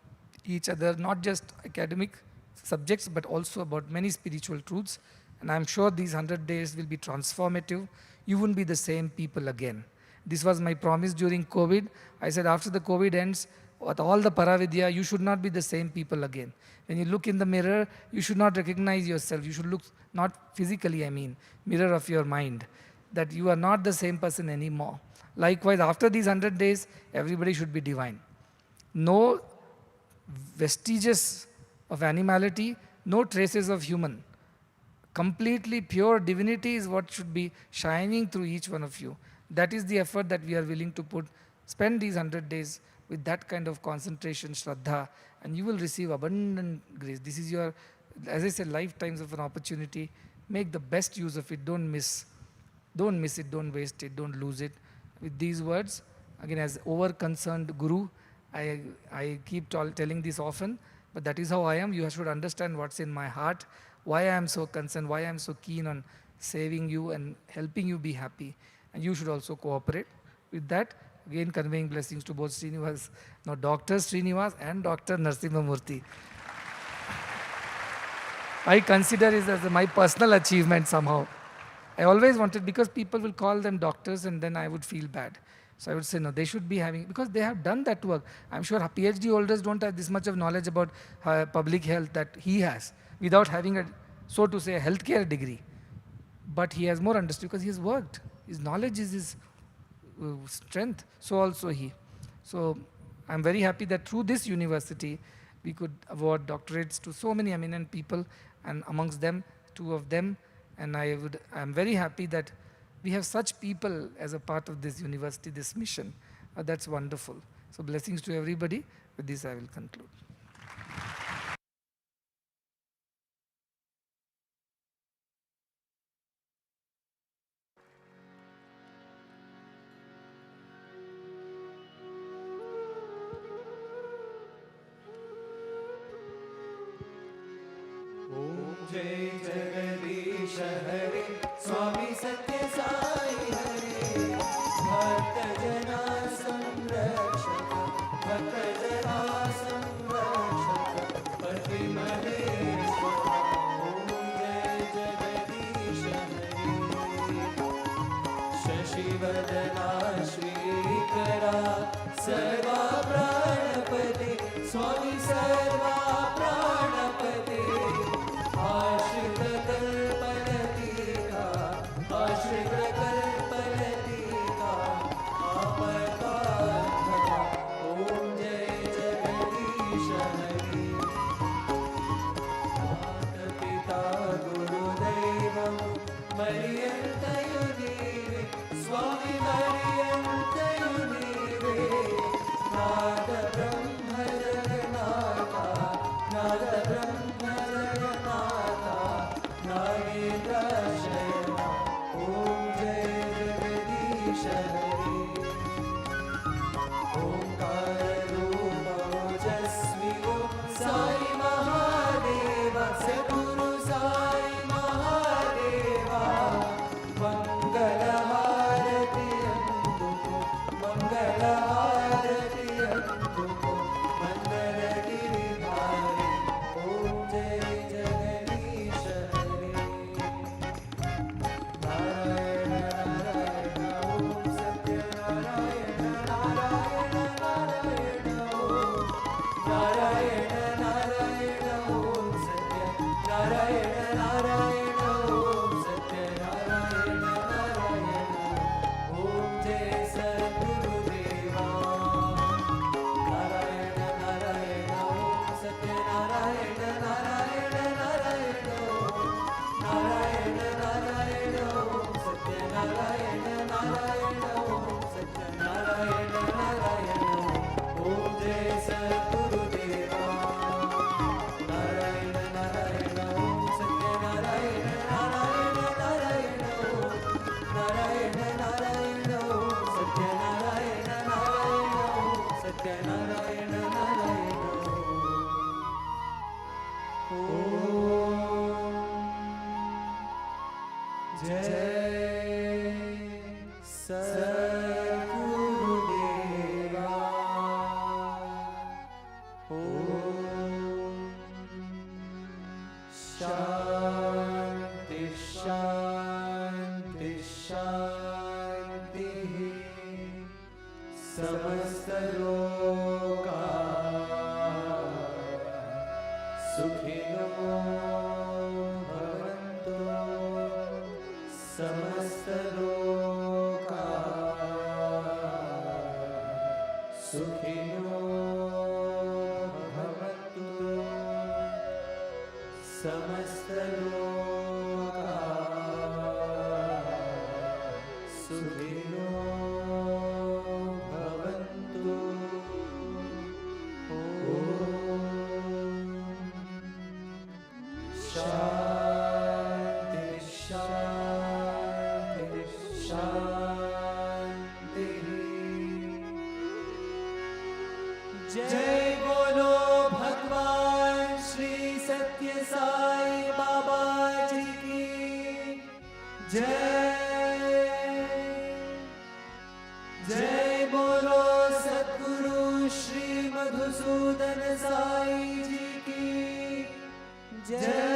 each other, not just academic subjects, but also about many spiritual truths. And I'm sure these 100 days will be transformative. You won't be the same people again. This was my promise during COVID. I said, after the COVID ends, with all the Paravidya, you should not be the same people again. When you look in the mirror, you should not recognize yourself. You should look, not physically, I mean, mirror of your mind, that you are not the same person anymore. Likewise, after these 100 days, everybody should be divine. No vestiges of animality, no traces of human. Completely pure divinity is what should be shining through each one of you. That is the effort that we are willing to put. Spend these 100 days with that kind of concentration, Shraddha, and you will receive abundant grace. This is your, as I said, lifetimes of an opportunity. Make the best use of it. Don't miss it, don't waste it, don't lose it. With these words, again, as over-concerned guru, I keep telling this often, but that is how I am. You should understand what's in my heart, why I am so concerned, why I am so keen on saving you and helping you be happy. And you should also cooperate. With that, again conveying blessings to both Srinivas, now Dr. Srinivas and Dr. Narasimhamurthy. I consider it as my personal achievement somehow. I always wanted, because people will call them doctors and then I would feel bad. So I would say, no, they should be having, because they have done that work. I'm sure PhD holders don't have this much of knowledge about public health that he has, without having a, so to say, a healthcare degree. But he has more understood because he has worked. His knowledge is his strength. So also he. So I'm very happy that through this university, we could award doctorates to so many eminent people, and amongst them, 2 of them. And I'm very happy that we have such people as a part of this university, this mission. That's wonderful. So blessings to everybody. With this, I will conclude. जय जगदीश हरे स्वामी सत्य साई हरे भक्त जना संरक्षक भक्त जना संरक्षक पति महेश्वर ओम जय जगदीश हरे शशिवदना श्रीकरा सर्वा प्राणपते स्वामी सर्वा प्राणपते आश्रित कल्पलतिका आश्रित कल्पलतिका आपदार्थका ओम जय जगदीश हरे माता पिता गुरुदैवं मर्यन्तयुनीवे स्वामी मर्यन्तयुनीवे नाद ब्रह्म जगन्नाथा नाद ब्रह्म जगन्नाथा नागेन्द्र शयना ओम जय जगदीश हरे ओंकार रूप ओजस्वी साई महादेव सद्गुरु साई महादेवा मंगल हारति अंतुको मंगल हारति अंतुको मंगल गिरिधारी ओम जय जगदीश हरे नारायण नारायण ओम सत्य नारायण नारायण नारायण ओम नारायण नारायण ओम सत्य नारायण नारायण ओम सत्य नारायण नारायण ओम जय सद्गुरुदेवा नारायण नारायण ओम सत्य नारायण नारायण नारायण ओम नारायण नारायण ओम सत्य नारायण नारायण ओम सत्य नारायण नारायण ओम जय सद्गुरुदेवा नारायण नारायण ओम सत्य नारायण नारायण नारायण ओम नारायण नारायण ओम सत्य नारायण नारायण ओम सत्य नारायण नारायण ओम जय सद्गुरुदेवा ओम शांति शांति शांति समस्त लोका सुखिनो भवन्तु समस्त लोका सुखिनो भवन्तु समस्त लोका सुखिनो भवन्तु ओम शांति शांति शांति जय बोलो भगवान श्री सत्य साई बाबा जी की जय बोलो सद्गुरु श्री मधुसूदन साई जी की जय